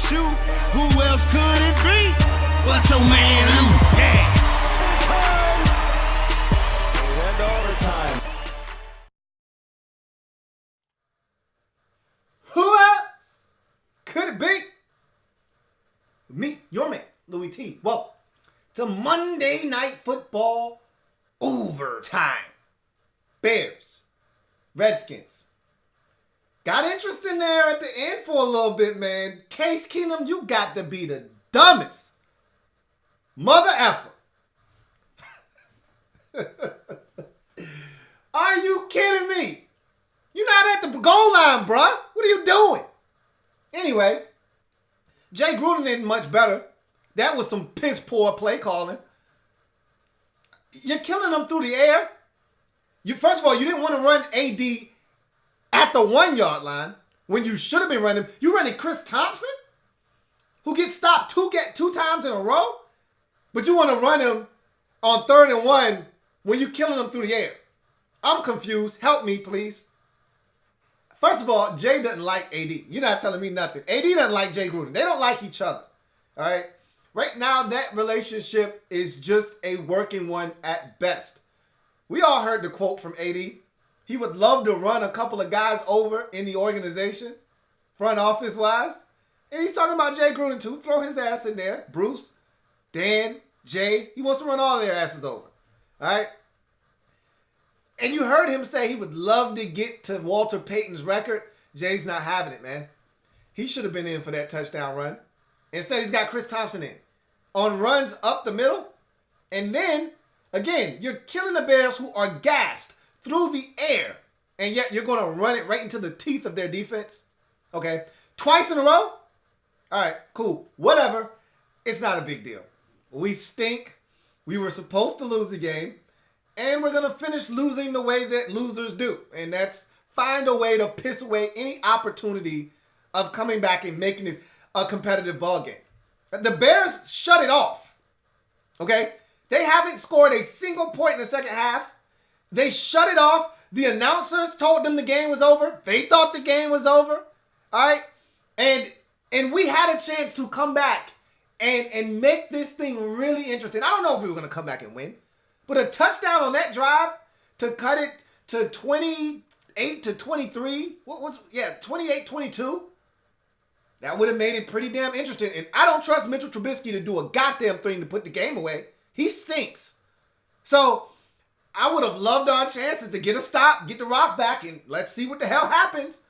shoe. Who else could it be but your man Louie? Yeah. And overtime. Who else could it be? Me, your man, Louie T. Welcome to Monday Night Football Overtime. Bears, Redskins. Got interesting there at the end for a little bit, man. Case Keenum, you got to be the dumbest mother effer. Are you kidding me? You're not at the goal line, bruh. What are you doing? Anyway, Jay Gruden isn't much better. That was some piss poor play calling. You're killing them through the air. First of all, you didn't want to run AD at the 1 yard line when you should have been running. You running Chris Thompson, who gets stopped two times in a row, but you want to run him on 3rd and 1 when you're killing them through the air. I'm confused. Help me, please. First of all, Jay doesn't like AD. You're not telling me nothing. AD doesn't like Jay Gruden. They don't like each other. All right? Right now, that relationship is just a working one at best. We all heard the quote from AD. He would love to run a couple of guys over in the organization, front office-wise. And he's talking about Jay Gruden, too. Throw his ass in there. Bruce, Dan, Jay. He wants to run all their asses over. All right? And you heard him say he would love to get to Walter Payton's record. Jay's not having it, man. He should have been in for that touchdown run. Instead, he's got Chris Thompson in on runs up the middle. And then, again, you're killing the Bears who are gassed through the air. And yet you're going to run it right into the teeth of their defense. Okay. Twice in a row? All right, cool. Whatever. It's not a big deal. We stink. We were supposed to lose the game. And we're going to finish losing the way that losers do. And that's find a way to piss away any opportunity of coming back and making this a competitive ball game. The Bears shut it off. Okay? They haven't scored a single point in the second half. They shut it off. The announcers told them the game was over. They thought the game was over. All right? And we had a chance to come back and make this thing really interesting. I don't know if we were going to come back and win. But a touchdown on that drive to cut it to 28-23, 28-22, that would have made it pretty damn interesting. And I don't trust Mitchell Trubisky to do a goddamn thing to put the game away. He stinks. So I would have loved our chances to get a stop, get the rock back, and let's see what the hell happens.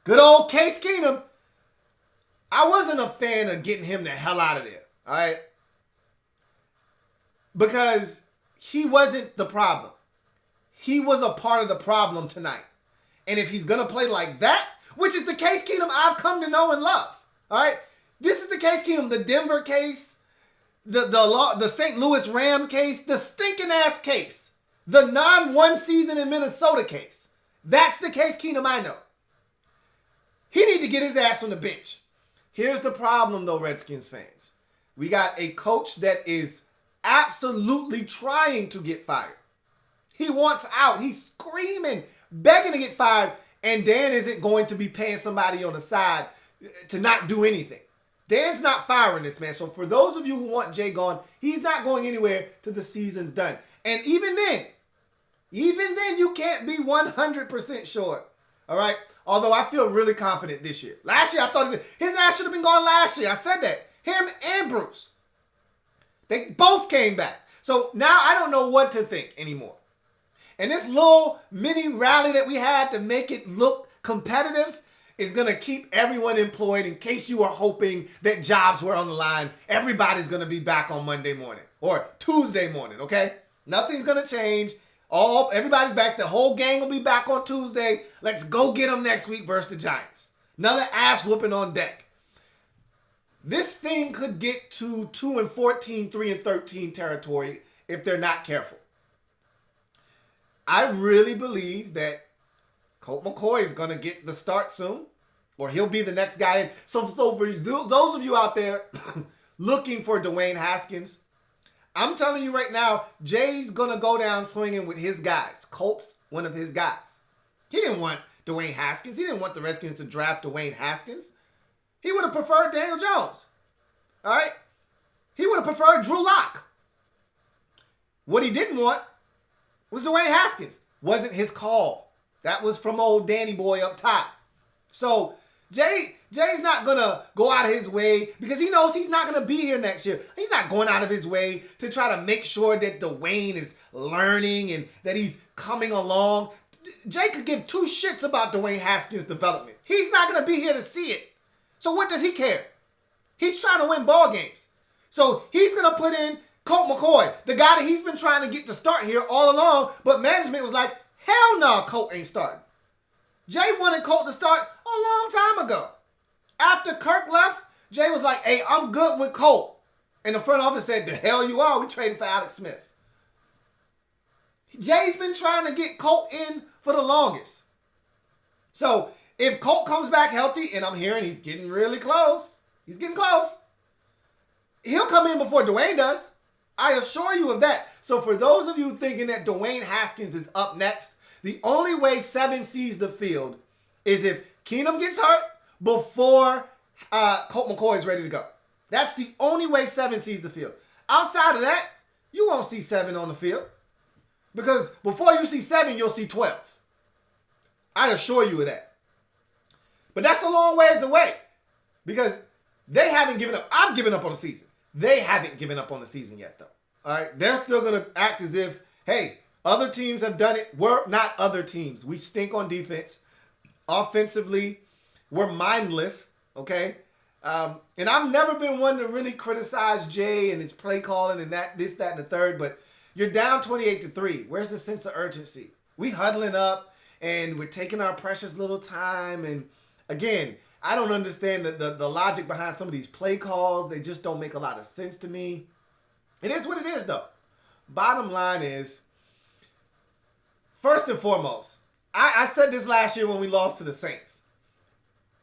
Good old Case Keenum. I wasn't a fan of getting him the hell out of there, all right? Because he wasn't the problem. He was a part of the problem tonight. And if he's going to play like that, which is the Case Keenum I've come to know and love, all right? This is the Case Keenum, the Denver case, the St. Louis Ram case, the stinking ass case, the non-one season in Minnesota case. That's the Case Keenum I know. He need to get his ass on the bench. Here's the problem, though, Redskins fans. We got a coach that is absolutely trying to get fired. He wants out. He's screaming, begging to get fired, and Dan isn't going to be paying somebody on the side to not do anything. Dan's not firing this man. So for those of you who want Jay gone, he's not going anywhere till the season's done. And even then you can't be 100% sure. All right? Although I feel really confident this year. Last year I thought his ass should have been gone last year. I said that. Him and Bruce. They both came back. So now I don't know what to think anymore. And this little mini rally that we had to make it look competitive is going to keep everyone employed in case you are hoping that jobs were on the line. Everybody's going to be back on Monday morning or Tuesday morning, okay? Nothing's going to change. Everybody's back. The whole gang will be back on Tuesday. Let's go get them next week versus the Giants. Another ass whooping on deck. This thing could get to 2-14, 3-13 territory if they're not careful. I really believe that Colt McCoy is going to get the start soon, or he'll be the next guy in. So for those of you out there looking for Dwayne Haskins, I'm telling you right now, Jay's going to go down swinging with his guys. Colt's one of his guys. He didn't want Dwayne Haskins. He didn't want the Redskins to draft Dwayne Haskins. He would have preferred Daniel Jones. All right? He would have preferred Drew Lock. What he didn't want was Dwayne Haskins. Wasn't his call. That was from old Danny Boy up top. So Jay's not going to go out of his way because he knows he's not going to be here next year. He's not going out of his way to try to make sure that Dwayne is learning and that he's coming along. Jay could give two shits about Dwayne Haskins' development. He's not going to be here to see it. So what does he care? He's trying to win ball games. So he's going to put in Colt McCoy, the guy that he's been trying to get to start here all along, but management was like, hell no, Colt ain't starting. Jay wanted Colt to start a long time ago. After Kirk left, Jay was like, hey, I'm good with Colt. And the front office said, the hell you are. We traded for Alex Smith. Jay's been trying to get Colt in for the longest. So if Colt comes back healthy, and I'm hearing he's getting really close. He's getting close. He'll come in before Dwayne does. I assure you of that. So for those of you thinking that Dwayne Haskins is up next, the only way 7 sees the field is if Keenum gets hurt before Colt McCoy is ready to go. That's the only way 7 sees the field. Outside of that, you won't see 7 on the field. Because before you see 7, you'll see 12. I assure you of that. But that's a long ways away. Because they haven't given up. I've given up on the season. They haven't given up on the season yet, though. All right? They're still going to act as if, hey, other teams have done it. We're not other teams. We stink on defense. Offensively, we're mindless, okay? And I've never been one to really criticize Jay and his play calling and that, this, that, and the third, but you're down 28-3. Where's the sense of urgency? We huddling up, and we're taking our precious little time. And, again, I don't understand the logic behind some of these play calls. They just don't make a lot of sense to me. It is what it is, though. Bottom line is, first and foremost, I said this last year when we lost to the Saints.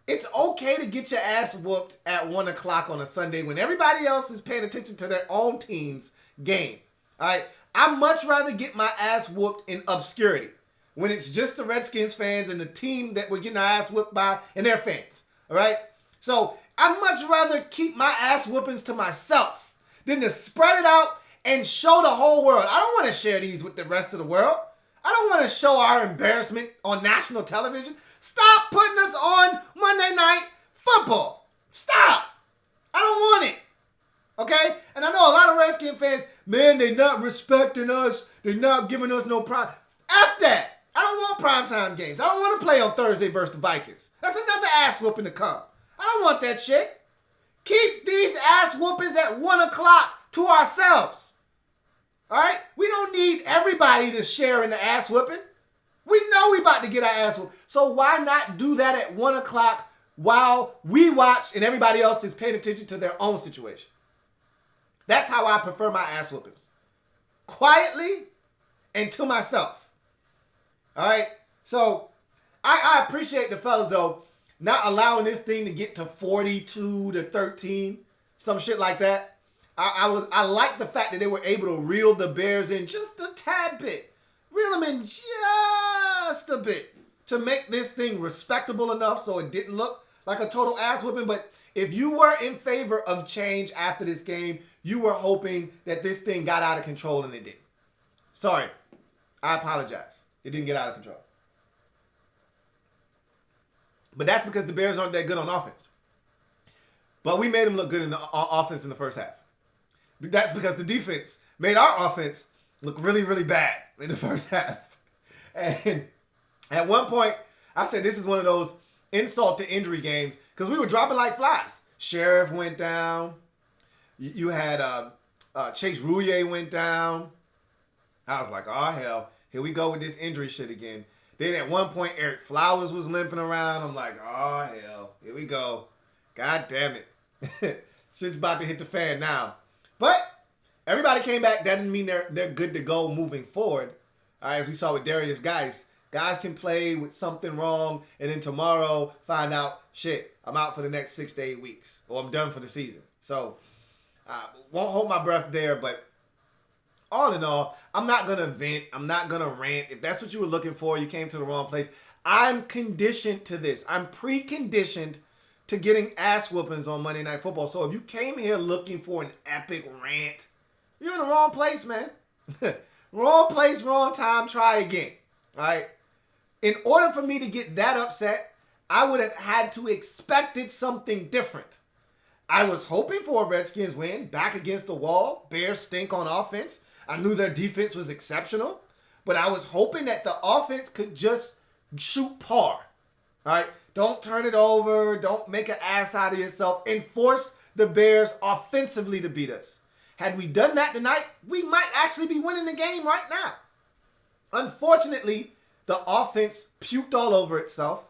It's okay to get your ass whooped at 1 o'clock on a Sunday when everybody else is paying attention to their own team's game. All right? I'd much rather get my ass whooped in obscurity when it's just the Redskins fans and the team that we're getting our ass whooped by and their fans. All right? So I'd much rather keep my ass whoopings to myself than to spread it out and show the whole world. I don't want to share these with the rest of the world. I don't want to show our embarrassment on national television. Stop putting us on Monday Night Football. Stop. I don't want it. Okay? And I know a lot of Redskins fans, man, they're not respecting us. They're not giving us no prime. F that. I don't want primetime games. I don't want to play on Thursday versus the Vikings. That's another ass whooping to come. I don't want that shit. Keep these ass whoopings at 1 o'clock to ourselves. All right? We don't need everybody to share in the ass whooping. We know we about to get our ass whooped. So why not do that at 1 o'clock while we watch and everybody else is paying attention to their own situation? That's how I prefer my ass whoopings. Quietly and to myself. All right? So I appreciate the fellas, though, not allowing this thing to get to 42-13, some shit like that. I like the fact that they were able to reel the Bears in just a tad bit. Reel them in just a bit to make this thing respectable enough so it didn't look like a total ass whooping. But if you were in favor of change after this game, you were hoping that this thing got out of control, and it didn't. Sorry. I apologize. It didn't get out of control. But that's because the Bears aren't that good on offense. But we made them look good in the offense in the first half. That's because the defense made our offense look really, really bad in the first half. And at one point, I said this is one of those insult to injury games because we were dropping like flies. Sheriff went down. You had Chase Rouillet went down. I was like, oh, hell. Here we go with this injury shit again. Then at one point, Eric Flowers was limping around. I'm like, oh, hell. Here we go. God damn it. Shit's about to hit the fan now. But everybody came back. That didn't mean they're good to go moving forward. As we saw with Darius Guice. Guys can play with something wrong, and then tomorrow find out, shit, I'm out for the next 6 to 8 weeks, or I'm done for the season. So, won't hold my breath there, but all in all, I'm not going to vent. I'm not going to rant. If that's what you were looking for, you came to the wrong place. I'm conditioned to this. I'm preconditioned to getting ass whoopings on Monday Night Football. So if you came here looking for an epic rant, you're in the wrong place, man. Wrong place, wrong time, try again. All right? In order for me to get that upset, I would have had to expected something different. I was hoping for a Redskins win, back against the wall. Bears stink on offense. I knew their defense was exceptional, but I was hoping that the offense could just shoot par. All right? Don't turn it over. Don't make an ass out of yourself and force the Bears offensively to beat us. Had we done that tonight, we might actually be winning the game right now. Unfortunately, the offense puked all over itself,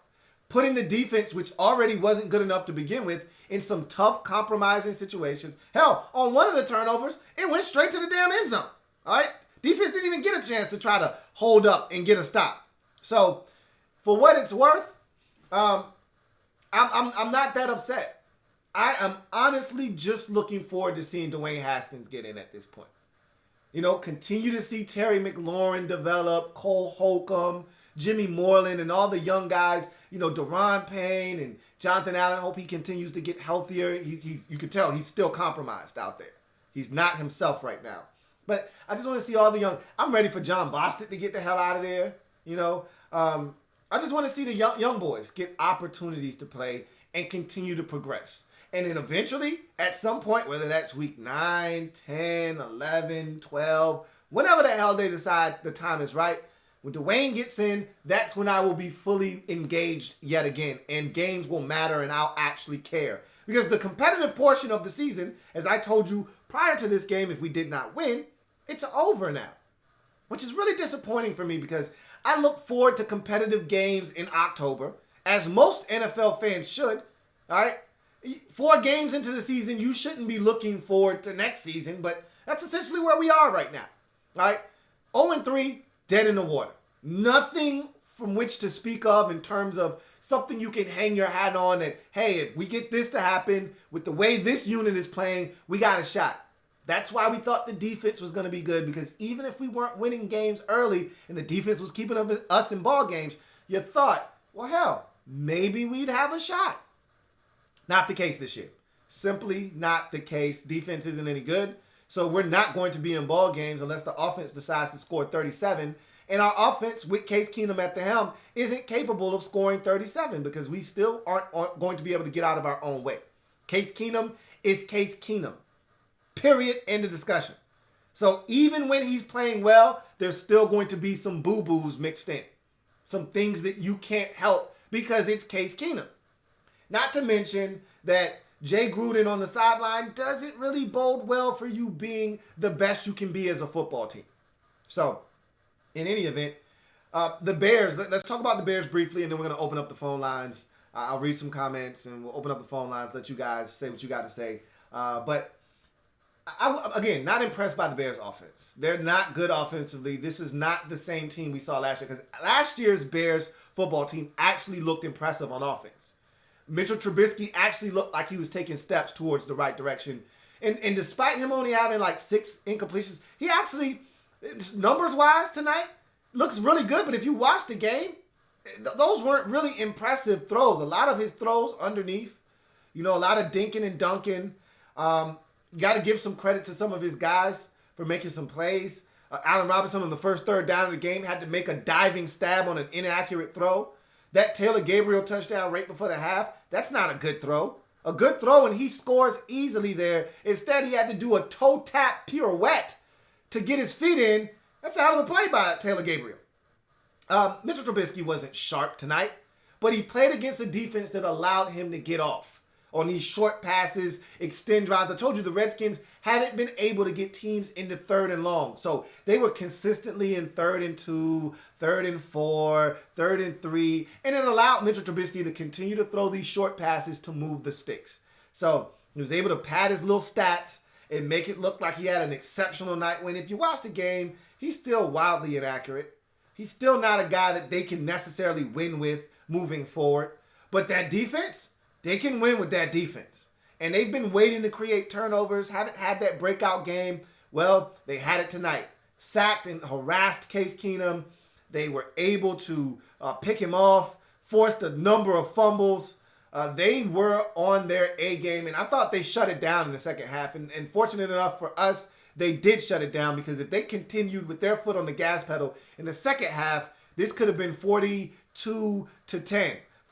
putting the defense, which already wasn't good enough to begin with, in some tough, compromising situations. Hell, on one of the turnovers, it went straight to the damn end zone. All right? Defense didn't even get a chance to try to hold up and get a stop. So, for what it's worth, I'm not that upset. I am honestly just looking forward to seeing Dwayne Haskins get in at this point. You know, continue to see Terry McLaurin develop, Cole Holcomb, Jimmy Moreland, and all the young guys. You know, Daron Payne and Jonathan Allen. Hope he continues to get healthier. You can tell he's still compromised out there. He's not himself right now. But I just want to see all the young. I'm ready for John Bostic to get the hell out of there. You know, I just want to see the young boys get opportunities to play and continue to progress. And then eventually, at some point, whether that's week 9, 10, 11, 12, whenever the hell they decide the time is right, when Dwayne gets in, that's when I will be fully engaged yet again. And games will matter and I'll actually care. Because the competitive portion of the season, as I told you prior to this game, if we did not win, it's over now. Which is really disappointing for me because I look forward to competitive games in October, as most NFL fans should. All right? 4 games into the season, you shouldn't be looking forward to next season, but that's essentially where we are right now. All right? 0-3, dead in the water. Nothing from which to speak of in terms of something you can hang your hat on that, hey, if we get this to happen with the way this unit is playing, we got a shot. That's why we thought the defense was going to be good, because even if we weren't winning games early and the defense was keeping us in ball games, you thought, well, hell, maybe we'd have a shot. Not the case this year. Simply not the case. Defense isn't any good. So we're not going to be in ball games unless the offense decides to score 37. And our offense, with Case Keenum at the helm, isn't capable of scoring 37 because we still aren't going to be able to get out of our own way. Case Keenum is Case Keenum. Period. End of discussion. So even when he's playing well, there's still going to be some boo-boos mixed in. Some things that you can't help because it's Case Keenum. Not to mention that Jay Gruden on the sideline doesn't really bode well for you being the best you can be as a football team. So, in any event, the Bears, let's talk about the Bears briefly, and then we're going to open up the phone lines. I'll read some comments, and we'll open up the phone lines, let you guys say what you got to say. But, again, not impressed by the Bears' offense. They're not good offensively. This is not the same team we saw last year, because last year's Bears football team actually looked impressive on offense. Mitchell Trubisky actually looked like he was taking steps towards the right direction. And despite him only having like 6 incompletions, he actually, numbers-wise tonight, looks really good. But if you watch the game, those weren't really impressive throws. A lot of his throws underneath, a lot of dinking and dunking. You got to give some credit to some of his guys for making some plays. Allen Robinson on the first third down of the game had to make a diving stab on an inaccurate throw. That Taylor Gabriel touchdown right before the half, that's not a good throw. A good throw, and he scores easily there. Instead, he had to do a toe tap pirouette to get his feet in. That's a hell of a play by Taylor Gabriel. Mitchell Trubisky wasn't sharp tonight, but he played against a defense that allowed him to get off on these short passes, extend drives. I told you the Redskins haven't been able to get teams into 3rd and long. So they were consistently in 3rd and 2, 3rd and 4, 3rd and 3, and it allowed Mitchell Trubisky to continue to throw these short passes to move the sticks. So he was able to pad his little stats and make it look like he had an exceptional night when if you watch the game, he's still wildly inaccurate. He's still not a guy that they can necessarily win with moving forward. But that defense, they can win with that defense. And they've been waiting to create turnovers, haven't had that breakout game. Well, they had it tonight. Sacked and harassed Case Keenum. They were able to pick him off, forced a number of fumbles. They were on their A game, and I thought they shut it down in the second half. And fortunate enough for us, they did shut it down, because if they continued with their foot on the gas pedal in the second half, this could have been 42-10,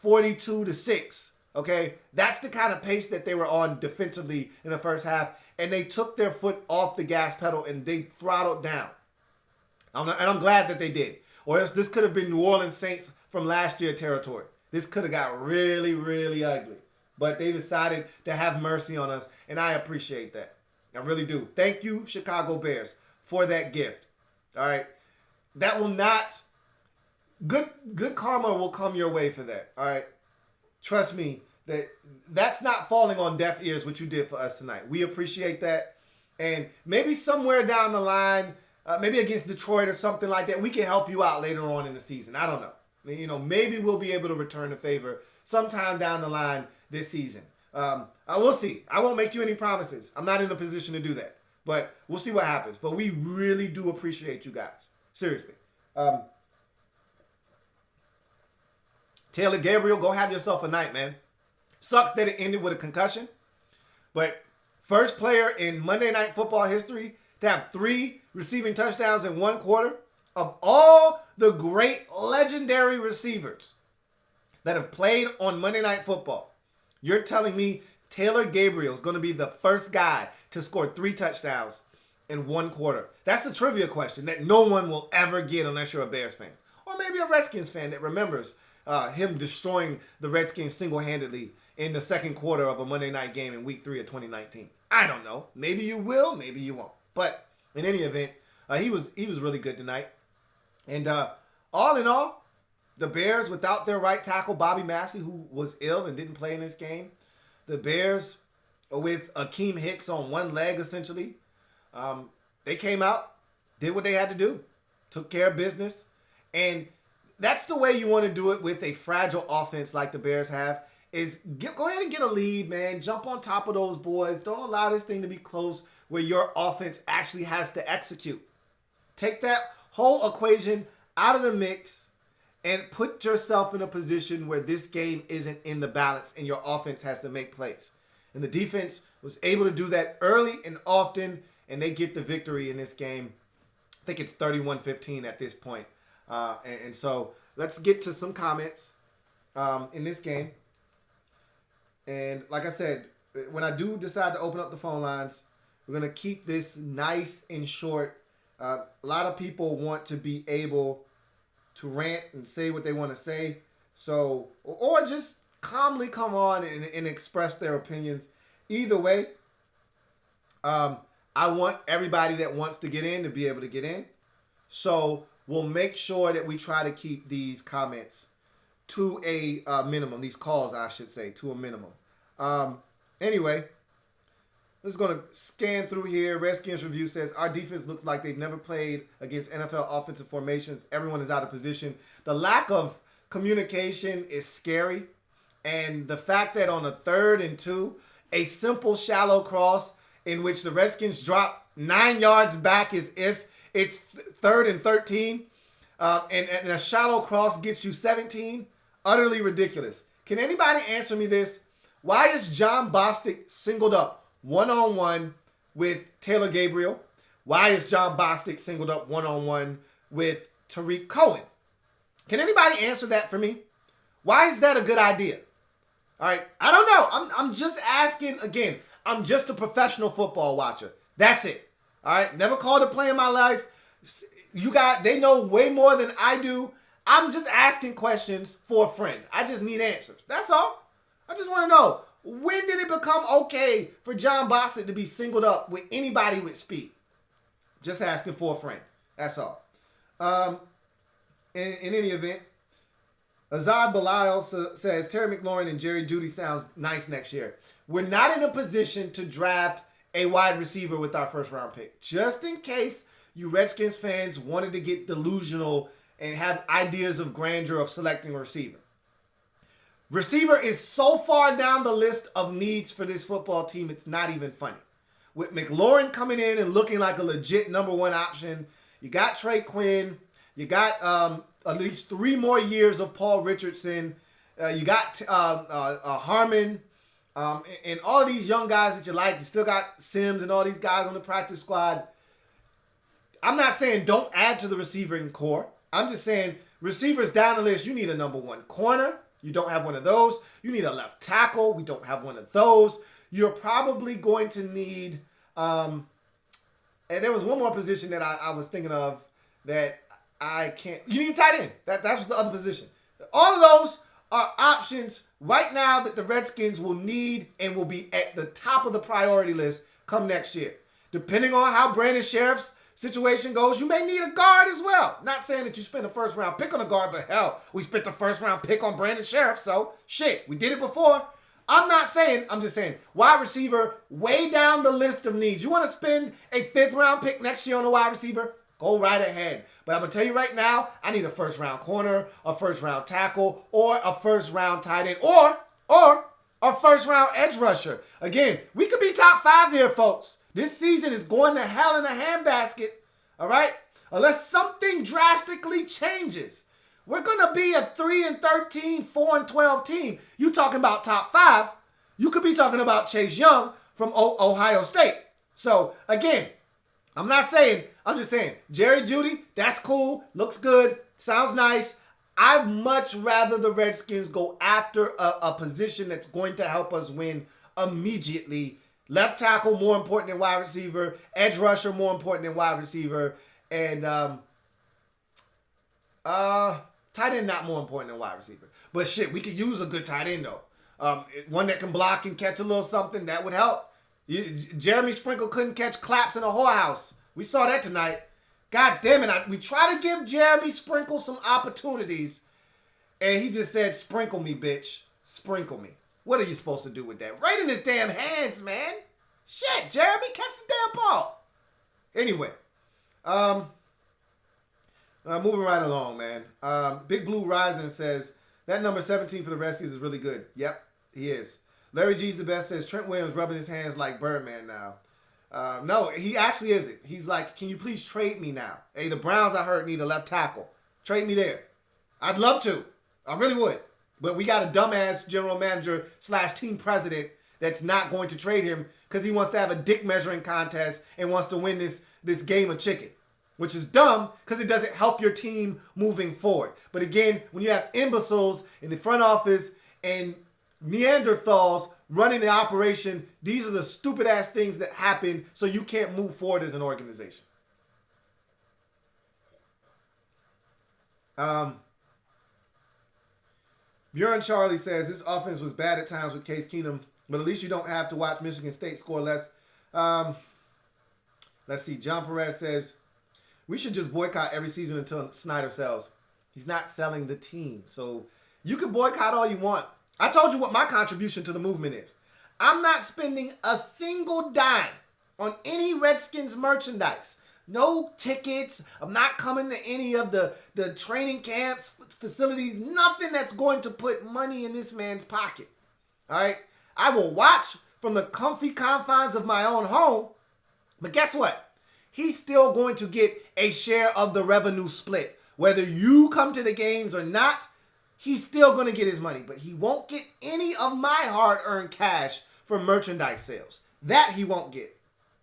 42-6. Okay, that's the kind of pace that they were on defensively in the first half, and they took their foot off the gas pedal and they throttled down. And I'm glad that they did, or else this could have been New Orleans Saints from last year territory. This could have got really, really ugly, but they decided to have mercy on us, and I appreciate that. I really do. Thank you, Chicago Bears, for that gift. All right, that will not good karma will come your way for that. All right. Trust me, that's not falling on deaf ears what you did for us tonight. We appreciate that. And maybe somewhere down the line, maybe against Detroit or something like that, we can help you out later on in the season. I don't know. Maybe we'll be able to return the favor sometime down the line this season. We'll see. I won't make you any promises. I'm not in a position to do that. But we'll see what happens. But we really do appreciate you guys. Seriously. Taylor Gabriel, go have yourself a night, man. Sucks that it ended with a concussion. But first player in Monday Night Football history to have 3 receiving touchdowns in 1 quarter. Of all the great legendary receivers that have played on Monday Night Football, you're telling me Taylor Gabriel is going to be the first guy to score 3 touchdowns in 1 quarter? That's a trivia question that no one will ever get unless you're a Bears fan. Or maybe a Redskins fan that remembers him destroying the Redskins single-handedly in the second quarter of a Monday night game in Week 3 of 2019. I don't know. Maybe you will, maybe you won't. But in any event, he was really good tonight. And all in all, the Bears, without their right tackle, Bobby Massey, who was ill and didn't play in this game, the Bears, with Akeem Hicks on one leg, essentially, they came out, did what they had to do, took care of business, and that's the way you want to do it with a fragile offense like the Bears have, is go ahead and get a lead, man. Jump on top of those boys. Don't allow this thing to be close where your offense actually has to execute. Take that whole equation out of the mix and put yourself in a position where this game isn't in the balance and your offense has to make plays. And the defense was able to do that early and often, and they get the victory in this game. I think it's 31-15 at this point. And so let's get to some comments in this game. And like I said, when I do decide to open up the phone lines, we're going to keep this nice and short. A lot of people want to be able to rant and say what they want to say. So, or just calmly come on and express their opinions. Either way, I want everybody that wants to get in to be able to get in. So we'll make sure that we try to keep these comments to a minimum. These calls, I should say, to a minimum. Anyway, let's going to scan through here. Redskins Review says, our defense looks like they've never played against NFL offensive formations. Everyone is out of position. The lack of communication is scary. And the fact that on a 3rd and 2, a simple shallow cross in which the Redskins drop 9 yards back as if it's 3rd and 13, and a shallow cross gets you 17, utterly ridiculous. Can anybody answer me this? Why is John Bostic singled up one-on-one with Taylor Gabriel? Why is John Bostic singled up one-on-one with Tariq Cohen? Can anybody answer that for me? Why is that a good idea? All right, I don't know. I'm just asking again. I'm just a professional football watcher. That's it. All right, never called a play in my life. They know way more than I do. I'm just asking questions for a friend. I just need answers. That's all. I just want to know, when did it become okay for John Bostic to be singled up with anybody with speed? Just asking for a friend. That's all. In any event, Azad Belial says, Terry McLaurin and Jerry Jeudy sounds nice next year. We're not in a position to draft a wide receiver with our first round pick. Just in case you Redskins fans wanted to get delusional and have ideas of grandeur of selecting a receiver. Receiver is so far down the list of needs for this football team, it's not even funny. With McLaurin coming in and looking like a legit number 1 option, you got Trey Quinn, you got at least 3 more years of Paul Richardson. You got Harmon, and all of these young guys that you like. You still got Sims and all these guys on the practice squad. I'm not saying don't add to the receiving core. I'm just saying receivers down the list, you need a number one corner. You don't have one of those. You need a left tackle. We don't have one of those. You're probably going to need, and there was one more position that I was thinking of that I can't. You need a tight end. That's the other position. All of those are options right now that the Redskins will need and will be at the top of the priority list come next year. Depending on how Brandon Sheriff's situation goes, you may need a guard as well. Not saying that you spend a first round pick on a guard, but hell, we spent the first round pick on Brandon Sheriff, so shit, we did it before. I'm just saying, wide receiver, way down the list of needs. You want to spend a 5th round pick next year on a wide receiver? Go right ahead. But I'm going to tell you right now, I need a first round corner, a first round tackle, or a first round tight end, or a first round edge rusher. Again, we could be top 5 here, folks. This season is going to hell in a handbasket, all right? Unless something drastically changes. We're going to be a 3-13, 4-12 team. You talking about top 5. You could be talking about Chase Young from Ohio State. So, again, I'm just saying, Jerry Jeudy, that's cool, looks good, sounds nice. I'd much rather the Redskins go after a position that's going to help us win immediately. Left tackle more important than wide receiver. Edge rusher more important than wide receiver. And tight end not more important than wide receiver. But shit, we could use a good tight end though. One that can block and catch a little something, that would help. Jeremy Sprinkle couldn't catch claps in a whorehouse. We saw that tonight. God damn it. We try to give Jeremy Sprinkle some opportunities. And he just said, sprinkle me, bitch. Sprinkle me. What are you supposed to do with that? Right in his damn hands, man. Shit, Jeremy, catch the damn ball. Anyway, moving right along, man. Big Blue Rising says, that number 17 for the Redskins is really good. Yep, he is. Larry G's the best says, Trent Williams rubbing his hands like Birdman now. No, he actually isn't. He's like, can you please trade me now? Hey, the Browns, I heard, need a left tackle. Trade me there. I'd love to. I really would. But we got a dumbass general manager / team president that's not going to trade him because he wants to have a dick measuring contest and wants to win this game of chicken, which is dumb because it doesn't help your team moving forward. But again, when you have imbeciles in the front office and Neanderthals running the operation, these are the stupid ass things that happen so you can't move forward as an organization. Bjorn Charlie says, this offense was bad at times with Case Keenum, but at least you don't have to watch Michigan State score less. Let's see. John Perez says, we should just boycott every season until Snyder sells. He's not selling the team. So you can boycott all you want. I told you what my contribution to the movement is. I'm not spending a single dime on any Redskins merchandise. No tickets. I'm not coming to any of the training camps, facilities, nothing that's going to put money in this man's pocket. All right? I will watch from the comfy confines of my own home, but guess what? He's still going to get a share of the revenue split. Whether you come to the games or not, he's still going to get his money, but he won't get any of my hard-earned cash from merchandise sales. That he won't get.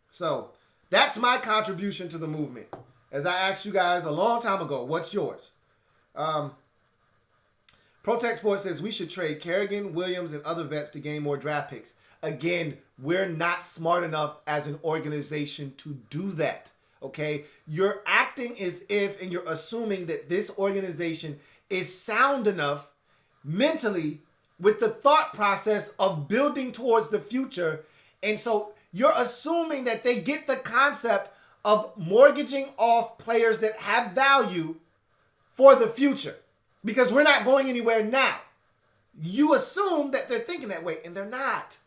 So that's my contribution to the movement. As I asked you guys a long time ago, what's yours? Protect Sports says we should trade Kerrigan, Williams, and other vets to gain more draft picks. Again, we're not smart enough as an organization to do that. Okay? You're acting as if, and you're assuming that this organization is sound enough mentally with the thought process of building towards the future. And so you're assuming that they get the concept of mortgaging off players that have value for the future. Because we're not going anywhere now. You assume that they're thinking that way, and they're not.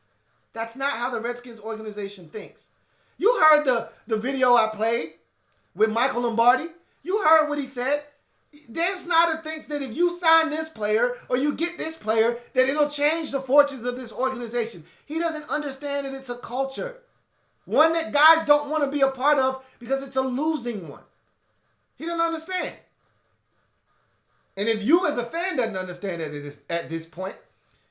That's not how the Redskins organization thinks. You heard the video I played with Michael Lombardi. You heard what he said. Dan Snyder thinks that if you sign this player or you get this player, that it'll change the fortunes of this organization. He doesn't understand that it's a culture. One that guys don't want to be a part of because it's a losing one. He doesn't understand. And if you as a fan doesn't understand that at this point,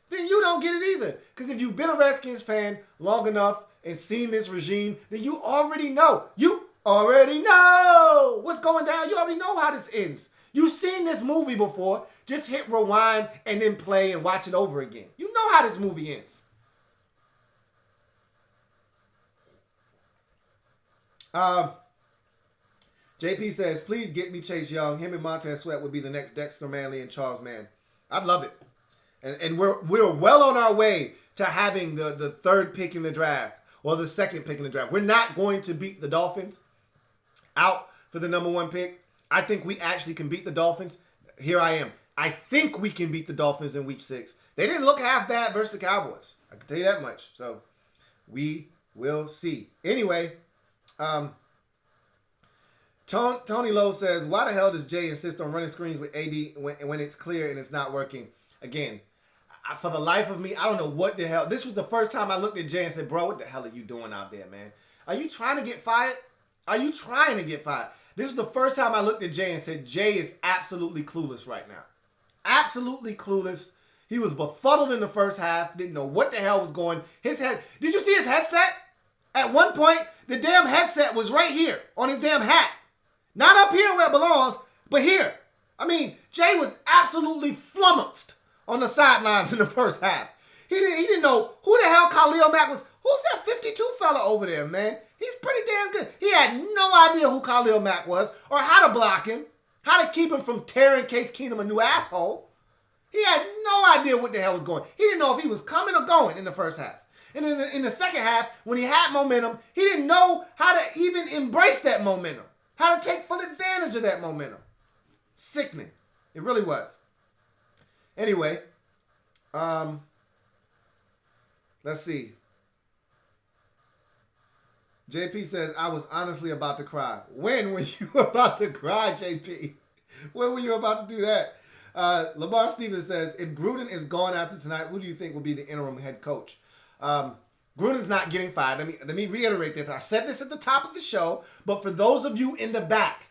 then you don't get it either. Because if you've been a Redskins fan long enough and seen this regime, then you already know. You already know what's going down. You already know how this ends. You've seen this movie before. Just hit rewind and then play and watch it over again. You know how this movie ends. JP says, please get me Chase Young. Him and Montez Sweat would be the next Dexter Manley and Charles Mann. I'd love it. And we're well on our way to having the third pick in the draft or the second pick in the draft. We're not going to beat the Dolphins out for the number 1 pick. I think we actually can beat the Dolphins. Here I am. I think we can beat the Dolphins in week 6. They didn't look half bad versus the Cowboys. I can tell you that much. So we will see. Anyway, Tony Lowe says, why the hell does Jay insist on running screens with AD when it's clear and it's not working? Again, for the life of me, I don't know what the hell. This was the first time I looked at Jay and said, bro, what the hell are you doing out there, man? Are you trying to get fired? Are you trying to get fired? This is the first time I looked at Jay and said, Jay is absolutely clueless right now. Absolutely clueless. He was befuddled in the first half. Didn't know what the hell was going. His head. Did you see his headset? At one point, the damn headset was right here on his damn hat. Not up here where it belongs, but here. I mean, Jay was absolutely flummoxed on the sidelines in the first half. He didn't know who the hell Khalil Mack was. Who's that 52 fella over there, man? He's pretty damn good. He had no idea who Khalil Mack was or how to block him, how to keep him from tearing Case Keenum a new asshole. He had no idea what the hell was going. He didn't know if he was coming or going in the first half. And in the second half, when he had momentum, he didn't know how to even embrace that momentum, how to take full advantage of that momentum. Sickening. It really was. Anyway, let's see. JP says, I was honestly about to cry. When were you about to cry, JP? When were you about to do that? Lamar Stevens says, if Gruden is gone after tonight, who do you think will be the interim head coach? Gruden's not getting fired. Let me reiterate this. I said this at the top of the show, but for those of you in the back,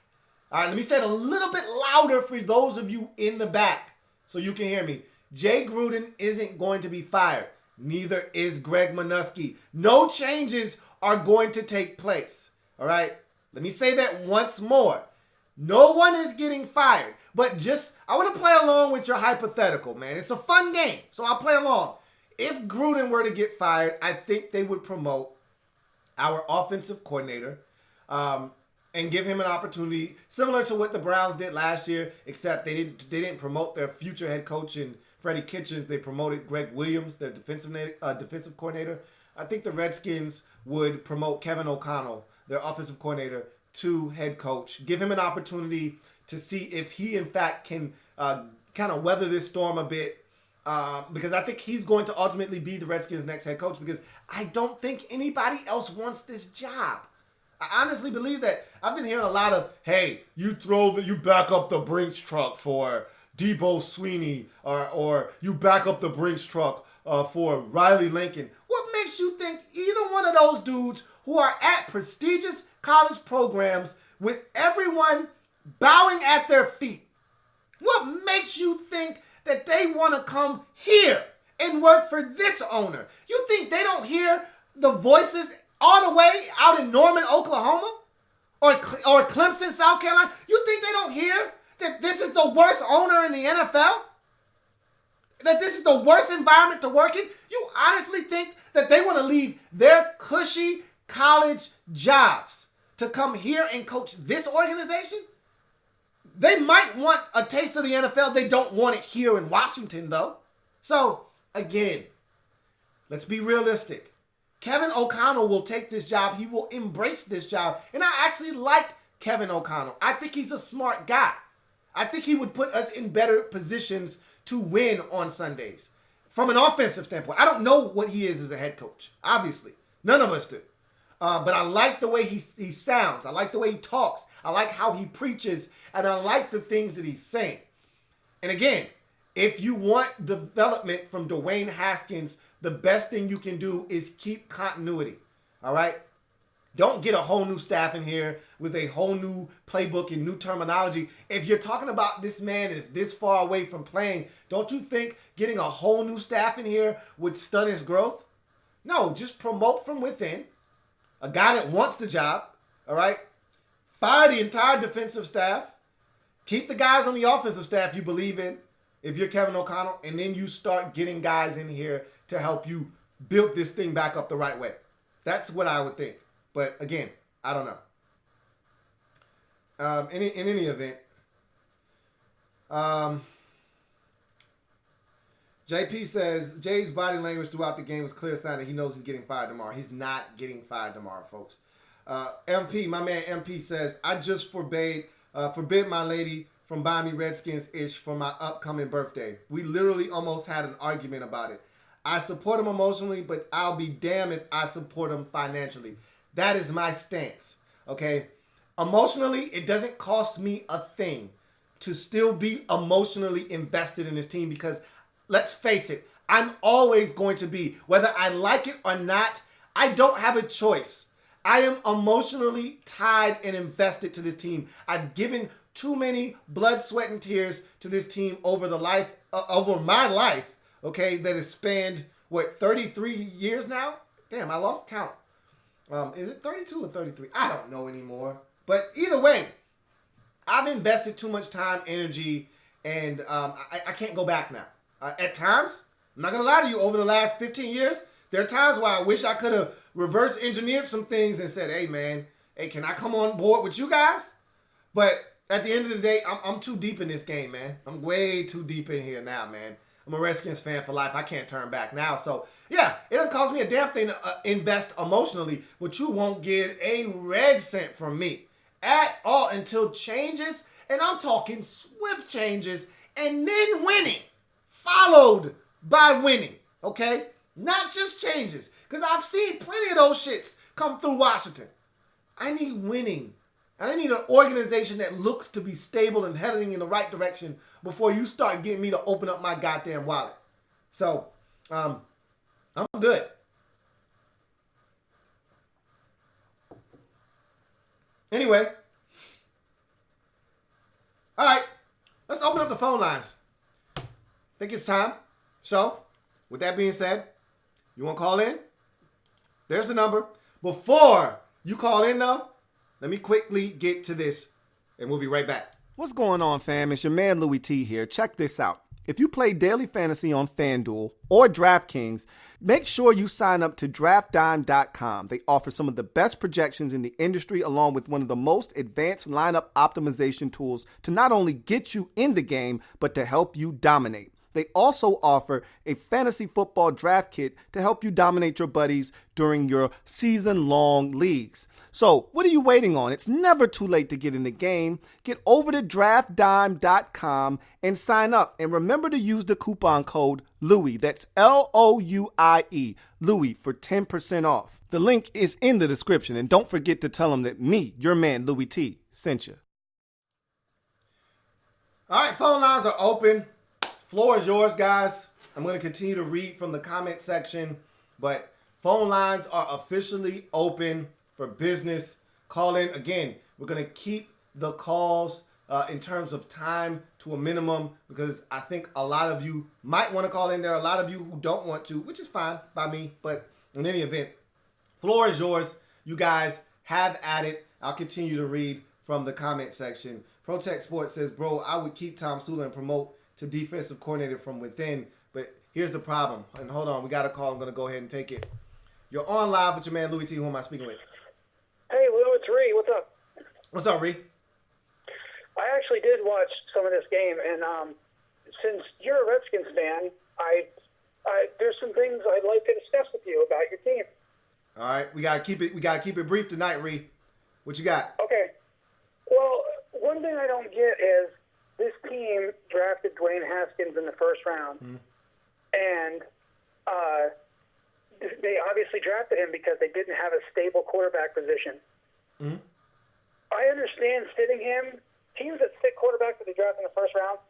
all right, let me say it a little bit louder for those of you in the back so you can hear me. Jay Gruden isn't going to be fired. Neither is Greg Manusky. No changes are going to take place. All right? Let me say that once more. No one is getting fired. But I want to play along with your hypothetical, man. It's a fun game, so I'll play along. If Gruden were to get fired, I think they would promote our offensive coordinator and give him an opportunity similar to what the Browns did last year, except they didn't promote their future head coach in Freddie Kitchens. They promoted Greg Williams, their defensive coordinator. I think the Redskins would promote Kevin O'Connell, their offensive coordinator, to head coach. Give him an opportunity to see if he, in fact, can kind of weather this storm a bit. Because I think he's going to ultimately be the Redskins' next head coach because I don't think anybody else wants this job. I honestly believe that. I've been hearing a lot of, hey, you back up the Brinks truck for Debo Sweeney or you back up the Brinks truck for Riley Lincoln. What makes you think either one of those dudes who are at prestigious college programs with everyone bowing at their feet, what makes you think that they want to come here and work for this owner? You think they don't hear the voices all the way out in Norman, Oklahoma? Or Clemson, South Carolina? You think they don't hear that this is the worst owner in the NFL? That this is the worst environment to work in? You honestly think that they want to leave their cushy college jobs to come here and coach this organization? They might want a taste of the NFL. They don't want it here in Washington, though. So, again, let's be realistic. Kevin O'Connell will take this job. He will embrace this job. And I actually like Kevin O'Connell. I think he's a smart guy. I think he would put us in better positions to win on Sundays. From an offensive standpoint, I don't know what he is as a head coach. Obviously. None of us do. But I like the way he sounds. I like the way he talks. I like how he preaches. And I like the things that he's saying. And again, if you want development from Dwayne Haskins, the best thing you can do is keep continuity. All right? Don't get a whole new staff in here with a whole new playbook and new terminology. If you're talking about this man is this far away from playing, don't you think getting a whole new staff in here would stun his growth? No, just promote from within. A guy that wants the job, all right? Fire the entire defensive staff. Keep the guys on the offensive staff you believe in if you're Kevin O'Connell, and then you start getting guys in here to help you build this thing back up the right way. That's what I would think. But again, I don't know. In any event, JP says Jay's body language throughout the game was clear sign that he knows he's getting fired tomorrow. He's not getting fired tomorrow, folks. MP, my man MP says, I just forbid my lady from buying me Redskins-ish for my upcoming birthday. We literally almost had an argument about it. I support him emotionally, but I'll be damned if I support him financially. That is my stance, okay? Emotionally, it doesn't cost me a thing to still be emotionally invested in this team because, let's face it, I'm always going to be. Whether I like it or not, I don't have a choice. I am emotionally tied and invested to this team. I've given too many blood, sweat, and tears to this team over my life, okay, that has spanned, 33 years now? Damn, I lost count. Is it 32 or 33? I don't know anymore. But either way, I've invested too much time, energy, and I can't go back now. At times, I'm not going to lie to you, over the last 15 years, there are times where I wish I could have reverse engineered some things and said, hey, can I come on board with you guys? But at the end of the day, I'm too deep in this game, man. I'm way too deep in here now, man. I'm a Redskins fan for life. I can't turn back now. So, yeah, it doesn't cost me a damn thing to invest emotionally, but you won't get a red cent from me at all until changes, and I'm talking swift changes, and then winning, followed by winning, okay? Not just changes, because I've seen plenty of those shits come through Washington. I need winning. And I need an organization that looks to be stable and heading in the right direction before you start getting me to open up my goddamn wallet. So, I'm good. Anyway. All right. Let's open up the phone lines. I think it's time. So, with that being said, you want to call in? There's the number. Before you call in, though, let me quickly get to this, and we'll be right back. What's going on, fam? It's your man, Louie T here. Check this out. If you play daily fantasy on FanDuel or DraftKings, make sure you sign up to DraftDime.com. They offer some of the best projections in the industry, along with one of the most advanced lineup optimization tools to not only get you in the game, but to help you dominate. They also offer a fantasy football draft kit to help you dominate your buddies during your season-long leagues. So, what are you waiting on? It's never too late to get in the game. Get over to draftdime.com and sign up. And remember to use the coupon code Louie. That's Louie, Louie, for 10% off. The link is in the description. And don't forget to tell them that me, your man, Louie T, sent you. All right, phone lines are open. Floor is yours, guys. I'm going to continue to read from the comment section, but phone lines are officially open for business. Call in. Again, we're going to keep the calls in terms of time to a minimum because I think a lot of you might want to call in. There are a lot of you who don't want to, which is fine by me, but in any event, floor is yours. You guys have at it. I'll continue to read from the comment section. Protect Sports says, bro, I would keep Tom Sula and promote to defensive coordinator from within, but here's the problem. And hold on, we got a call. I'm going to go ahead and take it. You're on live with your man, Louie T. Who am I speaking with? Hey, Lou, it's Ree. What's up? What's up, Ree? I actually did watch some of this game, and since you're a Redskins fan, there's some things I'd like to discuss with you about your team. All right, we gotta keep it brief tonight, Ree. What you got? Okay. Well, one thing I don't get is this team drafted Dwayne Haskins in the first round, and they obviously drafted him because they didn't have a stable quarterback position. I understand sitting him. Teams that sit quarterbacks that they draft in the first round,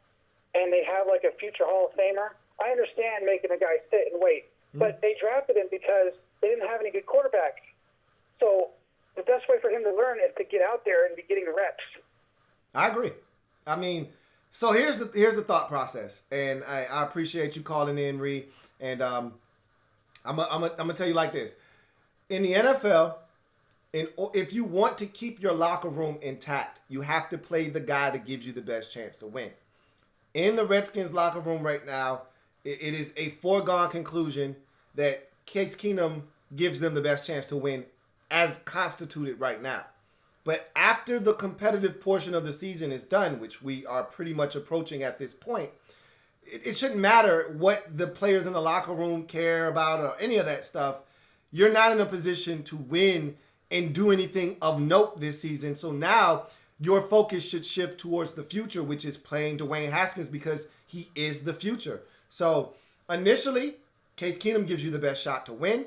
and they have like a future Hall of Famer, I understand making a guy sit and wait. But they drafted him because they didn't have any good quarterbacks. So the best way for him to learn is to get out there and be getting reps. I agree. I mean, so here's the thought process, and I appreciate you calling in, Ree. And I'm gonna tell you like this: in the NFL, if you want to keep your locker room intact, you have to play the guy that gives you the best chance to win. In the Redskins locker room right now, it is a foregone conclusion that Case Keenum gives them the best chance to win as constituted right now. But after the competitive portion of the season is done, which we are pretty much approaching at this point, it shouldn't matter what the players in the locker room care about or any of that stuff. You're not in a position to win and do anything of note this season. So now your focus should shift towards the future, which is playing Dwayne Haskins because he is the future. So initially, Case Keenum gives you the best shot to win.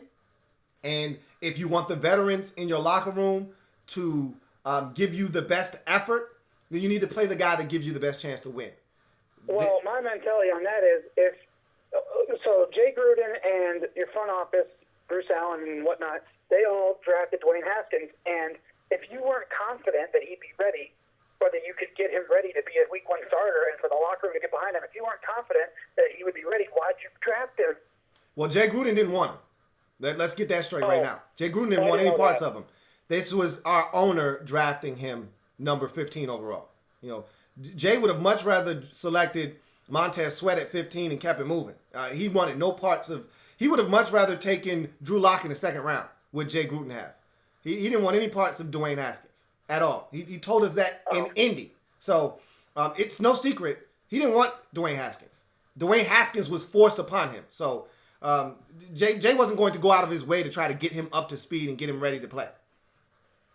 And if you want the veterans in your locker room to give you the best effort, then you need to play the guy that gives you the best chance to win. Well, my mentality on that is so Jay Gruden and your front office, Bruce Allen and whatnot, they all drafted Dwayne Haskins. And if you weren't confident that he'd be ready, or that you could get him ready to be a week one starter and for the locker room to get behind him, if you weren't confident that he would be ready, why'd you draft him? Well, Jay Gruden didn't want him. Let's get that straight right now. Jay Gruden didn't want any parts of him. This was our owner drafting him number 15 overall. You know, Jay would have much rather selected Montez Sweat at 15 and kept it moving. He wanted no parts of. He would have much rather taken Drew Lock in the second round. Would Jay Gruden have? He didn't want any parts of Dwayne Haskins at all. He told us that in Indy. So it's no secret he didn't want Dwayne Haskins. Dwayne Haskins was forced upon him. So Jay wasn't going to go out of his way to try to get him up to speed and get him ready to play.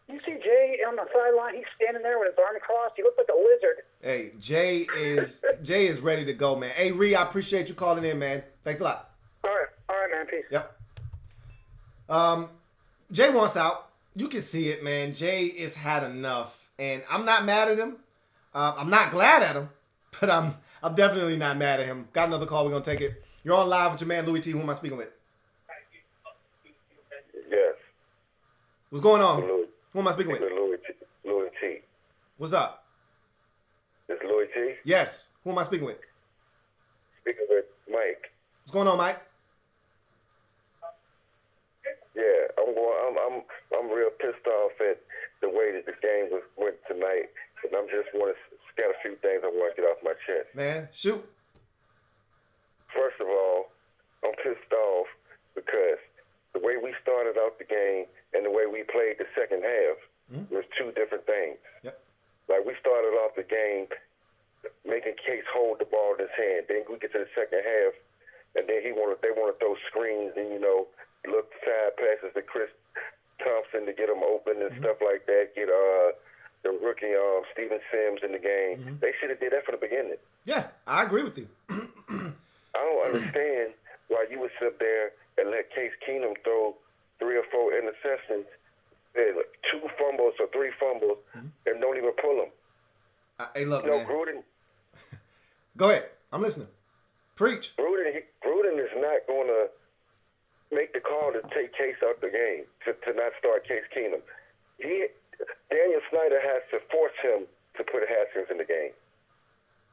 You see Jay on the sideline, he's standing there with his arms crossed. He looks like a lizard. Hey, Jay is ready to go, man. Hey, Ree, I appreciate you calling in, man. Thanks a lot. All right, man. Peace. Yep. Jay wants out. You can see it, man. Jay has had enough, and I'm not mad at him. I'm not glad at him, but I'm definitely not mad at him. Got another call. We're gonna take it. You're on live with your man Louie T. Who am I speaking with? Yes. What's going on? Louie. Who am I speaking with? Louie T. What's up? It's Louie T. Yes. Who am I speaking with? Speaking with Mike. What's going on, Mike? Yeah, I'm real pissed off at the way that the game went tonight, and I'm just got a few things I want to get off my chest. Man, shoot. First of all, I'm pissed off because the way we started out the game and the way we played the second half was two different things. Yep. Like, we started off the game making Case hold the ball in his hand. Then we get to the second half, and then they want to throw screens and, look side passes to Chris Thompson to get him open and stuff like that. Get the rookie Steven Sims in the game. They should have did that from the beginning. Yeah, I agree with you. I don't understand why you would sit there and let Case Keenum throw 3 or 4 interceptions, 2 fumbles or 3 fumbles, and don't even pull them. Hey, look, man. Gruden. Go ahead. I'm listening. Preach. Gruden is not going to make the call to take Case out the game, to not start Case Keenum. Daniel Snyder has to force him to put Haskins in the game.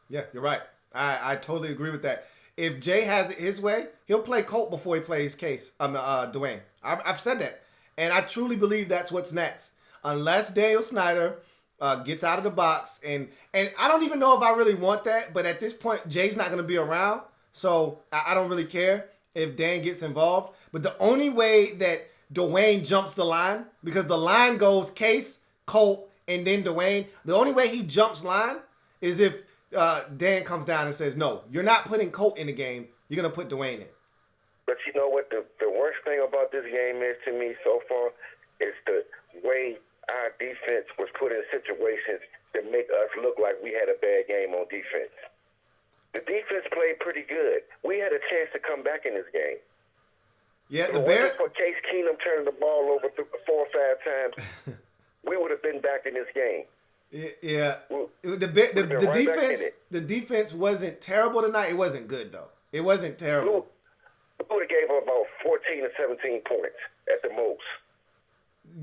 Yeah, you're right. I totally agree with that. If Jay has it his way, he'll play Colt before he plays Dwayne. I've said that. And I truly believe that's what's next. Unless Daniel Snyder gets out of the box. And I don't even know if I really want that. But at this point, Jay's not going to be around. So I don't really care if Dan gets involved. But the only way that Dwayne jumps the line, because the line goes Case, Colt, and then Dwayne. The only way he jumps line is if Dan comes down and says, no, you're not putting Colt in the game. You're going to put Dwayne in. But you know what the worst thing about this game is to me so far is the way our defense was put in situations that make us look like we had a bad game on defense. The defense played pretty good. We had a chance to come back in this game. Yeah, the Bears. For Case Keenum turning the ball over 4 or 5 times, we would have been back in this game. Yeah, the defense wasn't terrible tonight. It wasn't good though. It wasn't terrible. We would have gave up about 14 or 17 points at the most.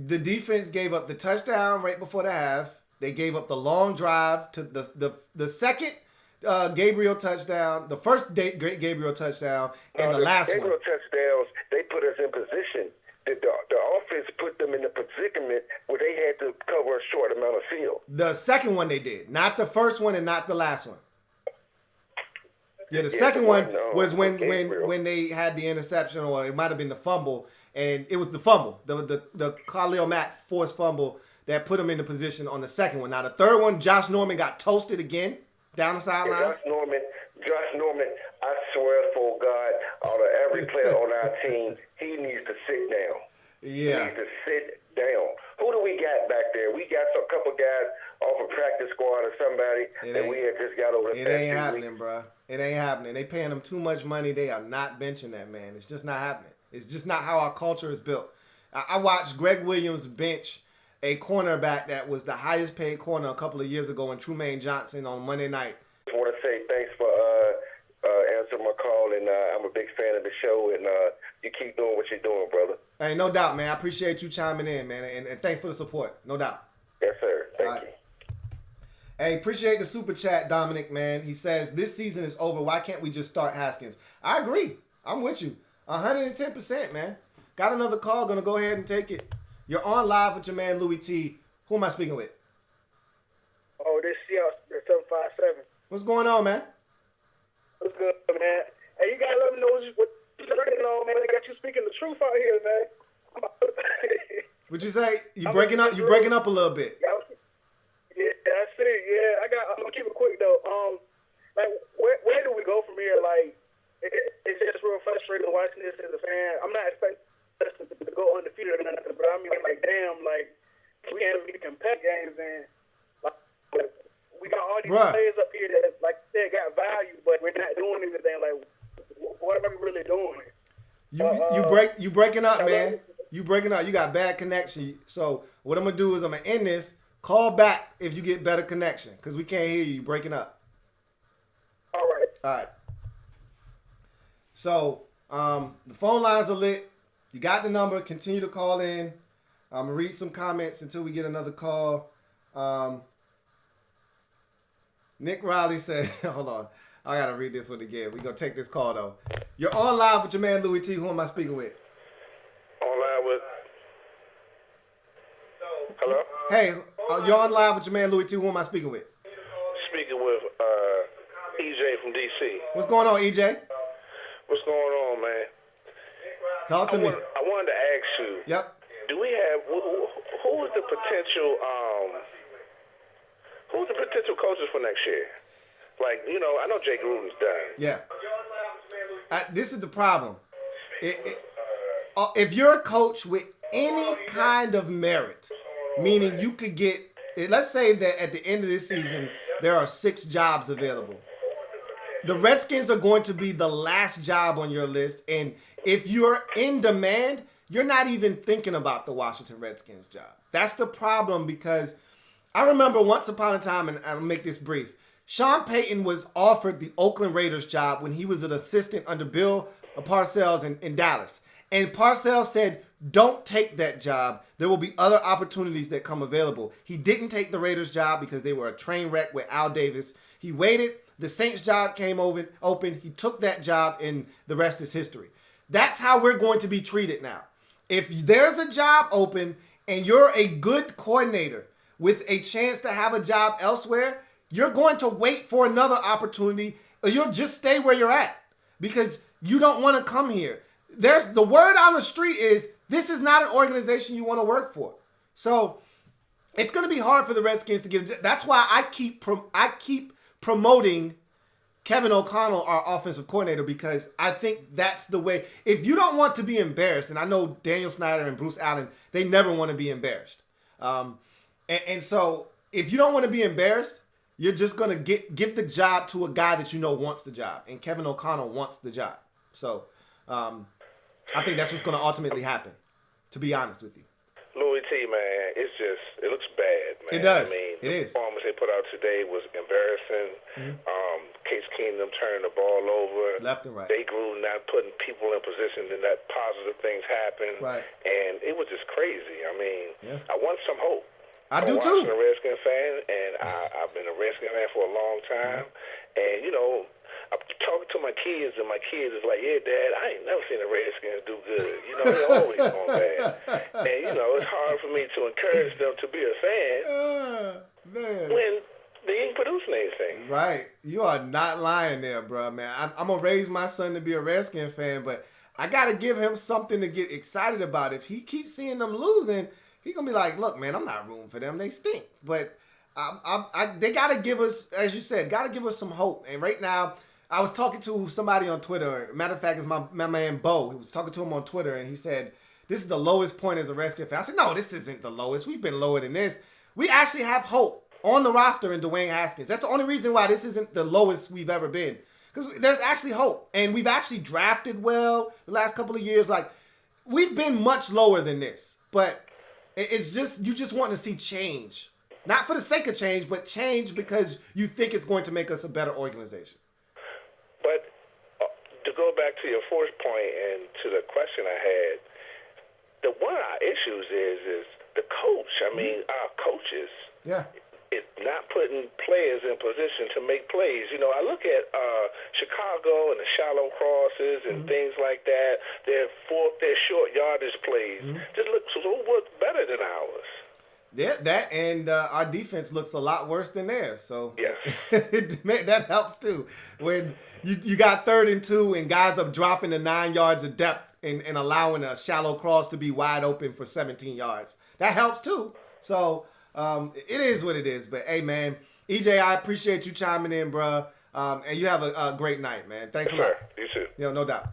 the defense gave up the touchdown right before the half. They gave up the long drive to the second Gabriel touchdown, the first great Gabriel touchdown, and the last Gabriel one. touchdowns, they put us in position. The offense put them in the predicament where they had to cover a short amount of field. The second one they did, not the first one and not the last one. Yeah, the second one was when they had the interception, or it might have been the fumble, and it was the fumble, the Khalil Mack forced fumble that put him in the position on the second one. Now the third one, Josh Norman got toasted again down the sidelines. Josh Norman, I swear for God, out of every player on our team, he needs to sit down. Yeah. He needs to sit down. Who do we got back there? We got a couple guys off a practice squad or somebody that we had just got over the It ain't happening, bro. It ain't happening. They paying them too much money. They are not benching that man. It's just not happening. It's just not how our culture is built. I watched Greg Williams bench a cornerback that was the highest paid corner a couple of years ago in Trumaine Johnson on Monday night. I just want to say thanks for answering my call, and I'm a big fan of the show, and you keep doing what you're doing, brother. Hey, no doubt, man. I appreciate you chiming in, man, and thanks for the support. No doubt. Yes, sir. Thank you. Hey, appreciate the super chat, Dominic, man. He says, this season is over. Why can't we just start Haskins? I agree. I'm with you. 110%, man. Got another call. Gonna go ahead and take it. You're on live with your man, Louie T. Who am I speaking with? Oh, this Seattle 757. What's going on, man? What's good, man? Hey, you gotta let me know what you're working on, man. They got you speaking the truth out here, man. What'd you say? You breaking up a little bit. Yeah, that's it. Yeah, I'm gonna keep it quick though. Like, where do we go from here? Like, it's just real frustrating watching this as a fan. I'm not expecting us to go undefeated or nothing, but I mean, like, damn, like, we can't even compete games, and like, we got all these players up here that, like they got value, but we're not doing anything. Like, what are we really doing? You breaking up, man. You breaking up. You got bad connection. So what I'm gonna do is I'm gonna end this. Call back if you get better connection, because we can't hear you. You breaking up. All right. All right. So the phone lines are lit. You got the number. Continue to call in. I'm gonna read some comments until we get another call. Nick Riley said, hold on. I gotta read this one again. We're gonna take this call though. You're on live with your man Louie T. Who am I speaking with? On live with. Hello? Hey, you're on live with your man Louie T. Who am I speaking with? Speaking with EJ from DC. What's going on, EJ? What's going on, man? Talk to me. I wanted to ask you. Yep. Do we have who is the potential who's the potential coaches for next year? Like, you know, I know Jay Gruden's done. Yeah. This is the problem. If you're a coach with any kind of merit, meaning you could get, let's say that at the end of this season, there are 6 jobs available. The Redskins are going to be the last job on your list. And if you're in demand, you're not even thinking about the Washington Redskins job. That's the problem, because I remember once upon a time, and I'll make this brief, Sean Payton was offered the Oakland Raiders job when he was an assistant under Bill Parcells in Dallas. And Parcells said, don't take that job. There will be other opportunities that come available. He didn't take the Raiders job because they were a train wreck with Al Davis. He waited. The Saints job came open. He took that job, and the rest is history. That's how we're going to be treated now. If there's a job open and you're a good coordinator with a chance to have a job elsewhere, you're going to wait for another opportunity, or you'll just stay where you're at because you don't want to come here. There's the word on the street is this is not an organization you want to work for. So it's going to be hard for the Redskins to get it. That's why I keep promoting Kevin O'Connell, our offensive coordinator, because I think that's the way. If you don't want to be embarrassed, and I know Daniel Snyder and Bruce Allen, they never want to be embarrassed. And so if you don't want to be embarrassed, you're just going to give the job to a guy that you know wants the job. And Kevin O'Connell wants the job. So I think that's what's going to ultimately happen, to be honest with you. Louie T, man, it looks bad, man. It does. I mean, It is. The performance they put out today was embarrassing. Case Keenum turning the ball over. Left and right. They grew not putting people in position and that positive things happen. Right. And it was just crazy. I mean, Yeah. I want some hope. I do I'm too. a Redskins fan, and I've been a Redskins fan for a long time. And, you know, I'm talking to my kids, and my kids is like, yeah, Dad, I ain't never seen the Redskins do good. You know, they're always going bad. And, you know, it's hard for me to encourage them to be a fan Man. when they ain't producing anything. Right. You are not lying there, bro, man. I'm going to raise my son to be a Redskins fan, but I got to give him something to get excited about. If he keeps seeing them losing, he's going to be like, look, man, I'm not rooting for them. They stink. But they got to give us, as you said, got to give us some hope. And right now, I was talking to somebody on Twitter. Matter of fact, it's my man Bo. He was talking to him on Twitter, and he said, this is the lowest point as a Redskins fan. I said, no, this isn't the lowest. We've been lower than this. We actually have hope on the roster in Dwayne Haskins. That's the only reason why this isn't the lowest we've ever been. Because there's actually hope. And we've actually drafted well the last couple of years. Like, we've been much lower than this. But it's just, you just want to see change. Not for the sake of change, but change because you think it's going to make us a better organization. But to go back to your first point and to the question I had, one of our issues is the coach. I mean, our coaches. Yeah. It's not putting players in position to make plays. You know, I look at Chicago and the shallow crosses and things like that. Their short yardage plays just look better than ours. Yeah, that and our defense looks a lot worse than theirs. So yes. that helps too. When you got 3rd and 2 and guys are dropping the 9 yards of depth and allowing a shallow cross to be wide open for 17 yards. That helps too. So it is what it is. But hey, man, EJ, I appreciate you chiming in, bro. And you have a great night, man. Thanks a lot. You too. You know, no doubt.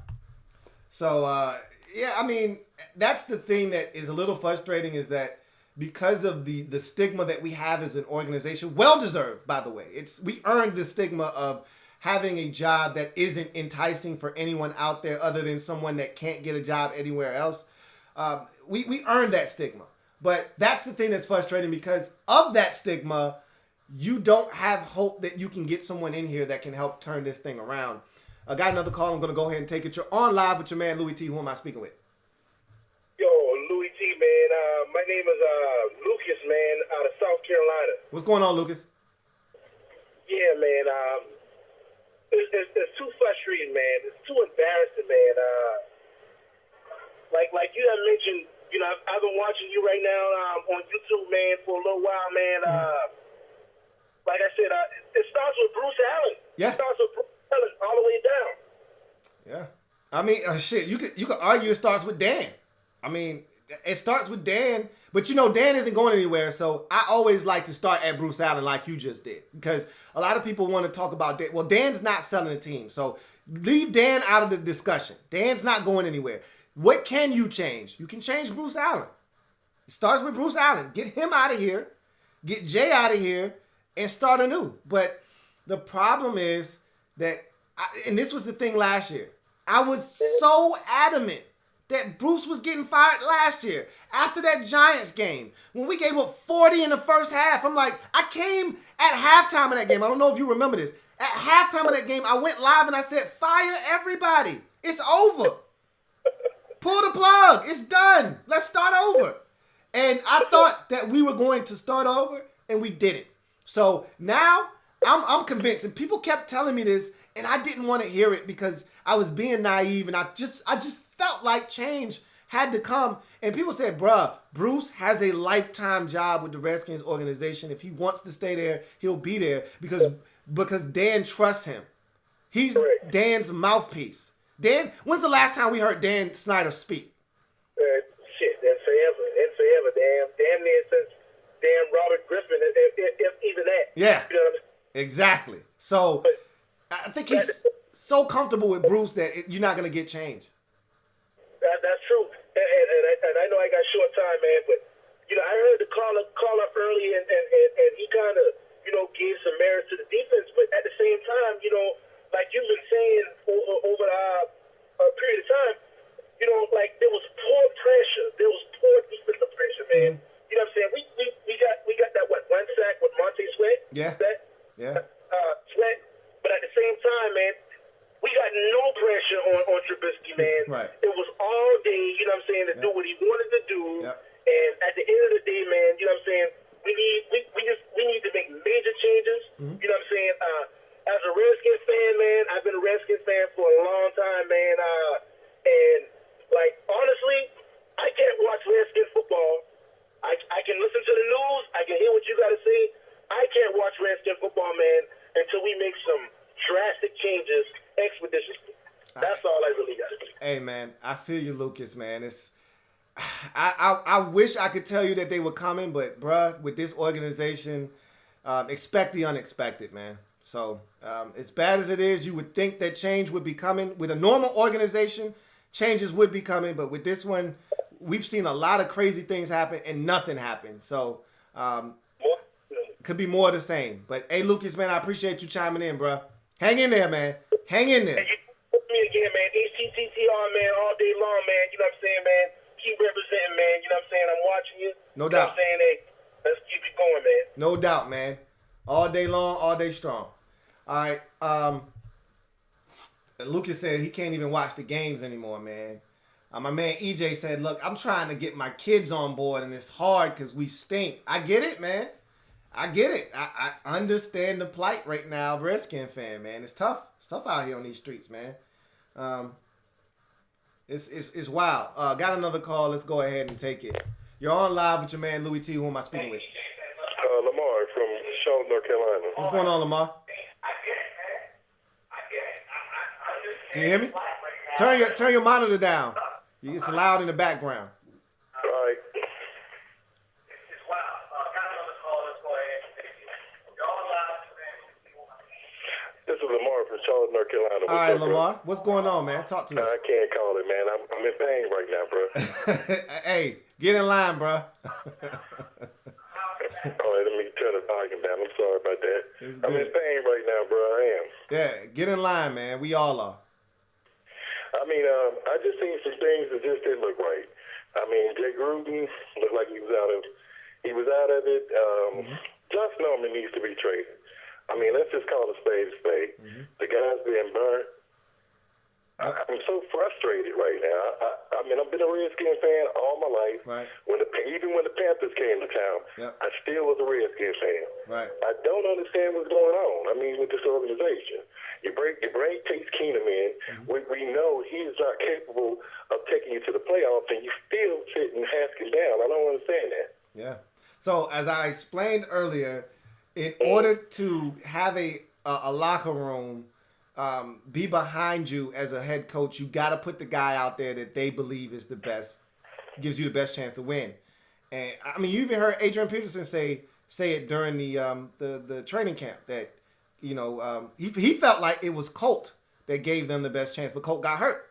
So yeah, I mean, that's the thing that is a little frustrating is that because of the stigma that we have as an organization, well deserved, by the way. We earned the stigma of having a job that isn't enticing for anyone out there other than someone that can't get a job anywhere else. We earned that stigma. But that's the thing that's frustrating because of that stigma, you don't have hope that you can get someone in here that can help turn this thing around. I got another call. I'm going to go ahead and take it. You're on live with your man, Louie T. Who am I speaking with? Yo, Louie T, man. My name is Lucas, man, out of South Carolina. What's going on, Lucas? Yeah, man. It's too frustrating, man. It's too embarrassing, man. Like you have mentioned, you know, I've been watching you right now on YouTube, man, for a little while, man. Like I said, it starts with Bruce Allen. Yeah. It starts with Bruce Allen all the way down. Yeah. I mean, shit, you could argue it starts with Dan. I mean, it starts with Dan, but you know, Dan isn't going anywhere, so I always like to start at Bruce Allen like you just did, because a lot of people want to talk about Dan. Well, Dan's not selling the team, so leave Dan out of the discussion. Dan's not going anywhere. What can you change? You can change Bruce Allen. It starts with Bruce Allen. Get him out of here, get Jay out of here, and start anew. But the problem is that, and this was the thing last year, I was so adamant that Bruce was getting fired last year after that Giants game. When we gave up 40 in the first half, I'm like, I came at halftime of that game. I don't know if you remember this. At halftime of that game, I went live and I said, fire everybody. It's over. Pull the plug. It's done. Let's start over. And I thought that we were going to start over, and we didn't. So now I'm convinced, and people kept telling me this, and I didn't want to hear it because I was being naive, and I just felt like change had to come. And people said, bruh, Bruce has a lifetime job with the Redskins organization. If he wants to stay there, he'll be there because Dan trusts him. He's Dan's mouthpiece. Dan, when's the last time we heard Dan Snyder speak? Shit, that's forever. It's forever, damn near since damn Robert Griffin, if even that. Yeah, you know what I mean? Exactly. So I think he's so comfortable with Bruce that you're not going to get change. That's true. And I know I got short time, man, but, you know, I heard the caller early and he kind of, you know, gave some merit to the defense, but at the same time, you know, like you've been saying over a period of time, you know, like there was poor pressure. There was poor defensive pressure, man. You know what I'm saying? We got that one sack with Monte Sweat. Yeah. Sweat. But at the same time, man, we got no pressure on Trubisky, man. Right. It was all day, you know what I'm saying, to do what he wanted to do. Yep. And at the end of the day, man, you know what I'm saying, we need to make major changes. You know what I'm saying? As a Redskins fan, man, I've been a Redskins fan for a long time, man. And like honestly, I can't watch Redskins football. I can listen to the news, I can hear what you gotta say. I can't watch Redskins football, man, until we make some drastic changes expeditiously. That's all I really got to say. Hey, man, I feel you, Lucas, man. I wish I could tell you that they were coming, but, bruh, with this organization, expect the unexpected, man. So, as bad as it is, you would think that change would be coming. With a normal organization, changes would be coming, but with this one, we've seen a lot of crazy things happen, and nothing happened. So, could be more of the same. But, hey, Lucas, man, I appreciate you chiming in, bruh. Hang in there, man. Hang in there. Hey, you me again, man. HTTTR, man, all day long, man. You know what I'm saying, man? Keep representing, man. You know what I'm saying? I'm watching you. No You know doubt. what I'm saying? Hey, let's keep it going, man. No doubt, man. All day long, all day strong. All right. Lucas said he can't even watch the games anymore, man. My man EJ said, look, I'm trying to get my kids on board, and it's hard because we stink. I get it, man. I get it. I understand the plight right now of Redskin fan, man. It's tough. It's tough out here on these streets, man. It's wild. Got another call. Let's go ahead and take it. You're on live with your man Louie T. Who am I speaking with? Lamar from Charlotte, North Carolina. What's going on, Lamar? Can you hear me? Turn your monitor down. It's loud in the background. All right. This is Lamar from Charlotte, North Carolina. All right, Lamar. What's going on, man? Talk to us. I can't call it, man. I'm in pain right now, bro. Hey, get in line, bro. All right, let me turn the volume down. I'm sorry about that. It's I'm in good. pain right now, bro. I am. Yeah, get in line, man. We all are. I mean, I just seen some things that just didn't look right. I mean, Jay Gruden looked like he was out of it. Josh Norman needs to be traded. I mean, let's just call a spade a spade. The guy's being burnt. I'm so frustrated right now. I mean, I've been a Redskins fan all my life. Right. Even when the Panthers came to town, Yep. I still was a Redskins fan. Right. I don't understand what's going on. I mean, with this organization, you bring Case Keenum in. We know he's not capable of taking you to the playoffs, and you still sitting Haskins down. I don't understand that. Yeah. So as I explained earlier, in order to have a locker room be behind you as a head coach, you got to put the guy out there that they believe is the best, gives you the best chance to win. And I mean, you even heard Adrian Peterson say it during the training camp that, you know, he felt like it was Colt that gave them the best chance, but Colt got hurt.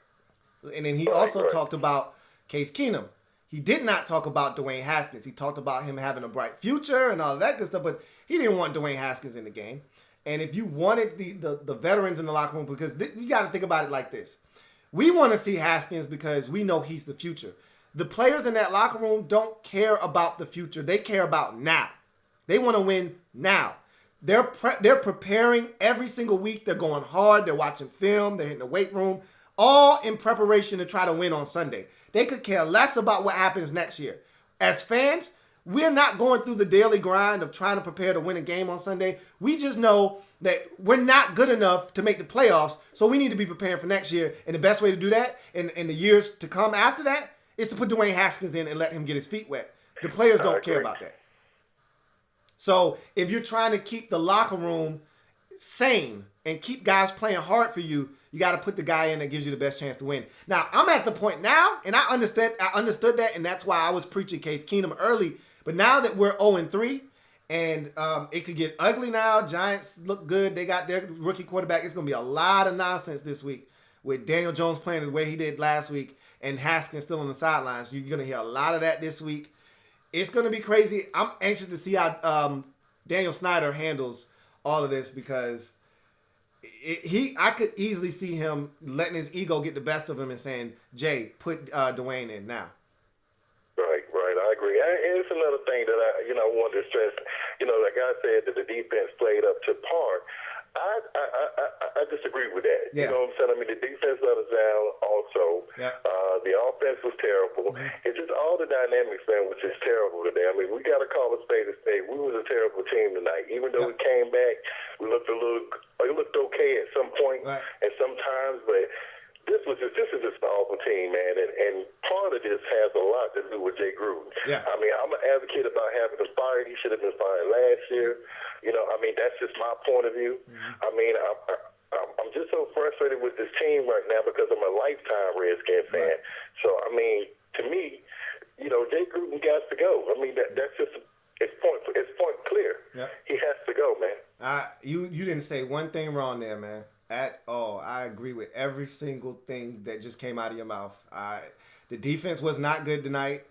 And then he also talked about Case Keenum. He did not talk about Dwayne Haskins. He talked about him having a bright future and all of that good stuff, but he didn't want Dwayne Haskins in the game. And if you wanted the veterans in the locker room, because you got to think about it like this. We want to see Haskins because we know he's the future. The players in that locker room don't care about the future. They care about now. They want to win now. They're preparing every single week. They're going hard. They're watching film. They're in the weight room, all in preparation to try to win on Sunday. They could care less about what happens next year. As fans, we're not going through the daily grind of trying to prepare to win a game on Sunday. We just know that we're not good enough to make the playoffs, so we need to be prepared for next year. And the best way to do that in the years to come after that is to put Dwayne Haskins in and let him get his feet wet. The players don't care about that. So if you're trying to keep the locker room sane and keep guys playing hard for you, you got to put the guy in that gives you the best chance to win. Now, I'm at the point now, and I understood that, and that's why I was preaching Case Keenum early. But now that we're 0-3, and it could get ugly now. Giants look good. They got their rookie quarterback. It's going to be a lot of nonsense this week with Daniel Jones playing the way he did last week and Haskins still on the sidelines. You're going to hear a lot of that this week. It's going to be crazy. I'm anxious to see how Daniel Snyder handles all of this because I could easily see him letting his ego get the best of him and saying, Jay, put Dwayne in now. Right. I agree. And it's another thing that I wanted to stress. Like I said, that the defense played up to par. I disagree with that. Yeah. You know what I'm saying? I mean, the defense let us down also. Yeah. The offense was terrible. It's just all the dynamics, man, was just terrible today. I mean, we got to call a spade a spade. We was a terrible team tonight. Even though we came back, we looked okay at some point and sometimes, but this is just an awful team, man, and part of this has a lot to do with Jay Gruden. Yeah. I mean, I'm an advocate about having him fired. He should have been fired last year. I mean, that's just my point of view. I mean, I'm just so frustrated with this team right now because I'm a lifetime Redskins fan. So, I mean, to me, Jay Gruden got to go. I mean, that's just it's point clear. Yeah. He has to go, man. You didn't say one thing wrong there, man. At all. I agree with every single thing that just came out of your mouth. The defense was not good tonight.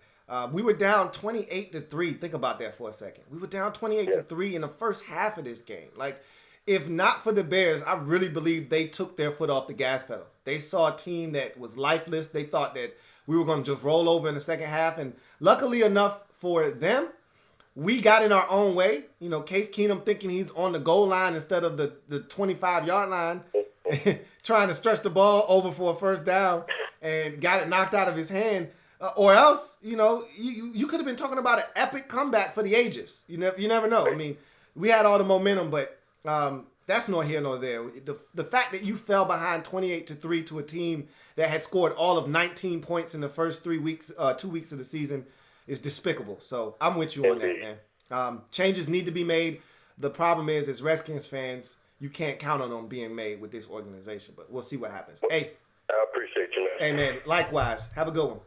We were down 28-3. Think about that for a second. We were down 28-3 in the first half of this game. Like, if not for the Bears, I really believe they took their foot off the gas pedal. They saw a team that was lifeless. They thought that we were going to just roll over in the second half. And luckily enough for them, we got in our own way. Case Keenum thinking he's on the goal line instead of the 25-yard line, trying to stretch the ball over for a first down and got it knocked out of his hand. Or else, you could have been talking about an epic comeback for the ages. You never know. I mean, we had all the momentum, but that's nor here nor there. The fact that you fell behind 28-3 to a team that had scored all of 19 points in the first 2 weeks of the season is despicable. So I'm with you on that, man. Changes need to be made. The problem is, as Redskins fans, you can't count on them being made with this organization. But we'll see what happens. Hey, I appreciate you, man. Hey, man. Likewise. Have a good one.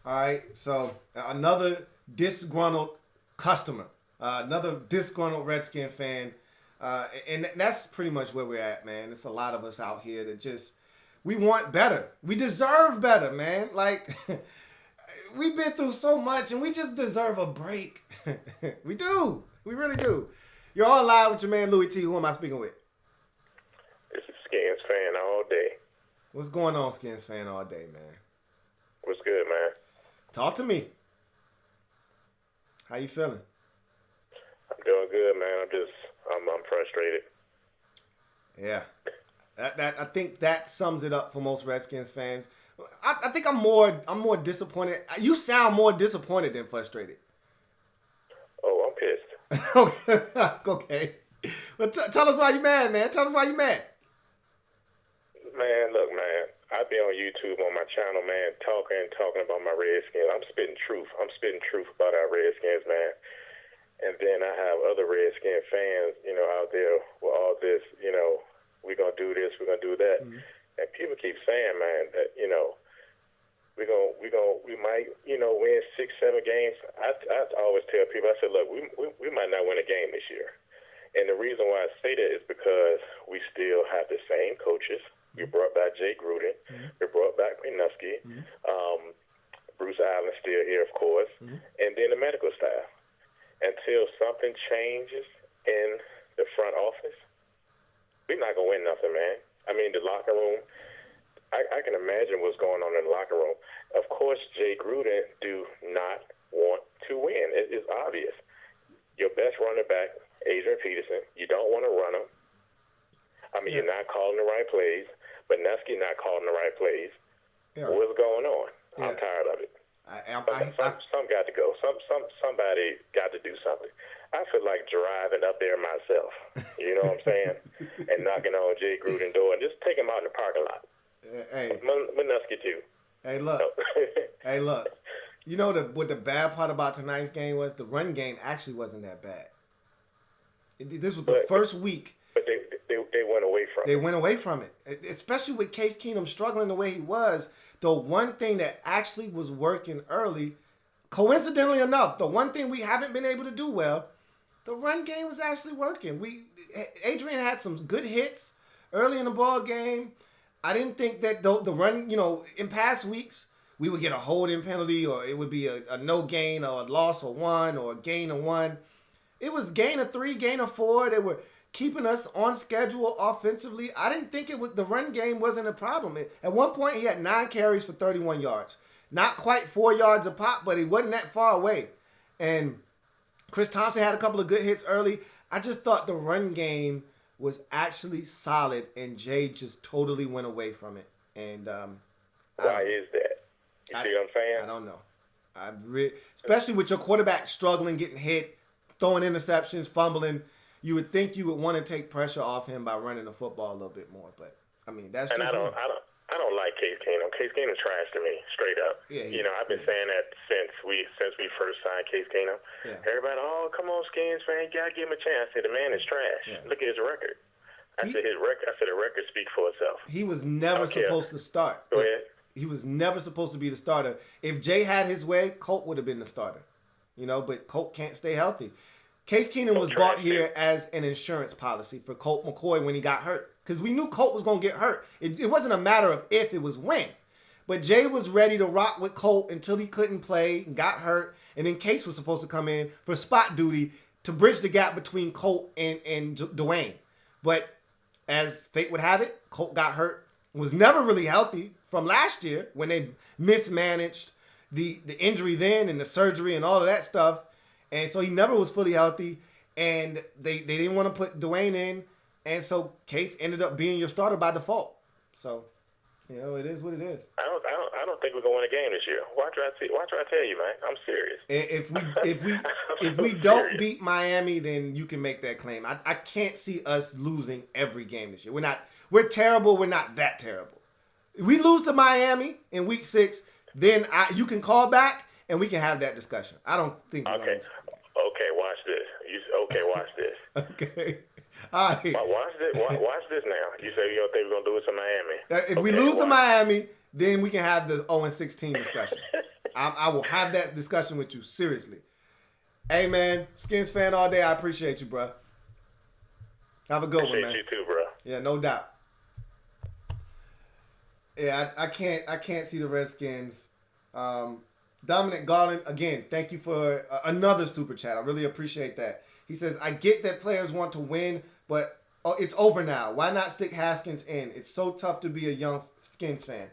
All right. So another disgruntled customer, another disgruntled Redskin fan, and that's pretty much where we're at, man. It's a lot of us out here that we want better. We deserve better, man. Like. We've been through so much, and we just deserve a break. We do. We really do. You're on live with your man, Louie T. Who am I speaking with? This is Skins Fan all day. What's going on, Skins Fan all day, man? What's good, man? Talk to me. How you feeling? I'm doing good, man. I'm frustrated. Yeah. I think that sums it up for most Redskins fans. I think I'm more disappointed. You sound more disappointed than frustrated. Oh, I'm pissed. Okay. Well, tell us why you mad, man. Tell us why you mad. Man, look, man. I be on YouTube on my channel, man, talking about my Redskins. I'm spitting truth. About our Redskins, man. And then I have other Redskin fans, out there with all this, we're going to do this, we're going to do that. Mm-hmm. And people keep saying, man, that, we might, win 6-7 games. I always tell people, I said, look, we might not win a game this year. And the reason why I say that is because we still have the same coaches. We brought back Jay Gruden. Mm-hmm. We brought back Minusky. Mm-hmm. Bruce Allen's still here, of course. Mm-hmm. And then the medical staff. Until something changes in the front office, we're not going to win nothing, man. I mean, the locker room, I can imagine what's going on in the locker room. Of course, Jay Gruden do not want to win. It is obvious. Your best running back, Adrian Peterson, you don't want to run him. I mean, You're not calling the right plays. But Nusky not calling the right plays. Yeah. What's going on? Yeah. I'm tired of it. Some got to go. Somebody got to do something. I feel like driving up there myself. You know what I'm saying? And knocking on Jay Gruden's door and just take him out in the parking lot. Hey, Minusky too. Hey, look. Hey, look. You know what the bad part about tonight's game was? The run game actually wasn't that bad. This was the first week. But they went away from it. They went away from it. Especially with Case Keenum struggling the way he was. The one thing that actually was working early, coincidentally enough, the one thing we haven't been able to do well, the run game was actually working. Adrian had some good hits early in the ball game. I didn't think that the run, in past weeks, we would get a holding penalty or it would be a no gain or a loss of 1 or a gain of 1. It was gain of 3, gain of 4. They were keeping us on schedule offensively. I didn't think the run game wasn't a problem. At one point, he had 9 carries for 31 yards. not quite 4 yards a pop, but he wasn't that far away. And Chris Thompson had a couple of good hits early. I just thought the run game was actually solid, and Jay just totally went away from it. And why is that? You see what I'm saying? I don't know. Especially with your quarterback struggling, getting hit, throwing interceptions, fumbling, you would think you would want to take pressure off him by running the football a little bit more. But I mean, that's and just. I don't like Case Keenum. Case Keenum trash to me, straight up. Yeah, I've been saying that since we first signed Case Keenum. Yeah. Everybody, oh, come on, Skins fan, you gotta give him a chance. I said the man is trash. Yeah. Look at his record. I said the record speaks for itself. He was never supposed to start. Go ahead. He was never supposed to be the starter. If Jay had his way, Colt would have been the starter. But Colt can't stay healthy. Case Keenum was brought here as an insurance policy for Colt McCoy when he got hurt. Because we knew Colt was going to get hurt. It wasn't a matter of if, it was when. But Jay was ready to rock with Colt until he couldn't play and got hurt. And then Case was supposed to come in for spot duty to bridge the gap between Colt and Dwayne. But as fate would have it, Colt got hurt. Was never really healthy from last year when they mismanaged the injury then and the surgery and all of that stuff. And so he never was fully healthy. And they didn't want to put Dwayne in. And so Case ended up being your starter by default. So, it is what it is. I don't think we're going to win a game this year. Watch what I tell you, man. I'm serious. If we don't beat Miami, then you can make that claim. I can't see us losing every game this year. We're terrible. We're not that terrible. If we lose to Miami in week 6, then you can call back and we can have that discussion. I don't think we're Okay, watch this. Watch this. Okay. All right. Watch this now. You say you don't think we're going to do it to Miami. If we lose to Miami, then we can have the 0-16 discussion. I will have that discussion with you, seriously. Hey, man, Skins fan all day. I appreciate you, bro. Have a good one, man. Appreciate you too, bro. Yeah, no doubt. Yeah, I can't see the Redskins. Dominic Garland, again, thank you for another super chat. I really appreciate that. He says, I get that players want to win, but it's over now. Why not stick Haskins in? It's so tough to be a young Skins fan.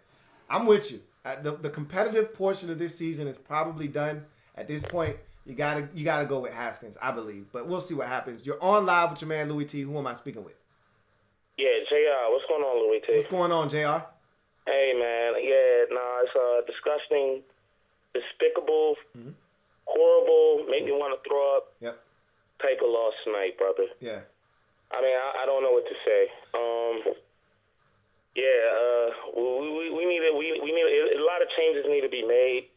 I'm with you. The competitive portion of this season is probably done. At this point, you gotta go with Haskins, I believe. But we'll see what happens. You're on live with your man, Louie T. Who am I speaking with? Yeah, JR. What's going on, Louie T? What's going on, JR? Hey, man. Yeah, it's disgusting, despicable, horrible, make me want to throw up. Yep. Type of loss tonight, brother. Yeah. I mean, I don't know what to say. We need a lot of changes need to be made.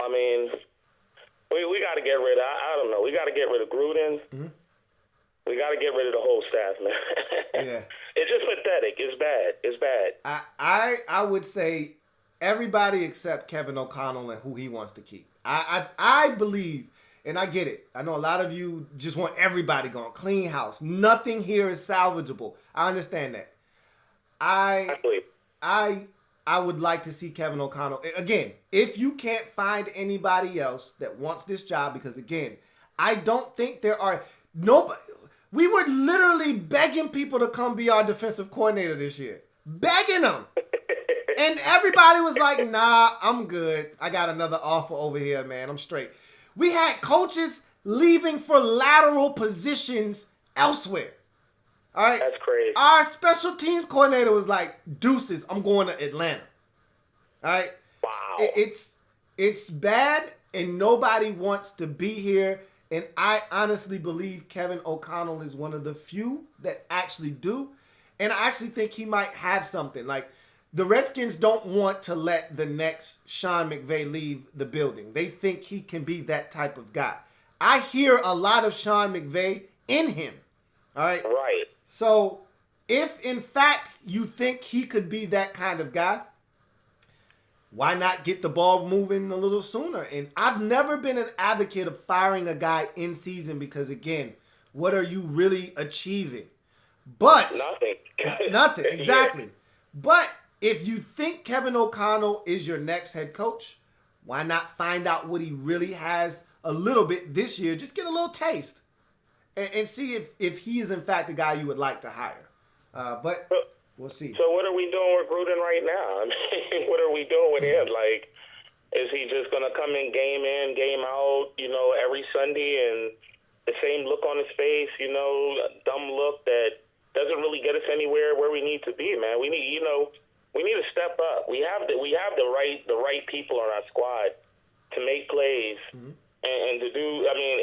I mean, we got to get rid of. I don't know. We got to get rid of Gruden. Mm-hmm. We got to get rid of the whole staff, man. Yeah. It's just pathetic. It's bad. It's bad. I would say everybody except Kevin O'Connell and who he wants to keep. I believe. And I get it. I know a lot of you just want everybody gone. Clean house. Nothing here is salvageable. I understand that. I would like to see Kevin O'Connell. Again, if you can't find anybody else that wants this job, because again, I don't think there are nobody. We were literally begging people to come be our defensive coordinator this year. Begging them. And everybody was like, nah, I'm good. I got another offer over here, man. I'm straight. We had coaches leaving for lateral positions elsewhere. All right? That's crazy. Our special teams coordinator was like, deuces, I'm going to Atlanta. All right? Wow. It's bad, and nobody wants to be here. And I honestly believe Kevin O'Connell is one of the few that actually do. And I actually think he might have something. Like, the Redskins don't want to let the next Sean McVay leave the building. They think he can be that type of guy. I hear a lot of Sean McVay in him. All right? Right. So, if in fact you think he could be that kind of guy, why not get the ball moving a little sooner? And I've never been an advocate of firing a guy in season because, again, what are you really achieving? But nothing, exactly. Yeah. But if you think Kevin O'Connell is your next head coach, why not find out what he really has a little bit this year? Just get a little taste and see if he is, in fact, the guy you would like to hire. But we'll see. So what are we doing with Gruden right now? I mean, what are we doing with him? Like, Is he just going to come in, game out, every Sunday and the same look on his face, a dumb look that doesn't really get us anywhere where we need to be, man. We need, we need to step up. We have the right people on our squad to make plays and to do. I mean,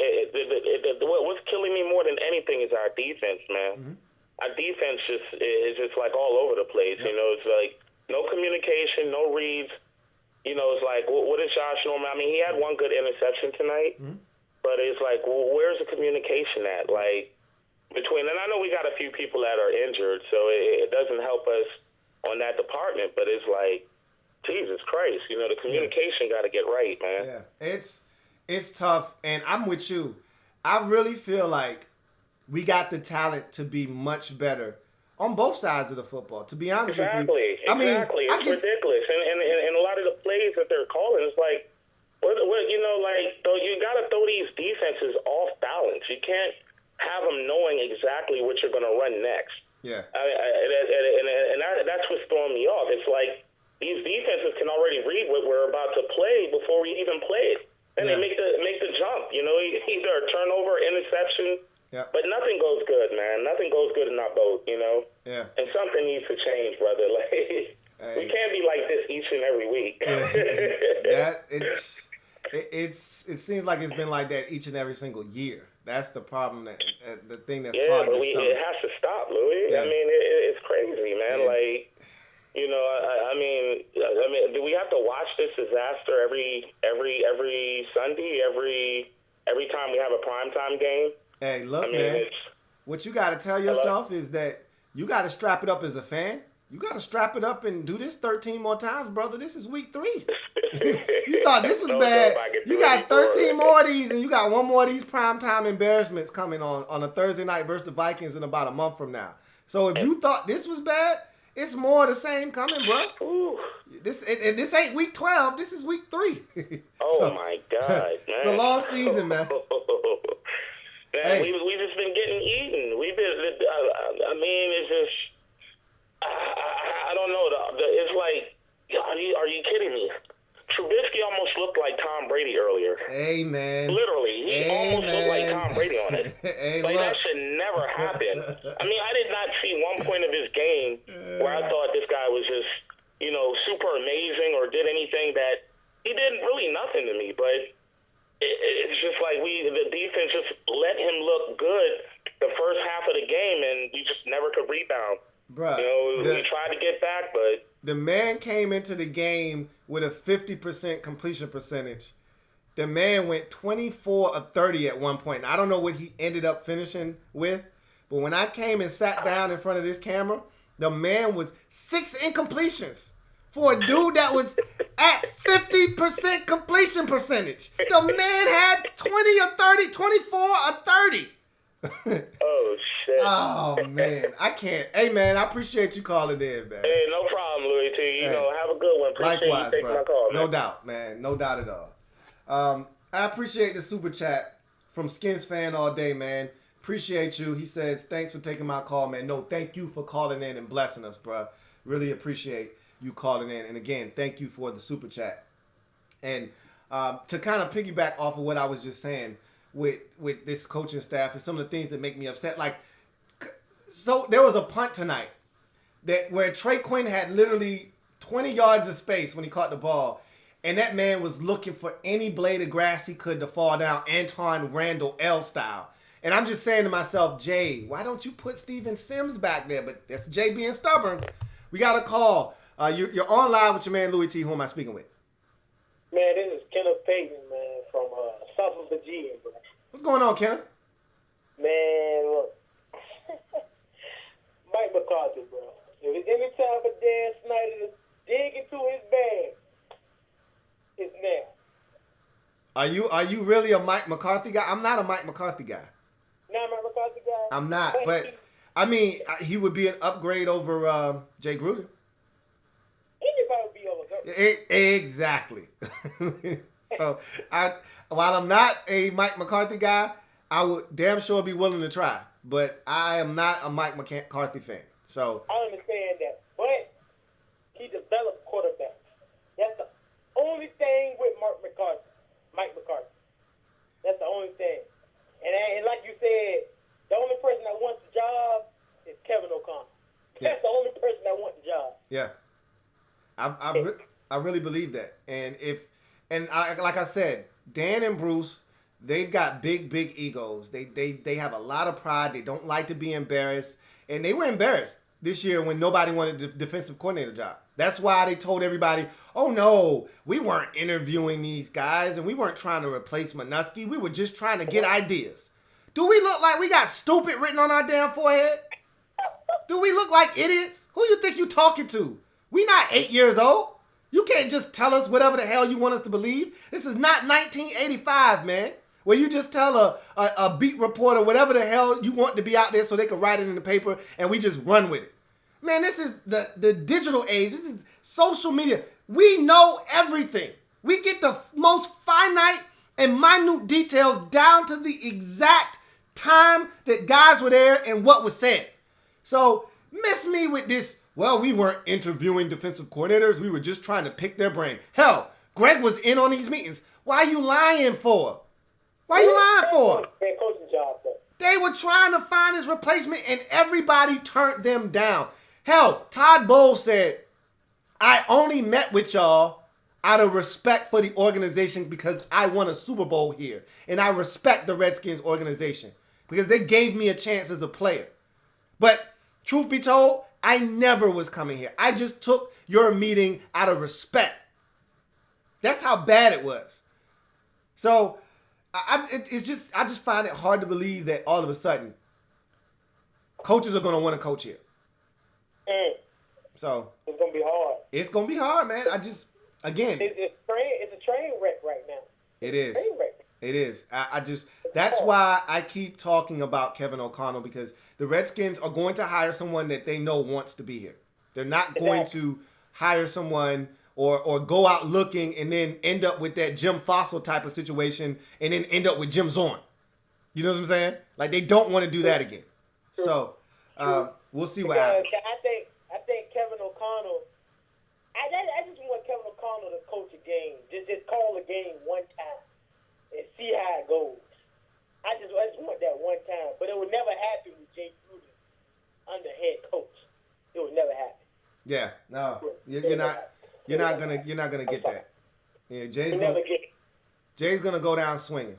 what's killing me more than anything is our defense, man. Our defense is just like all over the place. It's like no communication, no reads. It's like, what is Josh Norman? I mean, he had one good interception tonight, but it's like, well, where's the communication at? Like, and I know we got a few people that are injured, so it doesn't help us on that department, but it's like, Jesus Christ, the communication got to get right, man. Yeah, it's tough, and I'm with you. I really feel like we got the talent to be much better on both sides of the football, to be honest with you. Exactly. It's ridiculous. And a lot of the plays that they're calling, it's like, you got to throw these defenses off balance. You can't have them knowing exactly what you're going to run next. Yeah. And that's what's throwing me off. It's like these defenses can already read what we're about to play before we even play it. And they make the jump, either a turnover, interception. Yeah. But nothing goes good, man. Nothing goes good in our boat, Yeah. And something needs to change, brother. Like, we can't be like this each and every week. It seems like it's been like that each and every single year. That's the problem. The thing that's hard to stomach. It has to stop, Louie. Yeah. I mean, it's crazy, man. Yeah. Like, I mean, do we have to watch this disaster every Sunday, every time we have a primetime game? Hey, look, man. What you got to tell yourself is that you got to strap it up as a fan. You got to strap it up and do this 13 more times, brother. This is week 3. You thought this was bad. You got 13 more of these, and you got one more of these primetime embarrassments coming on a Thursday night versus the Vikings in about a month from now. So if you thought this was bad, it's more of the same coming, bro. This ain't week 12. This is week 3. My God, man. It's a long season, man. Man, we just been getting eaten. We've been. I mean, it's just. I don't know. It's like, are you kidding me? Trubisky almost looked like Tom Brady earlier. Hey, man. Literally, he almost looked like Tom Brady on it. That should never happen. I mean, I did not see one point of his game where I thought this guy was just, super amazing or did anything that he did really nothing to me. But it's just like the defense just let him look good the first half of the game, and we just never could rebound. Bruh, we tried to get back, but the man came into the game with a 50% completion percentage. The man went 24 of 30 at one point. I don't know what he ended up finishing with, but when I came and sat down in front of this camera, the man was 6 incompletions for a dude that was at 50% completion percentage. The man had 20 or 30, 24 or 30. Oh, shit. Oh, man. I can't. Hey, man, I appreciate you calling in, man. Hey, no problem, Louie, T. Have a good one. Appreciate likewise, you taking bro. my call, man. No doubt, man. No doubt at all. I appreciate the super chat from Skins Fan all day, man. Appreciate you. He says, thanks for taking my call, man. No, thank you for calling in and blessing us, bro. Really appreciate you calling in. And again, thank you for the super chat. And to kind of piggyback off of what I was just saying, with this coaching staff and some of the things that make me upset. Like, so there was a punt tonight where Trey Quinn had literally 20 yards of space when he caught the ball, and that man was looking for any blade of grass he could to fall down, Antoine Randall L style. And I'm just saying to myself, Jay, why don't you put Steven Sims back there? But that's Jay being stubborn. We got a call. You're on live with your man Louie T. Who am I speaking with? Man, this is Kenneth Payton, man, from south of Virginia, bro. What's going on, Kenneth? Man, look. Mike McCarthy, bro. If it's any time for Dan Snyder to dig into his bag, it's now. Are you really a Mike McCarthy guy? I'm not a Mike McCarthy guy. Not a Mike McCarthy guy? I'm not, but I mean, he would be an upgrade over Jay Gruden. Anybody would be over Gruden. Exactly. So, while I'm not a Mike McCarthy guy, I would damn sure be willing to try. But I am not a Mike McCarthy fan. So I understand that. But he developed quarterbacks. That's the only only thing with Mike McCarthy. That's the only thing. And like you said, the only person that wants the job is Kevin O'Connell. That's the only person that wants the job. Yeah. I really believe that. And like I said, Dan and Bruce, they've got big egos. They have a lot of pride. They don't like to be embarrassed. And they were embarrassed this year when nobody wanted the defensive coordinator job. That's why they told everybody, oh no, we weren't interviewing these guys and we weren't trying to replace Manusky. We were just trying to get ideas. Do we look like we got stupid written on our damn forehead? Do we look like idiots? Who you think you talking to? We not 8 years old. You can't just tell us whatever the hell you want us to believe. This is not 1985, man, where you just tell a beat reporter whatever the hell you want to be out there so they can write it in the paper and we just run with it. Man, this is the digital age. This is social media. We know everything. We get the most finite and minute details down to the exact time that guys were there and what was said. So miss me with this, well, we weren't interviewing defensive coordinators. We were just trying to pick their brain. Hell, Greg was in on these meetings. Why are you lying for? Why are you lying for? They were trying to find his replacement and everybody turned them down. Hell, Todd Bowles said, I only met with y'all out of respect for the organization because I won a Super Bowl here. And I respect the Redskins organization because they gave me a chance as a player. But truth be told, I never was coming here. I just took your meeting out of respect. That's how bad it was. So I just find it hard to believe that all of a sudden coaches are going to want to coach here. So it's gonna be hard. It's gonna be hard, man. It's a train wreck right now. It is. It is. That's why I keep talking about Kevin O'Connell, because the Redskins are going to hire someone that they know wants to be here. They're not going to hire someone or go out looking and then end up with that Jim Fossil type of situation and then end up with Jim Zorn. You know what I'm saying? Like, they don't want to do that again. So we'll see what happens. I think Kevin O'Connell. I just want Kevin O'Connell to coach a game. Just call a game one time and see how it goes. I just want that one time, but it would never happen with Jay Gruden under head coach. It would never happen. Yeah, no, you're not gonna get that. Yeah, Jay's gonna go down swinging.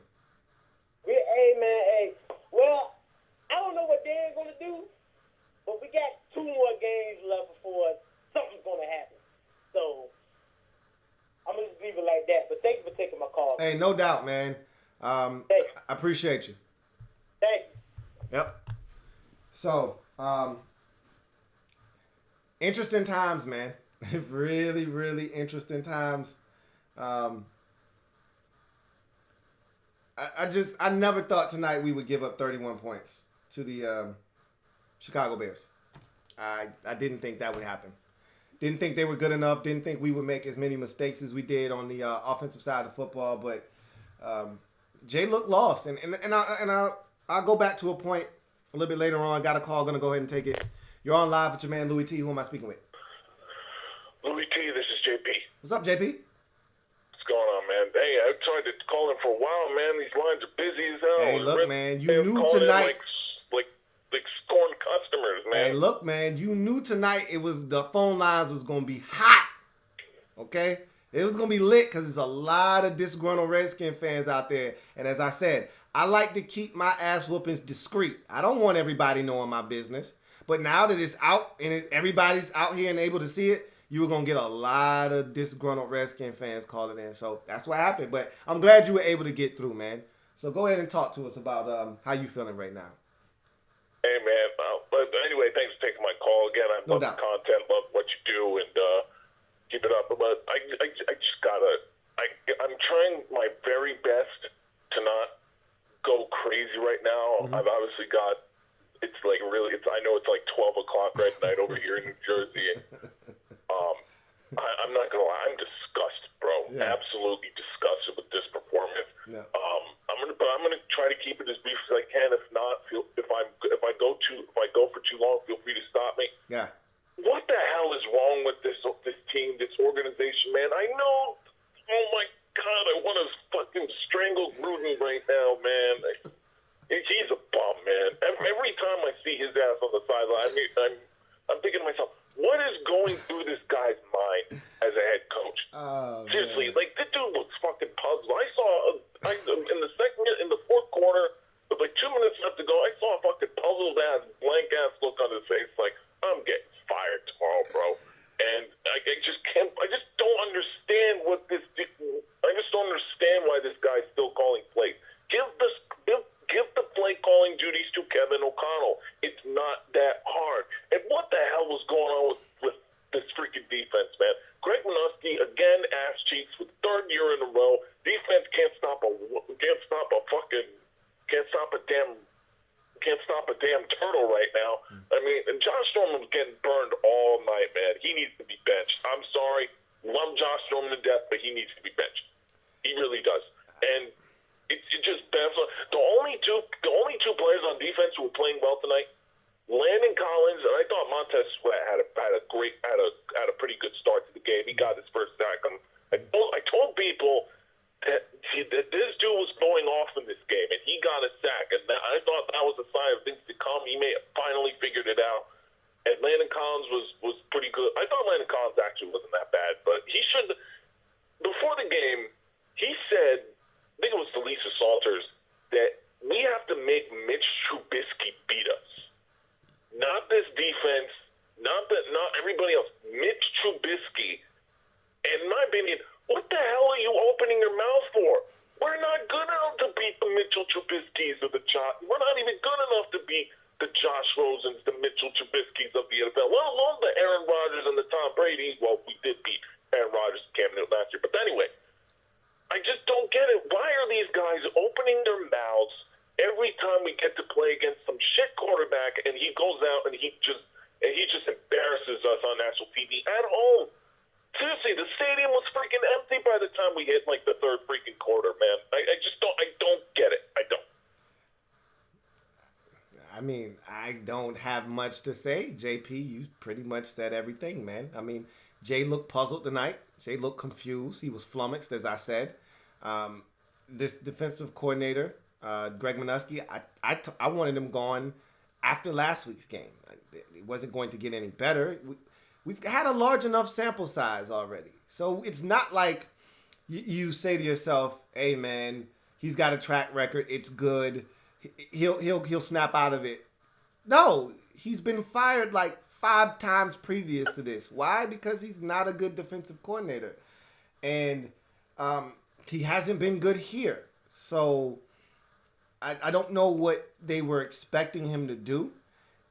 Hey, well, I don't know what Dan's gonna do, but we got 2 more games left before something's gonna happen. So I'm gonna just leave it like that. But thank you for taking my call. Hey, no doubt, man. I appreciate you. Thank you. Yep. So, interesting times, man. Really, really interesting times. I never thought tonight we would give up 31 points to the Chicago Bears. I didn't think that would happen. Didn't think they were good enough. Didn't think we would make as many mistakes as we did on the offensive side of football. But Jay looked lost, and I'll go back to a point a little bit later on. Got a call. Gonna go ahead and take it. You're on live with your man Louie T. Who am I speaking with? Louie T. This is JP. What's up, JP? What's going on, man? Hey, I've tried to call him for a while, man. These lines are busy as hell. Hey, look, man. You knew tonight. Like scorned customers, man. Hey, look, man. You knew tonight the phone lines was gonna be hot. Okay, it was gonna be lit because there's a lot of disgruntled Redskin fans out there. And as I said, I like to keep my ass whoopings discreet. I don't want everybody knowing my business. But now that it's out and everybody's out here and able to see it, you were gonna get a lot of disgruntled Redskin fans calling in. So that's what happened. But I'm glad you were able to get through, man. So go ahead and talk to us about how you feeling right now. Hey, man. But anyway, thanks for taking my call again. I love the content, love what you do, and keep it up. But I just I'm trying my very best to not go crazy right now. I've obviously got, I know it's like 12 o'clock right tonight over here in New Jersey. And, I'm not going to lie. I'm disgusted, bro. Yeah. Absolutely disgusted with this performance. Yeah. I'm gonna try to keep it as brief as I can. If not, if I go for too long, feel free to stop me. Yeah. What the hell is wrong with this team, this organization, man? I know Seriously, like, this dude was fucking puzzled. I saw, in the fourth quarter, with like 2 minutes left to go, I saw a fucking puzzled-ass, blank-ass look on his face, like, I'm getting fired tomorrow, bro. And I just don't understand I just don't understand why this guy's still calling plays. Give the play calling duties to Kevin O'Connell. It's not that hard. And what the hell was going on with this freaking defense, man? Greg Minuski, again, ass cheeks for the third year in a row. Defense can't stop a damn turtle right now. I mean, and Josh Norman was getting burned all night, man. He needs to be benched. I'm sorry. Love Josh Norman to death, but he needs to be benched. He really does. And it just baffles. The only two players on defense who were playing well tonight, Landon Collins, and I thought Montez Sweat had a pretty good start to the game. He got his first sack. I told people that this dude was going off in this game, and he got a sack, and I thought that was a sign of things to come. He may have finally figured it out. And Landon Collins was pretty good. I thought Landon Collins actually wasn't that bad, but he should. Before the game, he said, I think it was to Lisa Salters, that we have to make Mitch Trubisky beat us. Not this defense, not everybody else. Mitch Trubisky. And in my opinion, what the hell are you opening your mouth for? We're not good enough to beat the Mitchell Trubiskys of the We're not even good enough to beat the Josh Rosens, the Mitchell Trubiskys of the NFL. Let alone the Aaron Rodgers and the Tom Brady. Well, we did beat Aaron Rodgers and Cam Newton last year. But anyway, I just don't get it. Why are these guys opening their mouths every time we get to play against some shit quarterback and he goes out and he just embarrasses us on national TV at home? Seriously, the stadium was freaking empty by the time we hit like the third freaking quarter, man. I don't get it. I don't. I mean, I don't have much to say. JP, you pretty much said everything, man. I mean, Jay looked puzzled tonight. Jay looked confused. He was flummoxed, as I said. This defensive coordinator, Greg Minuski, I wanted him gone after last week's game. It wasn't going to get any better. We've had a large enough sample size already. So it's not like you say to yourself, hey, man, he's got a track record. It's good. He'll snap out of it. No, he's been fired like 5 times previous to this. Why? Because he's not a good defensive coordinator. And he hasn't been good here. So I don't know what they were expecting him to do.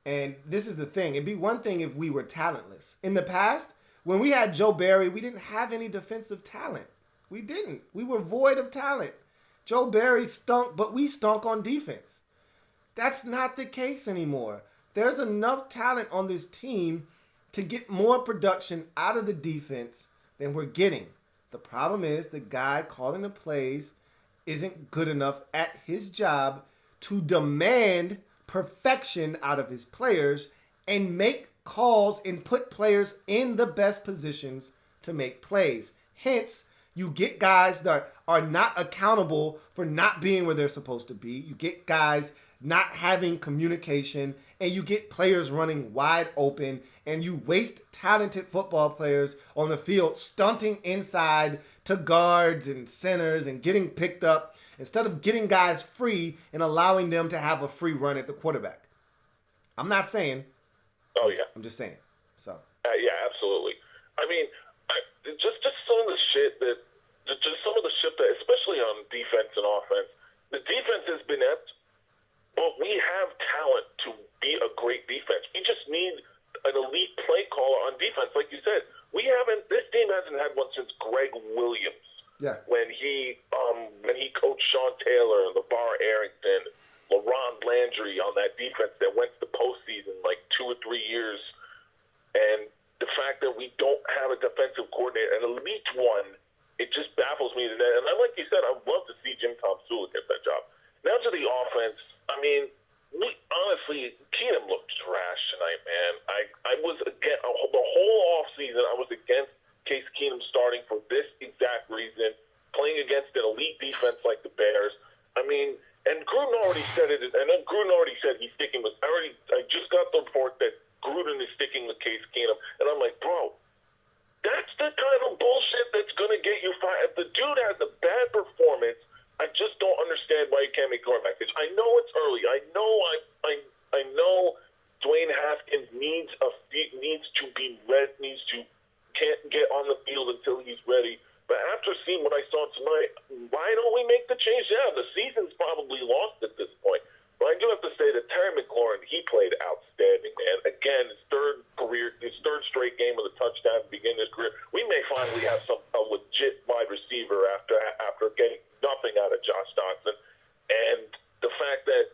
And this is the thing. It'd be one thing if we were talentless. In the past, when we had Joe Barry, we didn't have any defensive talent. We didn't. We were void of talent. Joe Barry stunk, but we stunk on defense. That's not the case anymore. There's enough talent on this team to get more production out of the defense than we're getting. The problem is the guy calling the plays isn't good enough at his job to demand perfection out of his players and make calls and put players in the best positions to make plays. Hence, you get guys that are not accountable for not being where they're supposed to be. You get guys not having communication, and you get players running wide open, and you waste talented football players on the field stunting inside to guards and centers and getting picked up instead of getting guys free and allowing them to have a free run at the quarterback. I'm not saying. Oh, yeah. I'm just saying. So. Yeah, absolutely. I mean, just some of the shit that, especially on defense and offense, the defense has been inept, but we have talent to be a great defense. We just need an elite play caller on defense. Like you said, this team hasn't had one since Greg Williams. Yeah. When he coached Sean Taylor, LeVar Arrington, LaRon Landry on that defense that went to the postseason like 2 or 3 years. And the fact that we don't have a defensive coordinator, an elite one, it just baffles me to that. And like you said, I'd love to see Jim Tomsula get that job. Now to the offense, I mean, honestly, Keenum looked trash tonight, man. I was against the whole offseason. I was against Case Keenum starting for this exact reason, playing against an elite defense like the Bears. I mean, and Gruden already said it, and then Gruden already said he's sticking with. I just got the report that Gruden is sticking with Case Keenum, and I'm like, bro, that's the kind of bullshit that's going on the field until he's ready. But after seeing what I saw tonight, why don't we make the change now? The season's probably lost at this point. But I do have to say that Terry McLaurin, he played outstanding, man. Again, his third straight game with a touchdown to begin his career. We may finally have a legit wide receiver after getting nothing out of Josh Johnson. And the fact that,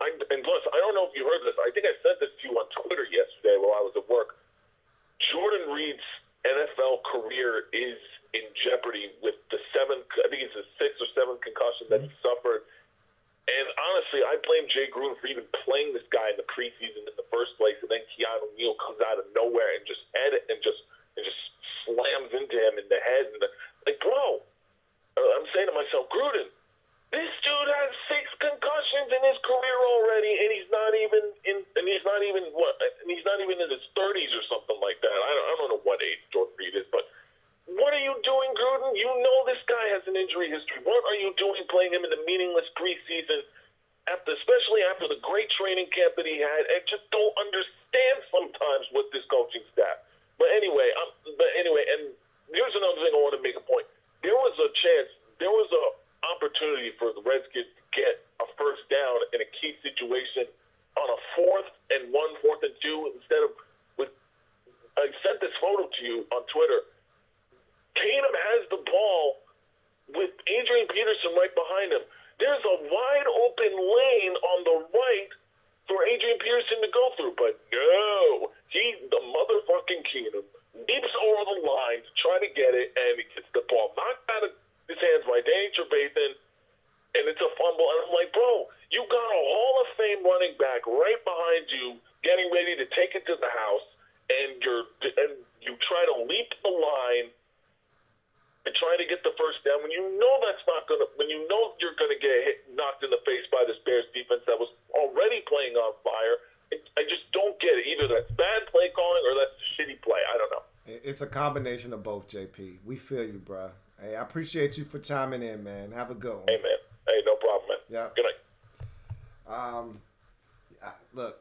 and plus, I don't know if you heard this. I think I sent this to you on Twitter yesterday while I was at work. Jordan Reed's NFL career is in jeopardy with the I think it's a 6 or 7 concussion that he suffered. And honestly, I blame Jay Gruden for even playing this guy in the preseason in the first place, and then Keanu Neal comes out of nowhere and just slams into him in the head. And bro, I'm saying to myself, Gruden, this dude has 6 concussions in his career already, and he's not even in his 30s or something like that. I don't know what age Jordan Reed is, but what are you doing, Gruden? You know this guy has an injury history. What are you doing playing him in the meaningless preseason, especially after the great training camp that he had? I just don't understand sometimes with this coaching staff. But anyway, and here's another thing I want to make a point. There was an opportunity for the Redskins to get a first down in a key situation on a 4th and 2 instead of I sent this photo to you on Twitter. Keenum has the ball with Adrian Peterson right behind him. There's a wide open lane on the right for Adrian Peterson to go through, but no, the motherfucking Keenum leaps over the line to try to get it, and he gets the ball knocked out of his hands by Danny Trevathan, and it's a fumble. And I'm like, bro, you got a Hall of Fame running back right behind you, getting ready to take it to the house, and you try to leap the line and try to get the first down when you know you're gonna get knocked in the face by this Bears defense that was already playing on fire. I just don't get it. Either that's bad play calling or that's shitty play. I don't know. It's a combination of both, JP. We feel you, bro. Hey, I appreciate you for chiming in, man. Have a good one. Hey, man. Hey, no problem, man. Yeah. Good night. Look,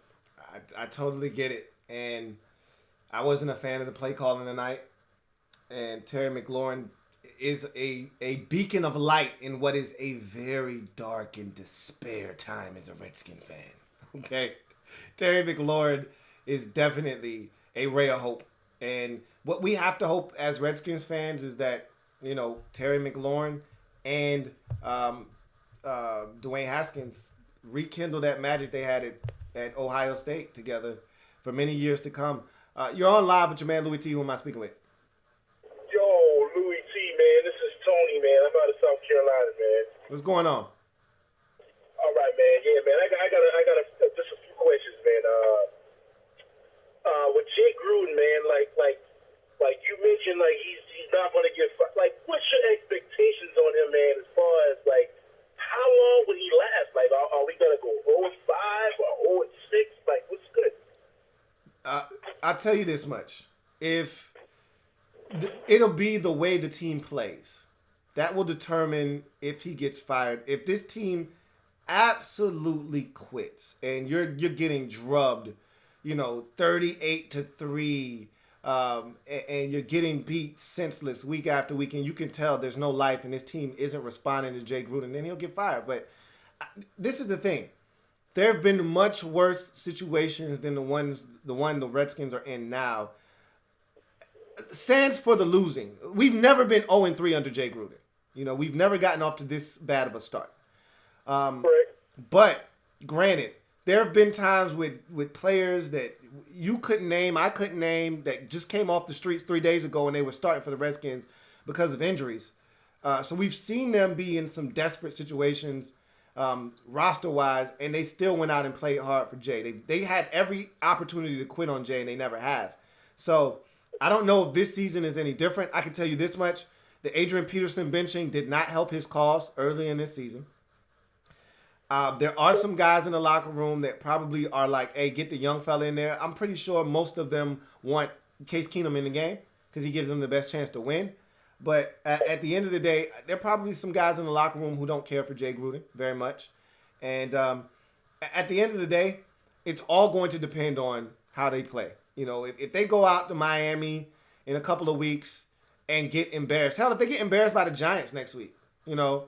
I totally get it, and I wasn't a fan of the play calling tonight. And Terry McLaurin is a beacon of light in what is a very dark and despair time as a Redskin fan. Okay? Terry McLaurin is definitely a ray of hope. And what we have to hope as Redskins fans is that, Terry McLaurin and Dwayne Haskins rekindle that magic they had at Ohio State together for many years to come. You're on live with your man, Louie T. Who am I speaking with? Yo, Louie T, man. This is Tony, man. I'm out of South Carolina, man. What's going on? All right, man. Yeah, man. I got just a few questions, man. With Jay Gruden, man, like you mentioned, like he's not going to get like. What's your expectations on him, man? As far as like, how long will he last? Like, are we going to go 0-5 or 0-6? Like, what's good? I'll tell you this much: it'll be the way the team plays that will determine if he gets fired. If this team absolutely quits and you're getting drubbed, 38-3, and you're getting beat senseless week after week, and you can tell there's no life, and this team isn't responding to Jay Gruden, then he'll get fired. But this is the thing. There have been much worse situations than the one the Redskins are in now. Sans for the losing. We've never been 0-3 under Jay Gruden. We've never gotten off to this bad of a start. But granted, there have been times with players that you couldn't name, I couldn't name, that just came off the streets 3 days ago and they were starting for the Redskins because of injuries. So we've seen them be in some desperate situations roster-wise, and they still went out and played hard for Jay. They had every opportunity to quit on Jay, and they never have. So I don't know if this season is any different. I can tell you this much. The Adrian Peterson benching did not help his cause early in this season. There are some guys in the locker room that probably are like, hey, get the young fella in there. I'm pretty sure most of them want Case Keenum in the game because he gives them the best chance to win. But at the end of the day, there are probably some guys in the locker room who don't care for Jay Gruden very much. And at the end of the day, it's all going to depend on how they play. If they go out to Miami in a couple of weeks and get embarrassed. Hell, if they get embarrassed by the Giants next week, you know.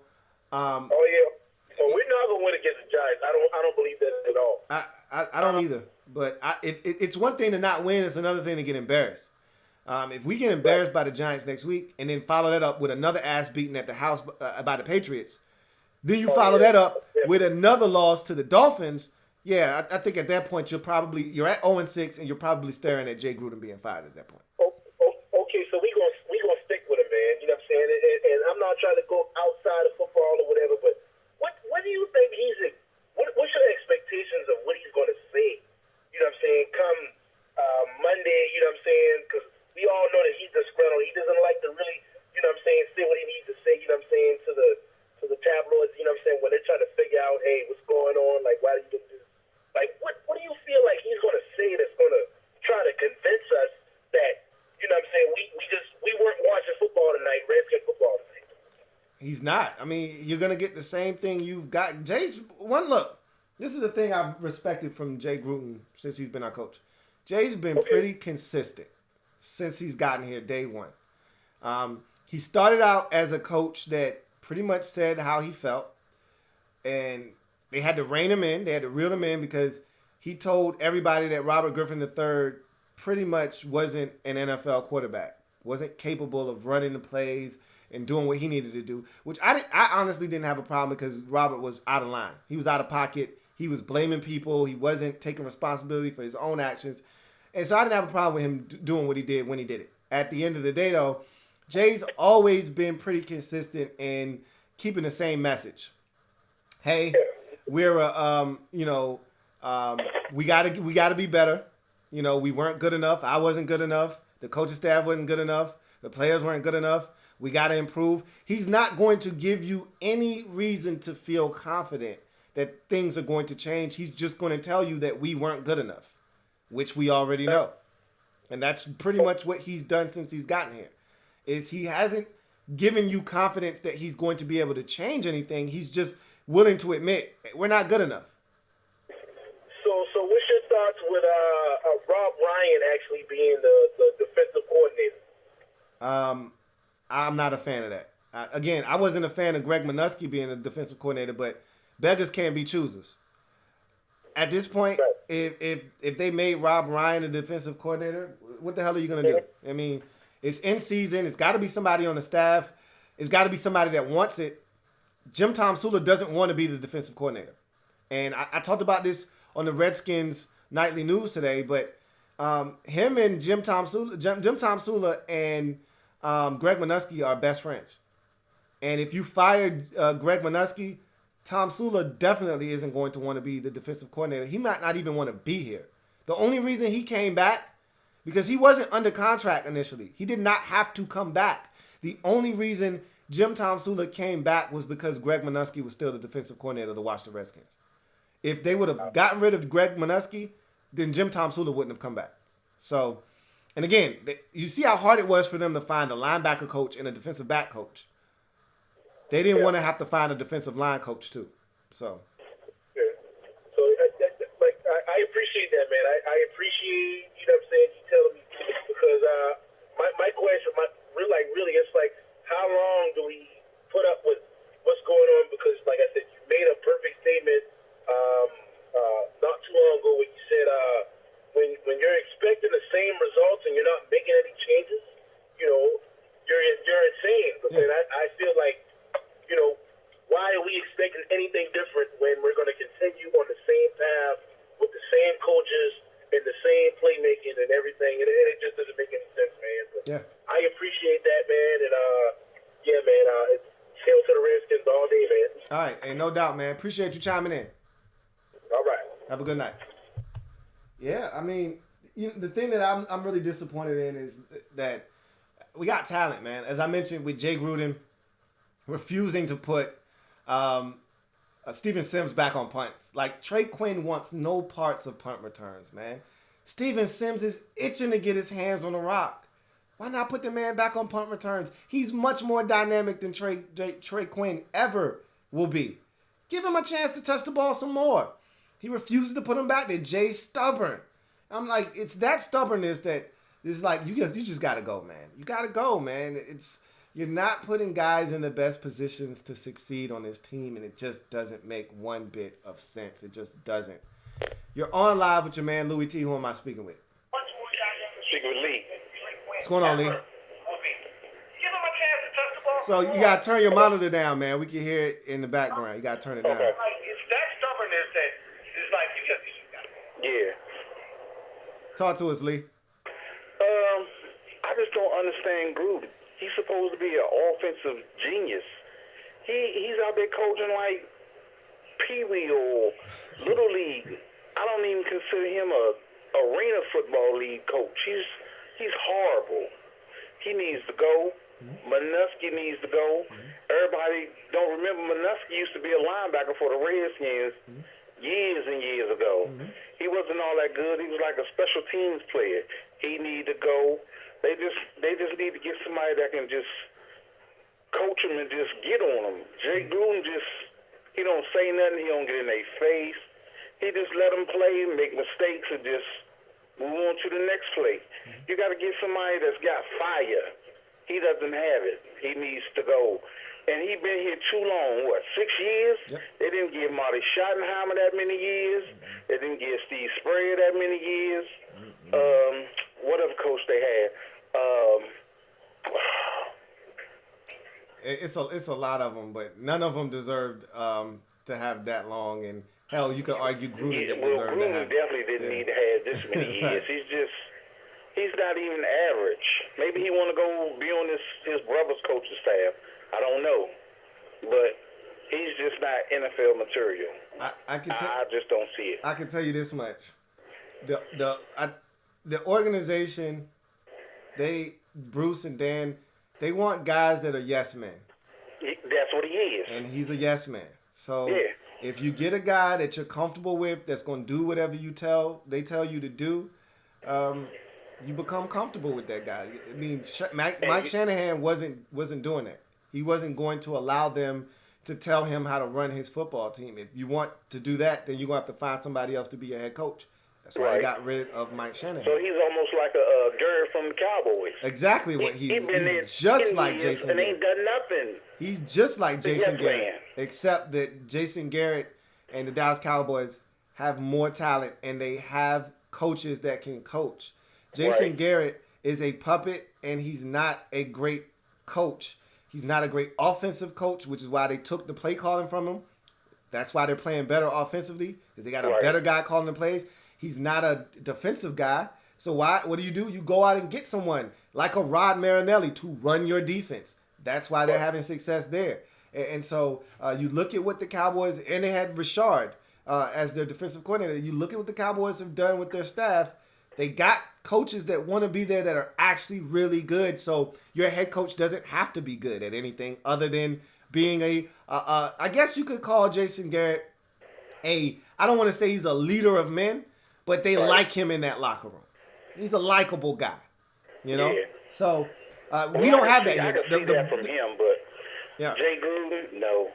Oh yeah, well, we're not gonna win against the Giants. I don't believe that at all. I don't either. But it's one thing to not win; it's another thing to get embarrassed. If we get embarrassed by the Giants next week and then follow that up with another ass beating at the house by the Patriots, then you follow that up with another loss to the Dolphins. Yeah, I think at that point you're at 0-6 and you're probably staring at Jay Gruden being fired at that point. Okay, so we gonna stick with him, man. You know what I'm saying? And I'm not trying to go outside of football or whatever, but what do you think what's your expectations of what he's gonna say? You know what I'm saying? Come Monday, you know what I'm saying? Because we all know that he's disgruntled. He doesn't like to really, you know what I'm saying, say what he needs to say. You know what I'm saying, to the tabloids. You know what I'm saying, when they're trying to figure out, hey, what's going on? Like, why do you do this? Like, what do you feel like he's going to say that's going to try to convince us that, you know what I'm saying, we weren't watching football tonight, Redskins football tonight? He's not. I mean, you're going to get the same thing you've got. Jay's one look. This is the thing I've respected from Jay Gruden since he's been our coach. Jay's been pretty consistent since he's gotten here day one. He started out as a coach that pretty much said how he felt, and they had to rein him in. They had to reel him in because he told everybody that Robert Griffin III pretty much wasn't an NFL quarterback, wasn't capable of running the plays and doing what he needed to do, which I honestly didn't have a problem because Robert was out of line. He was out of pocket. He was blaming people. He wasn't taking responsibility for his own actions. And so I didn't have a problem with him doing what he did when he did it. At the end of the day, though, Jay's always been pretty consistent in keeping the same message. Hey, we're we gotta be better. You know, we weren't good enough. I wasn't good enough. The coaching staff wasn't good enough. The players weren't good enough. We gotta improve. He's not going to give you any reason to feel confident that things are going to change. He's just going to tell you that we weren't good enough, which we already know. And that's pretty much what he's done since he's gotten here. Is he hasn't given you confidence that he's going to be able to change anything. He's just willing to admit we're not good enough. So what's your thoughts with Rob Ryan actually being the defensive coordinator? I'm not a fan of that. Again, I wasn't a fan of Greg Minuski being a defensive coordinator, but beggars can't be choosers. At this point, if they made Rob Ryan a defensive coordinator, what the hell are you going to do? I mean, it's in season. It's got to be somebody on the staff. It's got to be somebody that wants it. Jim Tomsula doesn't want to be the defensive coordinator. And I talked about this on the Redskins Nightly News today, but him and Jim Tomsula and Greg Minuski are best friends. And if you fired Greg Minuski, Tomsula definitely isn't going to want to be the defensive coordinator. He might not even want to be here. The only reason he came back, because he wasn't under contract initially. He did not have to come back. The only reason Jim Tomsula came back was because Greg Minuski was still the defensive coordinator of the Washington Redskins. If they would have gotten rid of Greg Minuski, then Jim Tomsula wouldn't have come back. So, and again, you see how hard it was for them to find a linebacker coach and a defensive back coach. They didn't want to have to find a defensive line coach too. So. Yeah. So, I appreciate that, man. I appreciate, you know what I'm saying, you telling me, because my question, really, it's like, how long do we put up with what's going on? Because, like I said, you made a perfect statement not too long ago when you said when you're expecting the same results and you're not making any changes, you know, you're insane. But then I feel like, you know, why are we expecting anything different when we're going to continue on the same path with the same coaches and the same playmaking and everything? And it just doesn't make any sense, man. But I appreciate that, man. And, it's hail to the Redskins all day, man. All right. Ain't no doubt, man. Appreciate you chiming in. All right. Have a good night. Yeah, I mean, the thing that I'm really disappointed in is that we got talent, man. As I mentioned with Jay Gruden refusing to put Steven Sims back on punts. Like, Trey Quinn wants no parts of punt returns, man. Steven Sims is itching to get his hands on the rock. Why not put the man back on punt returns? He's much more dynamic than Trey Quinn ever will be. Give him a chance to touch the ball some more. He refuses to put him back there. Jay's stubborn. I'm like, it's that stubbornness that It's like you just gotta go, man. You gotta go, man. You're not putting guys in the best positions to succeed on this team, and it just doesn't make one bit of sense. It just doesn't. You're on live with your man Louie T. Who am I speaking with? Speaking with Lee. What's going on, Lee? So you gotta turn your monitor down, man. We can hear it in the background. You gotta turn it down. Okay. It's that stubbornness that is like you just. Yeah. Talk to us, Lee. I just don't understand Gruden. He's supposed to be an offensive genius. He's out there coaching like Pee Wee or Little League. I don't even consider him a arena football league coach. He's horrible. He needs to go. Manusky needs to go. Everybody don't remember Manusky used to be a linebacker for the Redskins years and years ago. He wasn't all that good. He was like a special teams player. He need to go. They just need to get somebody that can just coach him and just get on him. Jay Gruden he don't say nothing. He don't get in their face. He just let them play, make mistakes, and just move on to the next play. You got to get somebody that's got fire. He doesn't have it. He needs to go. And he been here too long, 6 years? Yep. They didn't give Marty Schottenheimer that many years. They didn't give Steve Spurrier that many years. What other coach they had? It's a lot of them, but none of them deserved to have that long. And hell, you could argue Gruden didn't deserve to Gruden have. definitely didn't need to have this many years. He's not even average. Maybe he want to go be on his brother's coaching staff. I don't know, but he's just not NFL material. I just don't see it. I can tell you this much: the organization, Bruce and Dan, they want guys that are yes men. That's what he is. And he's a yes man. So yeah. If you get a guy that you're comfortable with, that's going to do whatever they tell you to do, you become comfortable with that guy. I mean, Mike Shanahan wasn't doing that. He wasn't going to allow them to tell him how to run his football team. If you want to do that, then you're going to have to find somebody else to be your head coach. That's why they got rid of Mike Shanahan. So he's almost like a Gary from the Cowboys. Exactly what he's just like Jason and Garrett. ain't done nothing. He's just like Jason Garrett, except that Jason Garrett and the Dallas Cowboys have more talent and they have coaches that can coach. Jason Garrett is a puppet and he's not a great coach. He's not a great offensive coach, which is why they took the play calling from him. That's why they're playing better offensively, because they got a better guy calling the plays. He's not a defensive guy. So what do? You go out and get someone like a Rod Marinelli to run your defense. That's why they're having success there. And so you look at what the Cowboys, and they had Richard as their defensive coordinator. You look at what the Cowboys have done with their staff. They got coaches that want to be there that are actually really good. So your head coach doesn't have to be good at anything other than being I guess you could call Jason Garrett I don't want to say he's a leader of men, but they like him in that locker room. He's a likable guy, you know? Yeah. So we don't have that here. I can see that from him, but Jay Gruden, no.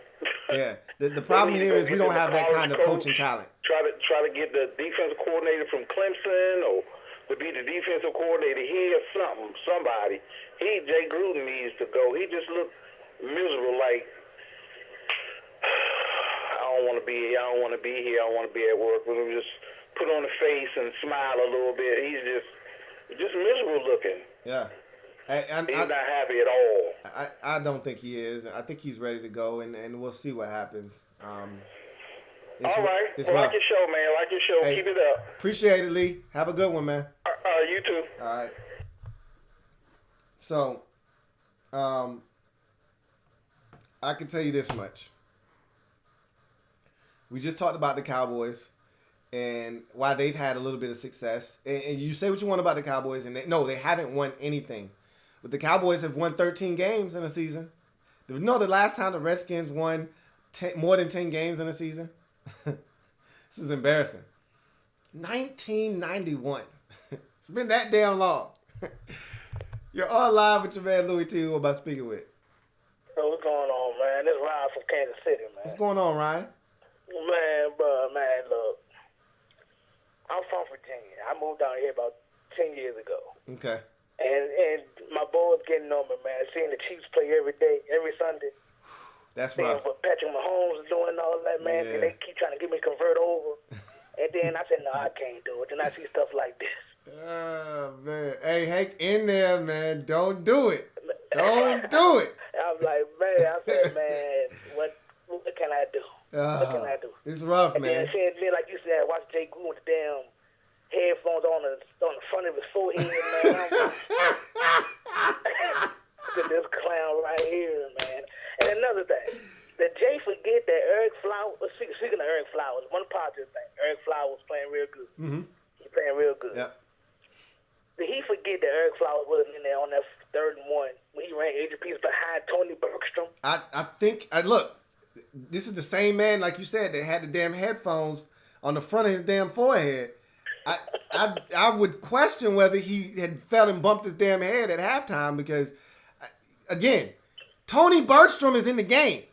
Yeah. The problem here is we don't have that kind of coaching talent. Try to get the defensive coordinator from Clemson or to be the defensive coordinator here or somebody. Jay Gruden needs to go. He just looked miserable, like, I don't want to be here. I don't want to be here. I don't want to be at work. Let me just put on a face and smile a little bit. He's just miserable looking. Yeah. He's not happy at all. I don't think he is. I think he's ready to go, and we'll see what happens. All right. Well, like your show, man. Like your show. Hey, keep it up. Appreciate it, Lee. Have a good one, man. You too. All right. So, I can tell you this much. We just talked about the Cowboys and why they've had a little bit of success. And you say what you want about the Cowboys, and they haven't won anything. But the Cowboys have won 13 games in a season. You know the last time the Redskins won more than 10 games in a season? This is embarrassing. 1991. It's been that damn long. You're on live with your man Louie T. Who am I speaking with? So what's going on, man? This is Ryan from Kansas City, man. What's going on, Ryan? Man, bro, man, look. I'm from Virginia. I moved down here about 10 years ago. Okay. And my boy's getting on me, man. Seeing the Chiefs play every day, every Sunday. That's Seeing rough. what Patrick Mahomes is doing, all that, man. Yeah. And they keep trying to get me to convert over. And then I said, no, I can't do it. Then I see stuff like this. Oh, man. Hey, hang in there, man. Don't do it. Don't do it. I'm like, man, I said, man, what can I do? What can I do? It's rough, and man. Then, like you said, watch Jay Gruden with the damn headphones on the front of his forehead, man. Look at this clown right here, man. And another thing, did Jay forget that Eric Flowers, speaking of Eric Flowers, one positive thing, Eric Flowers playing real good. Mm-hmm. He's playing real good. Yeah. Did he forget that Eric Flowers wasn't in there on that 3rd and 1 when he ran 80 pieces behind Tony Bergstrom? I think, look, this is the same man, like you said, that had the damn headphones on the front of his damn forehead. I would question whether he had fell and bumped his damn head at halftime because, again, Tony Bergstrom is in the game.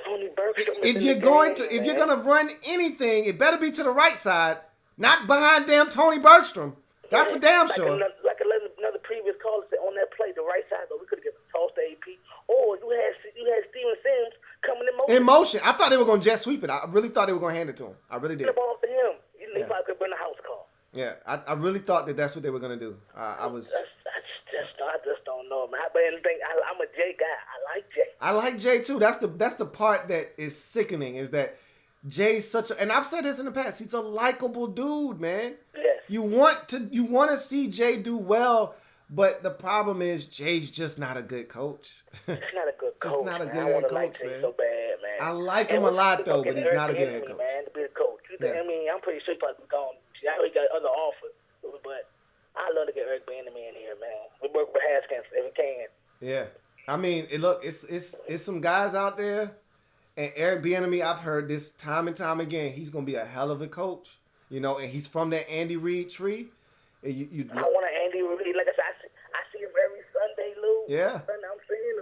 Tony Bergstrom is If in you're the going game, to, if man. you're gonna run anything, it better be to the right side, not behind damn Tony Bergstrom. That's for damn like sure. Another previous caller said on that play, the right side, though, we could have given a toss to AP. Or you had Steven Sims coming in motion. In motion. I thought they were gonna jet sweep it. I really thought they were gonna hand it to him. I really did. The ball to him. He Yeah. probably could have been a house call. Yeah, I really thought that that's what they were gonna do. I just don't know, man. But anything, I'm a Jay guy. I like Jay. I like Jay too. That's the part that is sickening is that Jay's such a, and I've said this in the past. He's a likable dude, man. Yes. You want to see Jay do well, but the problem is Jay's just not a good coach. He's not a good coach. Just not a man. good I head want to coach, like Jay man. so bad, man. I like him And a lot we're though, getting but he's not a Eric good head Bieniemy, coach. man, to be a coach. Yeah. I mean, I'm pretty sure he's probably gone. I know he got other offers, but I love to get Eric Bieniemy in here, man. We work with Haskins if we can. Yeah, I mean, it's some guys out there, and Eric Bieniemy. I've heard this time and time again. He's gonna be a hell of a coach, you know, and he's from that Andy Reid tree. And I want an Andy Reid. Like I said, I see him every Sunday, Lou. Yeah. Sunday, I'm seeing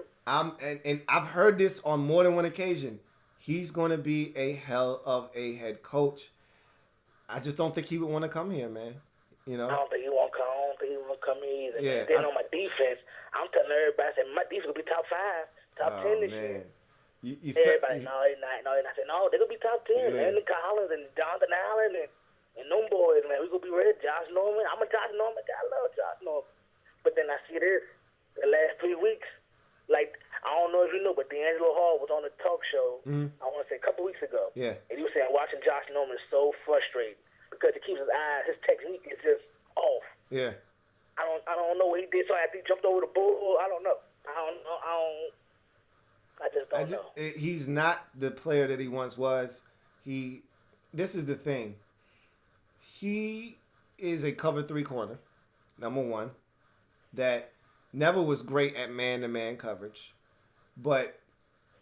him. And I've heard this on more than one occasion. He's going to be a hell of a head coach. I just don't think he would want to come here, man. You know. I don't think he won't come. I don't think he won't come either. Yeah, Then on my defense, I'm telling everybody, I said my defense will be top 5, top 10 this year. You Everybody, no, they're not. No, they're not. I said, no, they're going to be top 10. Yeah. Andy Collins and Jonathan Allen and them boys, man. We're going to be ready. Josh Norman. I'm a Josh Norman guy. I love Josh Norman. But then I see this the last 3 weeks. Like, I don't know if you know, but D'Angelo Hall was on a talk show, I want to say a couple weeks ago. Yeah. And he was saying watching Josh Norman is so frustrating because he keeps his eyes, his technique is just off. Yeah. I don't know what he did. So after he jumped over the bull, I don't know. I just don't know. He's not the player that he once was. This is the thing. He is a cover 3 corner, number one, that never was great at man-to-man coverage. But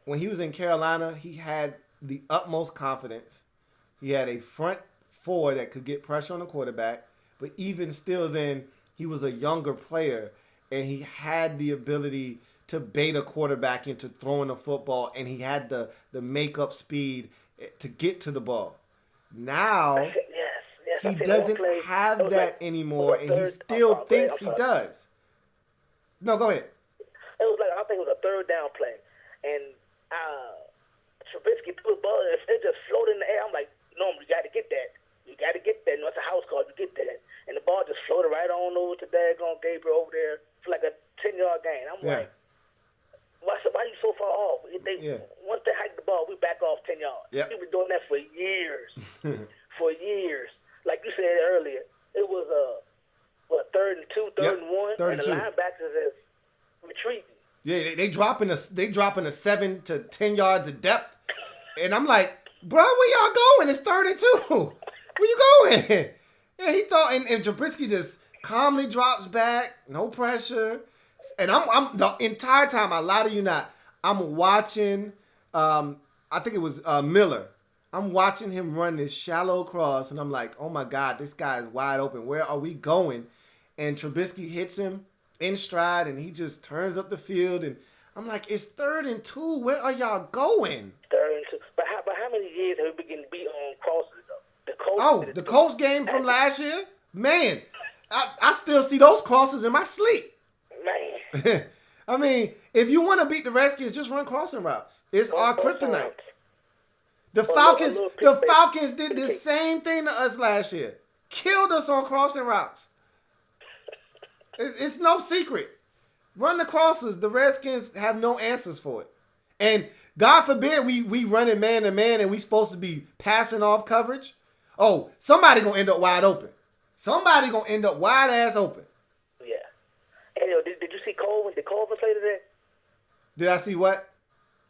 when he was in Carolina, he had the utmost confidence. He had a front 4 that could get pressure on the quarterback. But even still then, he was a younger player, and he had the ability to bait a quarterback into throwing the football, and he had the makeup speed to get to the ball. Now, yes, he doesn't have that anymore, and he still thinks he does. No, go ahead. It was like, I think it was a 3rd down play, and Trubisky threw the ball, and it just floated in the air. I'm like, no, you got to get that. You got to get that. No, it's a house call. You get that. And the ball just floated right on over to daggone Gabriel over there for like a 10-yard gain. I'm like, why are you so far off? Once they hike the ball, we back off 10 yards. Yep. We've been doing that for years. For years. Like you said earlier, it was a 3rd and 2, 3rd and 1, and the linebackers is retreating. Yeah, they dropping a 7 to 10 yards of depth, and I'm like, bro, where y'all going? It's 3rd and 2. Where you going? Yeah, he thought, and Trubisky just calmly drops back, no pressure, and I'm the entire time. I lie to you not. I'm watching. I think it was Miller. I'm watching him run this shallow cross, and I'm like, oh my God, this guy is wide open. Where are we going? And Trubisky hits him in stride, and he just turns up the field, and I'm like, it's 3rd and 2. Where are y'all going? 3rd and 2. But how many years have we been getting beat on crosses though? The Colts game from last year, man. I still see those crosses in my sleep. Man. I mean, if you want to beat the Redskins, just run crossing routes. It's our kryptonite. The Falcons did the same thing to us last year. Killed us on crossing routes. It's no secret. Run the crosses. The Redskins have no answers for it. And God forbid we run it man to man and we supposed to be passing off coverage. Oh, somebody gonna end up wide open. Somebody gonna end up wide ass open. Yeah. Hey, yo, did you see Colvin? Did Colvin play today? Did I see what?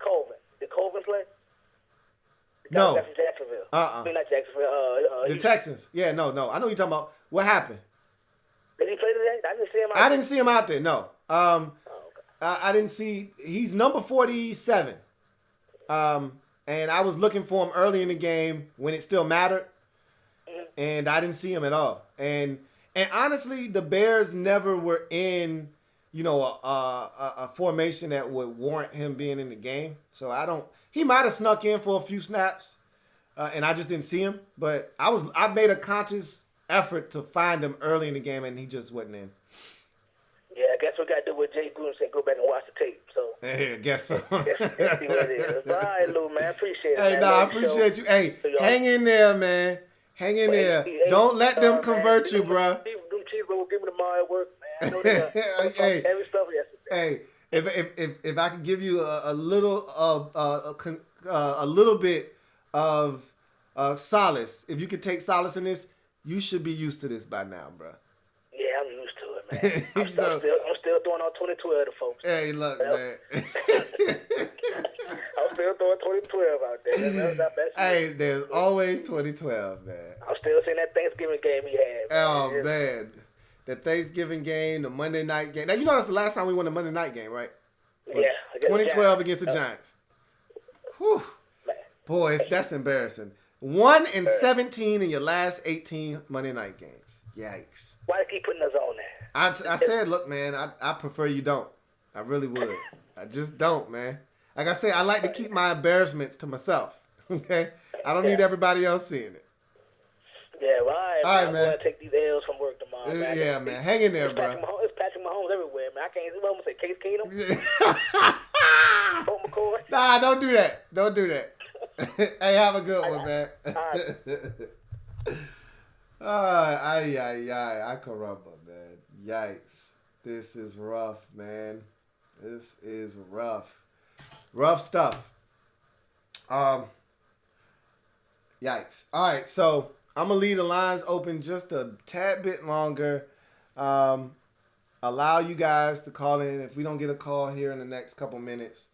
Colvin. Did Colvin play? No. That's Jacksonville. Uh-uh. I mean, not Jacksonville. The Texans. Yeah, no. I know you're talking about. What happened? Did he play today? I didn't see him out I didn't see him out there, no. I didn't see. He's number 47. And I was looking for him early in the game when it still mattered. And I didn't see him at all. And honestly, the Bears never were in, a formation that would warrant him being in the game. So he might have snuck in for a few snaps, and I just didn't see him. But I made a conscious effort to find him early in the game, and he just wasn't in. Yeah, I guess we got to do what Jay Gruden said, go back and watch the tape. So Hey, I guess so. let's see what it is. All right, Lou, man. Appreciate it, Hey, man. I appreciate you. Hey, hang in there, man. Hang in there. Don't let them convert you, bro. Them Chiefs will give me the mile at work, man. I know they Hey, every stuff yesterday. hey, if I could give you a little bit of solace, if you could take solace in this, you should be used to this by now, bro. Yeah, I'm used to it, man. I'm still throwing out 2012 to folks. Hey, look, man. I'm still throwing 2012 out there. That's Hey, there's always 2012, man. I'm still seeing that Thanksgiving game he had. Oh, man. The Thanksgiving game, the Monday night game. Now, you know that's the last time we won a Monday night game, right? Yeah. 2012 against the Giants. Whew. Boy, that's embarrassing. 1-17 in your last 18 Monday night games. Yikes. Why they keep putting us on there? I said, look, man, I prefer you don't. I really would. I just don't, man. Like I said, I like to keep my embarrassments to myself. Okay? I don't need everybody else seeing it. Yeah, well, all right, man. I'm going to take these L's from work tomorrow, man. Yeah, man. Hang in there, bro. It's Patrick Mahomes everywhere, man. I can't even say Case Keenum. Colt McCoy. Nah, don't do that. Don't do that. Hey, have a good one, man. I caramba, man. Yikes. This is rough, man. This is rough. Rough stuff. Yikes. All right, so I'm going to leave the lines open just a tad bit longer. Allow you guys to call in. If we don't get a call here in the next couple minutes,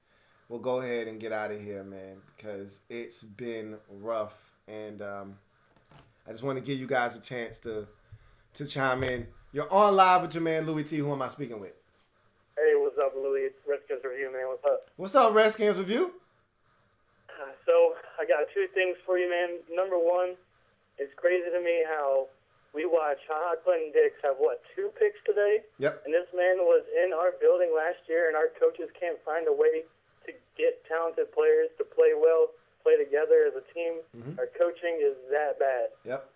we'll go ahead and get out of here, man, because it's been rough. And I just want to give you guys a chance to chime in. You're on live with your man, Louie T. Who am I speaking with? Hey, what's up, Louie? It's Redskins Review, man. What's up? What's up, Redskins Review? So, I got two things for you, man. Number one, it's crazy to me how we watch Clinton Dix have, 2 picks today? Yep. And this man was in our building last year, and our coaches can't find a way to get talented players to play well, play together as a team. Mm-hmm. Our coaching is that bad. Yep.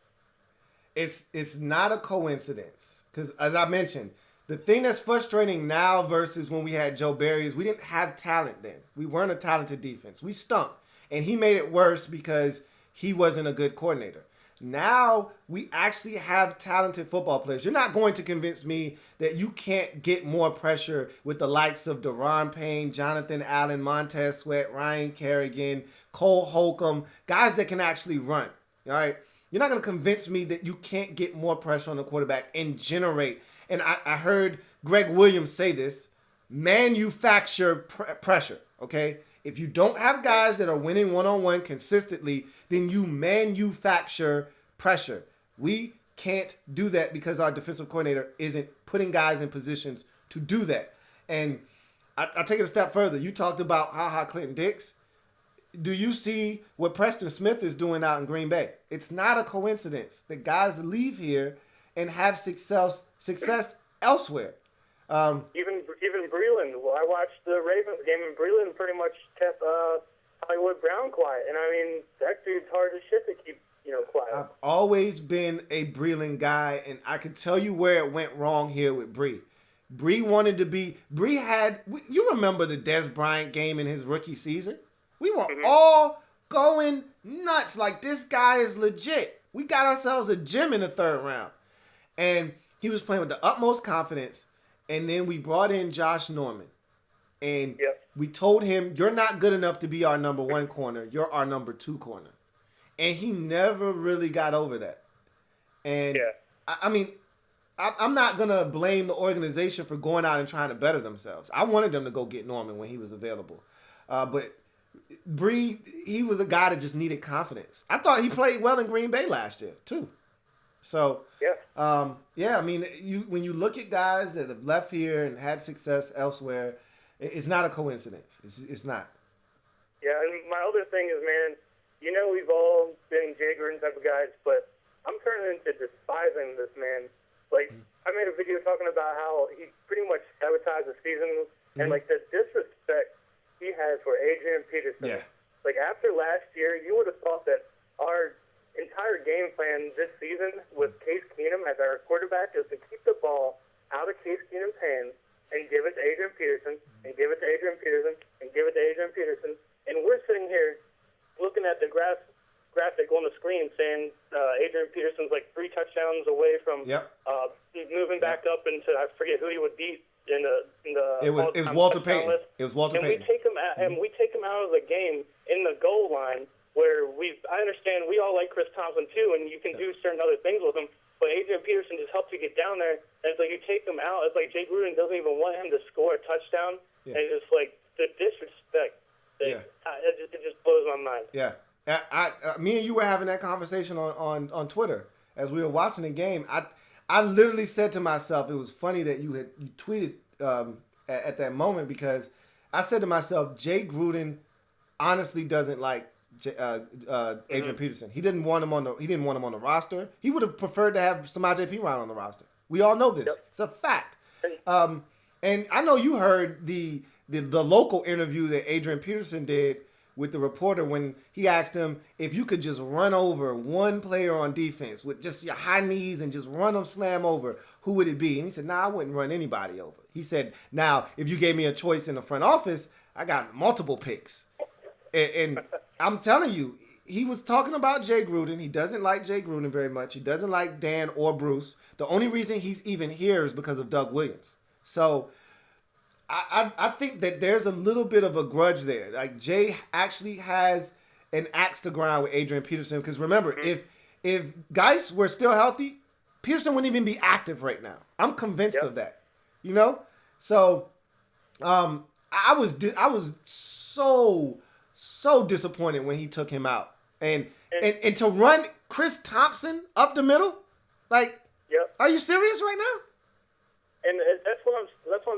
It's not a coincidence because, as I mentioned, the thing that's frustrating now versus when we had Joe Barry is we didn't have talent then. We weren't a talented defense. We stunk. And he made it worse because he wasn't a good coordinator. Now we actually have talented football players. You're not going to convince me that you can't get more pressure with the likes of Daron Payne, Jonathan Allen, Montez Sweat, Ryan Kerrigan, Cole Holcomb, guys that can actually run. All right? You're not going to convince me that you can't get more pressure on the quarterback and generate. And I heard Greg Williams say this, manufacture pressure, okay? If you don't have guys that are winning one-on-one consistently, then you manufacture pressure. We can't do that because our defensive coordinator isn't putting guys in positions to do that. And I take it a step further. You talked about Clinton Dix. Do you see what Preston Smith is doing out in Green Bay? It's not a coincidence that guys leave here and have success elsewhere. Even Breland. Well, I watched the Ravens game, and Breland pretty much kept Hollywood Brown quiet. And I mean, that dude's hard as shit to keep quiet. I've always been a Breland guy, and I can tell you where it went wrong here with Bree. Bree wanted to be. You remember the Des Bryant game in his rookie season? We were all going nuts. Like, this guy is legit. We got ourselves a gym in the third round. And he was playing with the utmost confidence. And then we brought in Josh Norman. And we told him, you're not good enough to be our number 1 corner. You're our number 2 corner. And he never really got over that. And, I mean, I'm not going to blame the organization for going out and trying to better themselves. I wanted them to go get Norman when he was available. But Bree, he was a guy that just needed confidence. I thought he played well in Green Bay last year, too. So, I mean, when you look at guys that have left here and had success elsewhere, it's not a coincidence. It's not. Yeah, and my other thing is, man, we've all been Jay Gruden type of guys, but I'm turning into despising this man. Like, I made a video talking about how he pretty much sabotaged the season and, like, the disrespect he has for Adrian Peterson. Yeah. Like, after last year, you would have thought that our entire game plan this season with Case Keenum as our quarterback is to keep the ball out of Case Keenum's hands and give it to Adrian Peterson and give it to Adrian Peterson and give it to Adrian Peterson. And we're sitting here looking at the graphic on the screen saying Adrian Peterson's like 3 touchdowns away from moving back up into, I forget who he would beat in the it was Walter Payton. It was Walter Payton. We take him out of the game in the goal line where I understand we all like Chris Thompson too, and you can do certain other things with him. But Adrian Peterson just helps you get down there. And it's like you take him out. It's like Jay Gruden doesn't even want him to score a touchdown. And it's like the disrespect. It just blows my mind. Yeah. Me and you were having that conversation on Twitter as we were watching the game. I literally said to myself, it was funny that you tweeted at that moment, because I said to myself, Jay Gruden honestly doesn't like Adrian Peterson. He didn't want him on the roster. He would have preferred to have Samaje Perine on the roster. We all know this. It's a fact. And I know you heard the local interview that Adrian Peterson did with the reporter when he asked him if you could just run over one player on defense with just your high knees and just run them slam over, who would it be? And he said, I wouldn't run anybody over. He said, now, if you gave me a choice in the front office, I got multiple picks. And I'm telling you, he was talking about Jay Gruden. He doesn't like Jay Gruden very much. He doesn't like Dan or Bruce. The only reason he's even here is because of Doug Williams. So I think that there's a little bit of a grudge there. Like, Jay actually has an axe to grind with Adrian Peterson. Because remember, if Geis were still healthy, Peterson wouldn't even be active right now. I'm convinced of that. So I was so disappointed when he took him out. And to run Chris Thompson up the middle, like, are you serious right now? And that's what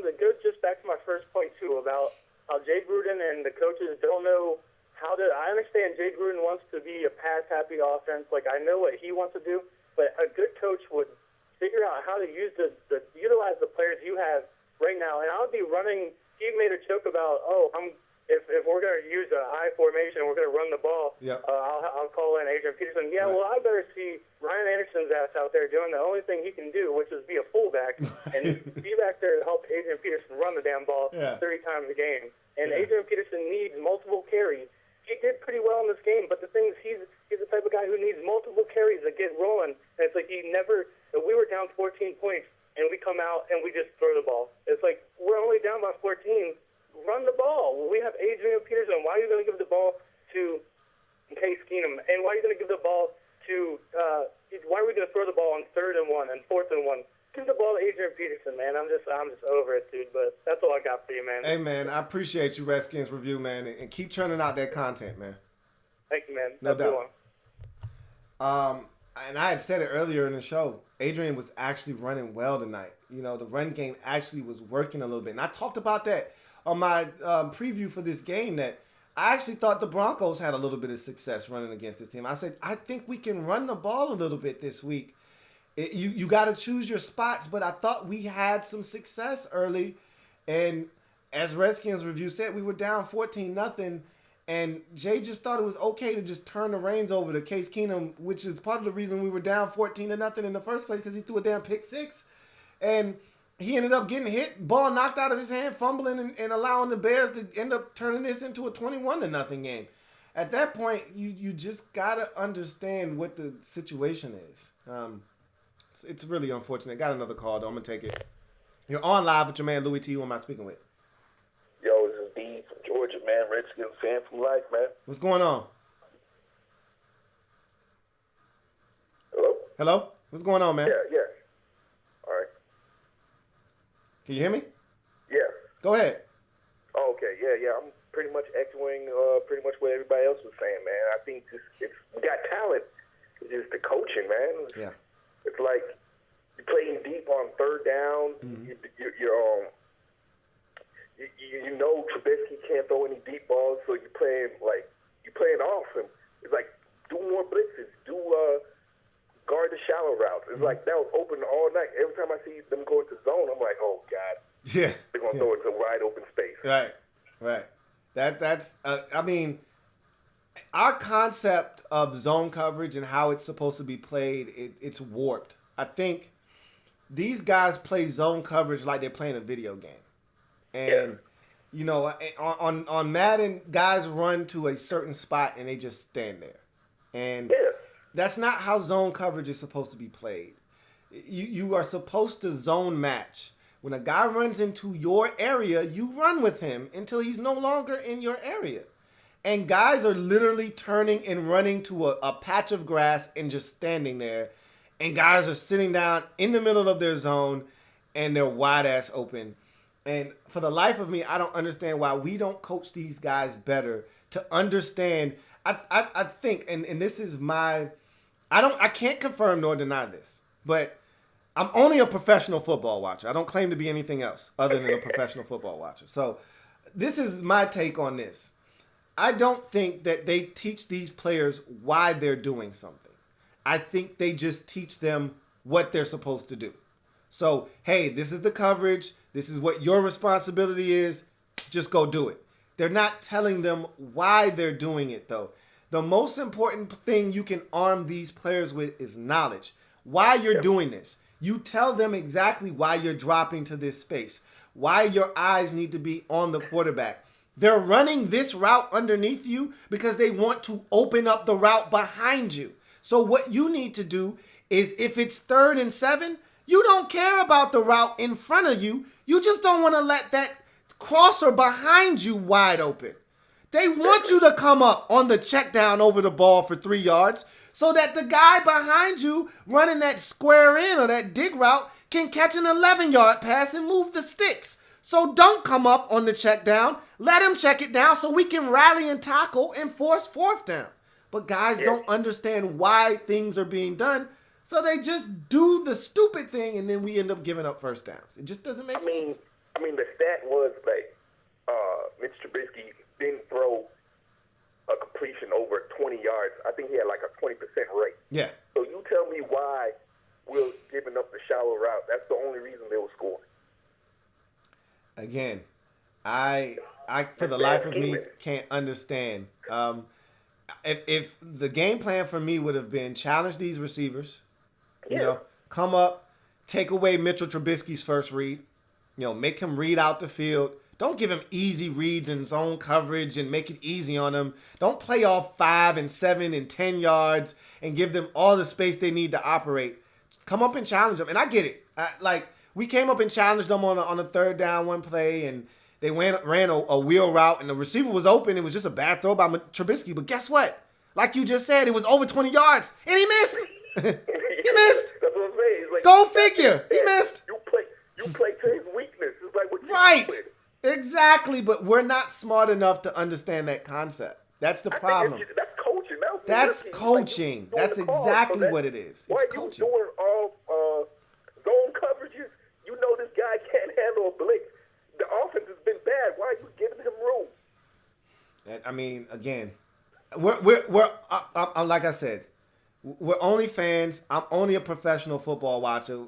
it goes just back to my first point too about how Jay Gruden and the coaches don't know how to. I understand Jay Gruden wants to be a pass happy offense. Like, I know what he wants to do, but a good coach would figure out how to utilize the players you have right now. And I would be running. He made a joke about, if we're going to use a high formation, we're going to run the ball. I'll call in Adrian Peterson. Yeah, well, I better see Ryan Anderson's ass out there doing the only thing he can do, which is be a fullback and be back there to help Adrian Peterson run the damn ball 30 times a game. And Adrian Peterson needs multiple carries. He did pretty well in this game, but the thing is, he's the type of guy who needs multiple carries to get rolling. And it's like we were down 14 points, and we come out and we just throw the ball. It's like, we're only down by 14. Run the ball. We have Adrian Peterson. Why are you going to give the ball to Case Keenum? And why are you going to give the ball to why are we going to throw the ball on 3rd and 1 and 4th and 1? Give the ball to Adrian Peterson, man. I'm just over it, dude. But that's all I got for you, man. Hey, man, I appreciate you, Redskins Review, man, and keep churning out that content, man. Thank you, man. No doubt. And I had said it earlier in the show. Adrian was actually running well tonight. The run game actually was working a little bit, and I talked about that on my preview for this game, that I actually thought the Broncos had a little bit of success running against this team. I said, I think we can run the ball a little bit this week. You got to choose your spots, but I thought we had some success early. And as Redskins Review said, we were down 14-0, And Jay just thought it was okay to just turn the reins over to Case Keenum, which is part of the reason we were down 14-0 in the first place because he threw a damn pick six. And he ended up getting hit, ball knocked out of his hand, fumbling, and allowing the Bears to end up turning this into a 21-0 game. At that point, you just got to understand what the situation is. It's really unfortunate. Got another call, though. I'm going to take it. You're on live with your man, Louie T. Who am I speaking with? Yo, this is D from Georgia, man. Redskins fan from life, man. What's going on? Hello? Hello? What's going on, man? Yeah. All right. Can you hear me? Yeah. Go ahead. Oh, okay. Yeah. I'm pretty much echoing pretty much what everybody else was saying, man. I think we got talent. It's just the coaching, man. It's like you're playing deep on third down. Mm-hmm. You know Trubisky can't throw any deep balls, so you're playing off him. It's like do more blitzes, guard the shallow routes. It's like that was open all night. Every time I see them go into zone, I'm like, oh God, they're gonna throw it to wide open space. Right. That's I mean, our concept of zone coverage and how it's supposed to be played, it's warped. I think these guys play zone coverage like they're playing a video game. And, you know, on Madden, guys run to a certain spot and they just stand there. And that's not how zone coverage is supposed to be played. You are supposed to zone match. When a guy runs into your area, you run with him until he's no longer in your area. And guys are literally turning and running to a patch of grass and just standing there. And guys are sitting down in the middle of their zone and they're wide ass open. And for the life of me, I don't understand why we don't coach these guys better to understand. I think, and this is I can't confirm nor deny this, but I'm only a professional football watcher. I don't claim to be anything else other than a professional football watcher. So this is my take on this. I don't think that they teach these players why they're doing something. I think they just teach them what they're supposed to do. So, hey, this is the coverage. This is what your responsibility is. Just go do it. They're not telling them why they're doing it, though. The most important thing you can arm these players with is knowledge. Why you're doing this. You tell them exactly why you're dropping to this space. Why your eyes need to be on the quarterback. They're running this route underneath you because they want to open up the route behind you. So what you need to do is if it's 3rd and 7, you don't care about the route in front of you. You just don't want to let that crosser behind you wide open. They want you to come up on the check down over the ball for 3 yards so that the guy behind you running that square in or that dig route can catch an 11-yard pass and move the sticks. So don't come up on the check down. Let him check it down so we can rally and tackle and force 4th down. But guys don't understand why things are being done. So they just do the stupid thing, and then we end up giving up 1st downs. It just doesn't make sense. I mean, the stat was like Mitch Trubisky didn't throw a completion over 20 yards. I think he had like a 20% rate. Yeah. So you tell me why we're giving up the shallow route. That's the only reason they were scoring. Again, I for the life of me can't understand. If the game plan for me would have been challenge these receivers, you know, come up, take away Mitchell Trubisky's first read, you know, make him read out the field. Don't give him easy reads and zone coverage and make it easy on him. Don't play off 5 and 7 and 10 yards and give them all the space they need to operate. Come up and challenge them. And I get it. We came up and challenged them on a 3rd down one play, and they ran a wheel route, and the receiver was open. It was just a bad throw by Trubisky. But guess what? Like you just said, it was over 20 yards, and he missed. He missed. That's what I'm saying. Like, go figure. He missed. You play to his weakness. It's like what you right. Exactly, but we're not smart enough to understand that concept. That's the problem. That's coaching. That's coaching. That's exactly what it is. It's coaching. Why are you doing all zone coverages? You know this guy can't handle a blitz. The offense has been bad. Why are you giving him room? I mean, again, we're like I said, we're only fans. I'm only a professional football watcher.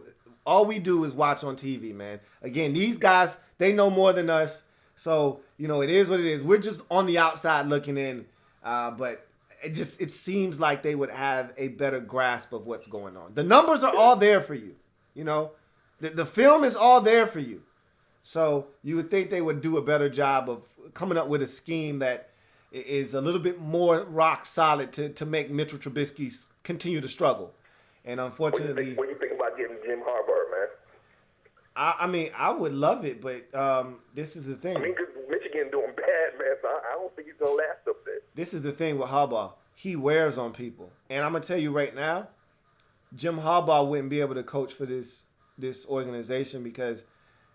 All we do is watch on TV, man. Again, these guys, they know more than us. So, it is what it is. We're just on the outside looking in, but it seems like they would have a better grasp of what's going on. The numbers are all there for you. The film is all there for you. So you would think they would do a better job of coming up with a scheme that is a little bit more rock solid to make Mitchell Trubisky continue to struggle. And unfortunately, what do you think about getting Jim Harbaugh, man? I mean, I would love it, but this is the thing. I mean, 'cause Michigan doing bad, man. So I don't think he's gonna last up there. This is the thing with Harbaugh. He wears on people, and I'm gonna tell you right now, Jim Harbaugh wouldn't be able to coach for this organization because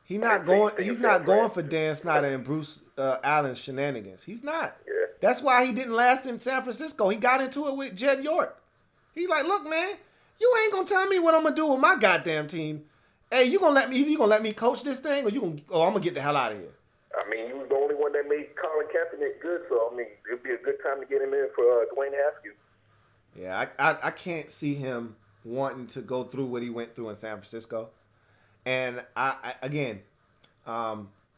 he's not going for Dan Snyder and Bruce Allen's shenanigans. He's not. Yeah. That's why he didn't last in San Francisco. He got into it with Jed York. He's like, look, man, you ain't gonna tell me what I'm gonna do with my goddamn team. Hey, you gonna let me coach this thing, or I'm gonna get the hell out of here. I mean, you was the only one that made Colin Kaepernick good, so I mean, it'd be a good time to get him in for Dwayne Haskins. Yeah, I can't see him wanting to go through what he went through in San Francisco, and again,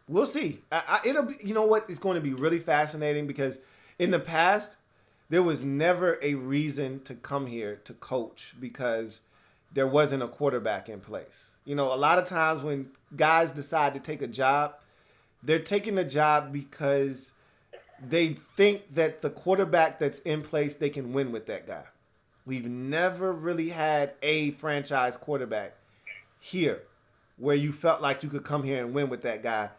we'll see. It'll be, you know what? It's going to be really fascinating because in the past there was never a reason to come here to coach because there wasn't a quarterback in place. A lot of times when guys decide to take a job, they're taking the job because they think that the quarterback that's in place, they can win with that guy. We've never really had a franchise quarterback here where you felt like you could come here and win with that guy.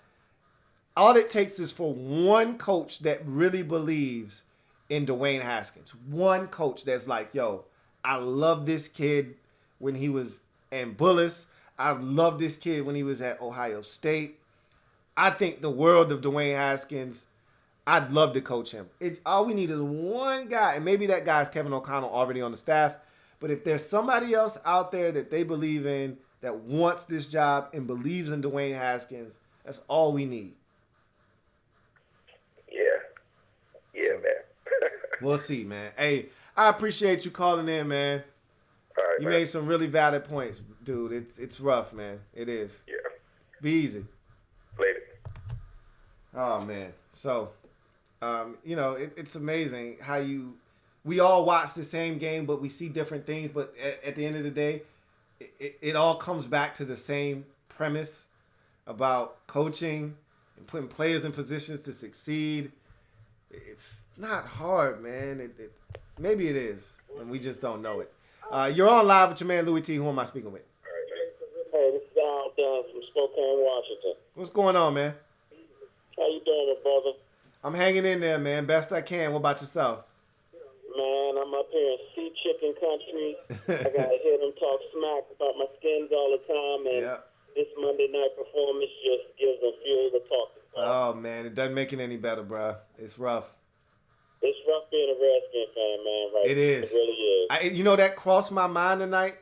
All it takes is for one coach that really believes in Dwayne Haskins. One coach that's like, yo, I love this kid when he was in Bullis. I love this kid when he was at Ohio State. I think the world of Dwayne Haskins. I'd love to coach him. All we need is one guy, and maybe that guy's Kevin O'Connell already on the staff. But if there's somebody else out there that they believe in, that wants this job and believes in Dwayne Haskins, that's all we need. Yeah, man. We'll see, man. Hey, I appreciate you calling in, man. All right, you man. made some really valid points, dude. It's rough, man. It is. Yeah. Be easy. Later. Oh, man. So, it's amazing how we all watch the same game, but we see different things. But at the end of the day, it all comes back to the same premise about coaching and putting players in positions to succeed. It's not hard, man. Maybe it is, and we just don't know it. You're on live with your man Louie T. Who am I speaking with? Hey, this is Al Dunn from Spokane, Washington. What's going on, man? How you doing, brother? I'm hanging in there, man. Best I can. What about yourself? Man, I'm up here in sea chicken country. I gotta hear them talk smack about my skins all the time, and this Monday night performance just gives them fuel to talk about. Oh man, it doesn't make it any better, bro. It's rough. It's rough being a Redskins fan, man. Right? It is. It really is. That crossed my mind tonight.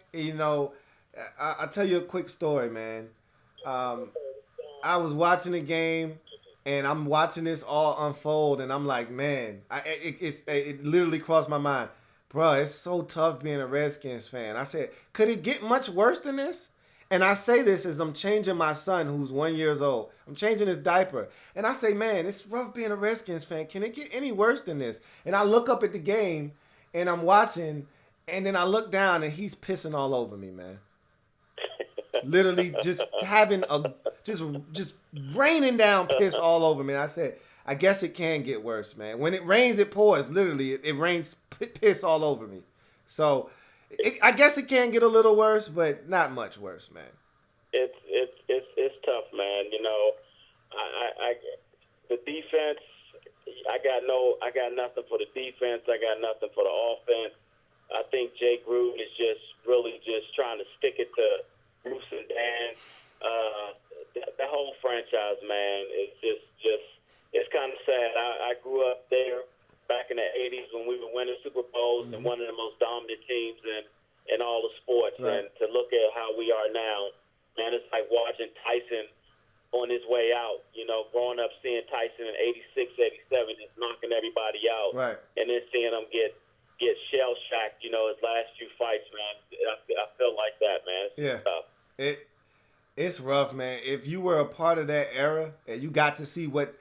I'll tell you a quick story, man. I was watching the game. And I'm watching this all unfold, and I'm like, man, it literally crossed my mind. Bro, it's so tough being a Redskins fan. I said, could it get much worse than this? And I say this as I'm changing my son, who's 1 year old. I'm changing his diaper. And I say, man, it's rough being a Redskins fan. Can it get any worse than this? And I look up at the game, and I'm watching, and then I look down, and he's pissing all over me, man. Literally just having just raining down piss all over me. And I said, I guess it can get worse, man. When it rains, it pours. Literally, it rains piss all over me. So I guess it can get a little worse, but not much worse, man. It's tough, man. I the defense. I got nothing for the defense. I got nothing for the offense. I think Jay Gruden is really trying to stick it to Bruce and Dan. The whole franchise, man, is just it's kind of sad. I grew up there back in the 80s when we were winning Super Bowls and one of the most dominant teams in all the sports. Right. And to look at how we are now, man, it's like watching Tyson on his way out. Growing up seeing Tyson in 86, 87, just knocking everybody out. Right. And then seeing him get shell-shocked, his last few fights, man. I feel like that, man. It's tough. It's rough, man. If you were a part of that era and you got to see what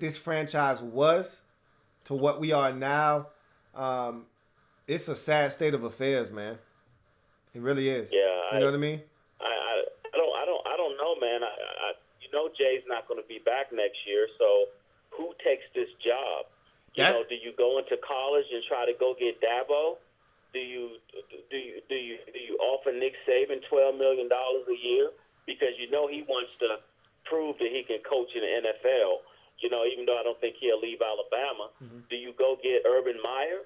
this franchise was to what we are now, it's a sad state of affairs, man. It really is. Yeah, you know what I mean? I don't know, man. Jay's not going to be back next year, so who takes this job? Do you go into college and try to go get Dabo? Do you offer Nick Saban $12 million a year because he wants to prove that he can coach in the NFL? Even though I don't think he'll leave Alabama. Mm-hmm. Do you go get Urban Meyer?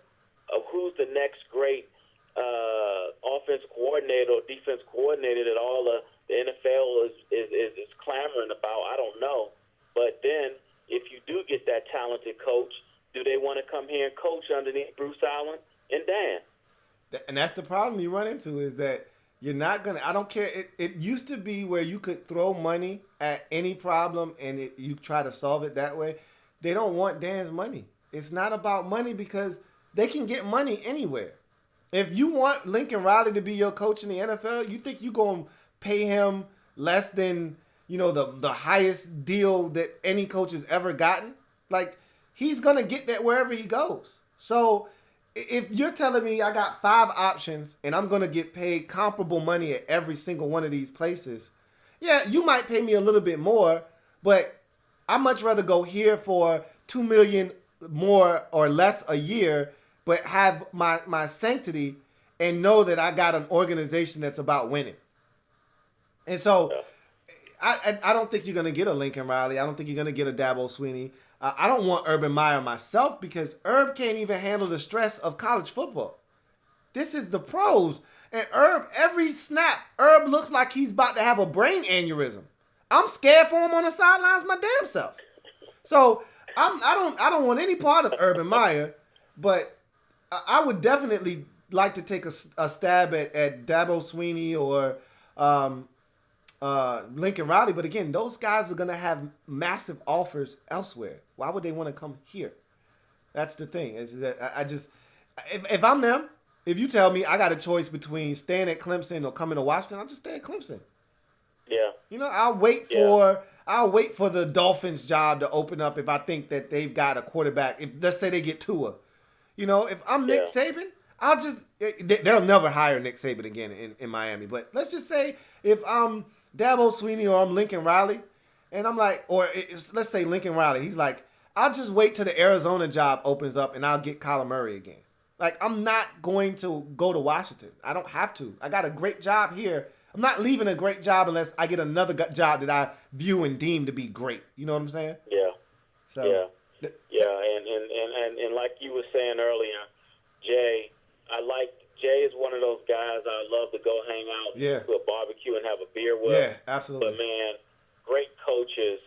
Who's the next great offense coordinator or defense coordinator that all the NFL is clamoring about? I don't know. But then, if you do get that talented coach, do they want to come here and coach underneath Bruce Allen and Dan? And that's the problem you run into is that you're not going to – I don't care. It used to be where you could throw money at any problem and you try to solve it that way. They don't want Dan's money. It's not about money because they can get money anywhere. If you want Lincoln Riley to be your coach in the NFL, you think you're going to pay him less than, the highest deal that any coach has ever gotten? Like, he's going to get that wherever he goes. So if you're telling me I got 5 options and I'm going to get paid comparable money at every single one of these places, yeah, you might pay me a little bit more, but I'd much rather go here for $2 million more or less a year, but have my sanctity and know that I got an organization that's about winning. And so I don't think you're going to get a Lincoln Riley. I don't think you're going to get a Dabo Sweeney. I don't want Urban Meyer myself because Herb can't even handle the stress of college football. This is the pros. And Herb, every snap, Herb looks like he's about to have a brain aneurysm. I'm scared for him on the sidelines my damn self. So I don't want any part of Urban Meyer, but I would definitely like to take a stab at Dabo Sweeney or Lincoln Riley. But again, those guys are going to have massive offers elsewhere. Why would they want to come here? That's the thing. Is that if I'm them, if you tell me I got a choice between staying at Clemson or coming to Washington, I'll just stay at Clemson. Yeah. I'll wait for the Dolphins job to open up if I think that they've got a quarterback. If let's say they get Tua. If I'm Nick Saban, they'll never hire Nick Saban again in Miami. But let's just say if I'm Dabo Sweeney or I'm Lincoln Riley, and I'm like, let's say Lincoln Riley, he's like, I'll just wait till the Arizona job opens up and I'll get Kyler Murray again. Like, I'm not going to go to Washington. I don't have to. I got a great job here. I'm not leaving a great job unless I get another job that I view and deem to be great. You know what I'm saying? Yeah. So, yeah. And like you were saying earlier, Jay is one of those guys I love to go hang out to a barbecue and have a beer with. Yeah, absolutely. But, man, great coaches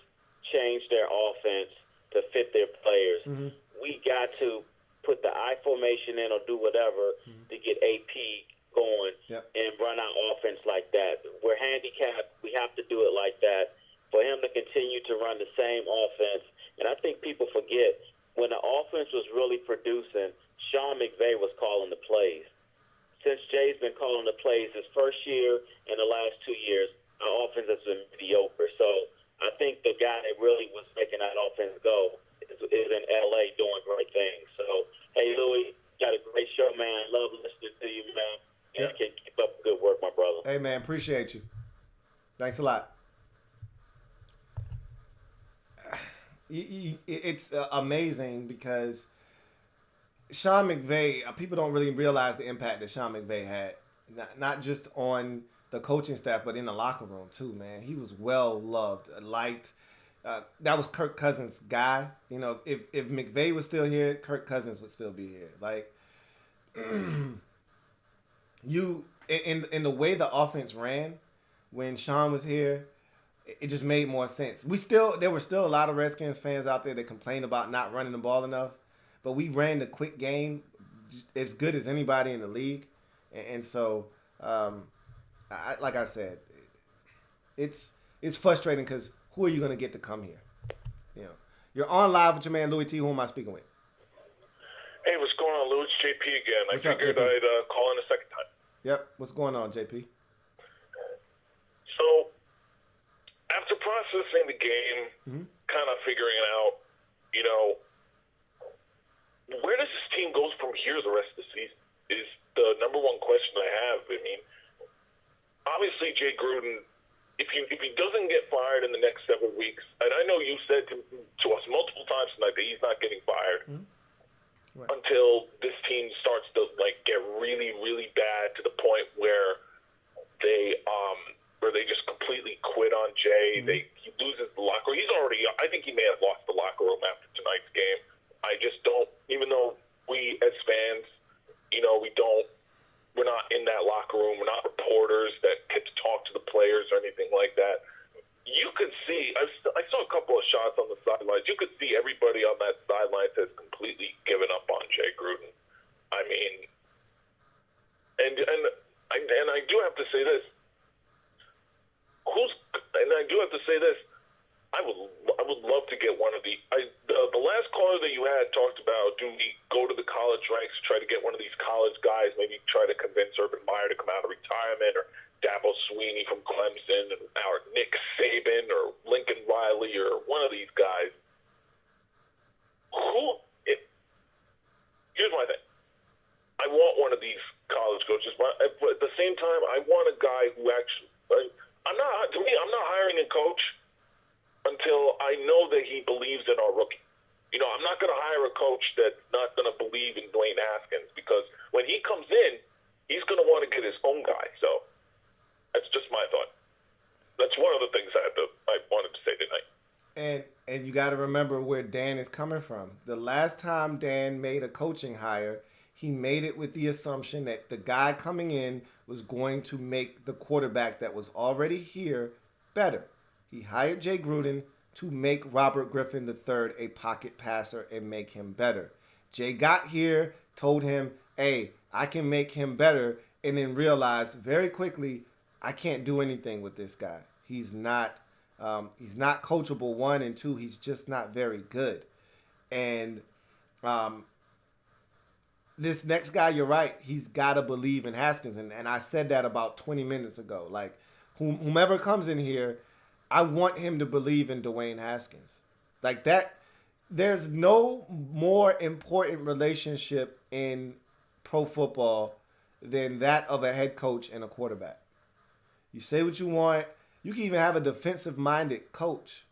change their offense to fit their players. Mm-hmm. We got to put the I formation in or do whatever to get AP going and run our offense like that. We're handicapped. We have to do it like that for him to continue to run the same offense. And I think people forget when the offense was really producing, Sean McVay was calling the plays. Since Jay's been calling the plays his first year and the last 2 years, our offense has been mediocre. So I think the guy that really was making that offense go is in L.A. doing great things. So, hey, Louie, got a great show, man. Love listening to you, man. And keep up the good work, my brother. Hey, man, appreciate you. Thanks a lot. It's amazing because Sean McVay, people don't really realize the impact that Sean McVay had, not just on the coaching staff, but in the locker room too, man. He was well loved, liked. That was Kirk Cousins' guy. If McVay was still here, Kirk Cousins would still be here. Like, in the way the offense ran when Sean was here, it just made more sense. There were still a lot of Redskins fans out there that complained about not running the ball enough, but we ran the quick game as good as anybody in the league, and so like I said, it's frustrating because who are you going to get to come here? You're on live with your man Louie T. Who am I speaking with? Hey, what's going on, Louie? It's JP again. What's I up, figured JP? I'd call in a second time. Yep. What's going on, JP? So, after processing the game, kind of figuring out, where does this team go from here the rest of the season is the number one question I have. I mean, obviously Jay Gruden, if he doesn't get fired in the next several weeks, and I know you said to us multiple times tonight that he's not getting fired until this team starts to get really, really bad to the point where they just completely quit on Jay. He loses the locker room. I think he may have lost the locker room after tonight's game. I just don't, even though we as fans, we're not in that locker room. We're not reporters that get to talk to the players or anything like that. You could see, I saw a couple of shots on the sidelines. You could see everybody on that sideline has completely given up on Jay Gruden. I mean, and I do have to say this. I would love to get one of the last caller that you had talked about, do we go to the college ranks, try to get one of these college guys, maybe try to convince Urban Meyer to come out of retirement, or Dabo Swinney from Clemson, or Nick Saban, or Lincoln Riley, or one of these guys. Here's my thing. I want one of these college coaches, but at the same time, I want a guy who actually. I'm not hiring a coach until I know that he believes in our rookie. I'm not going to hire a coach that's not going to believe in Dwayne Haskins, because when he comes in, he's going to want to get his own guy. So that's just my thought. That's one of the things I wanted to say tonight. And you got to remember where Dan is coming from. The last time Dan made a coaching hire, he made it with the assumption that the guy coming in was going to make the quarterback that was already here better. He hired Jay Gruden to make Robert Griffin III a pocket passer and make him better. Jay got here, told him, hey, I can make him better, and then realized very quickly, I can't do anything with this guy. He's not coachable, one, and two, he's just not very good. And this next guy, you're right, he's got to believe in Haskins. And I said that about 20 minutes ago. Like, whomever comes in here, I want him to believe in Dwayne Haskins. Like that, there's no more important relationship in pro football than that of a head coach and a quarterback. You say what you want. You can even have a defensive-minded coach.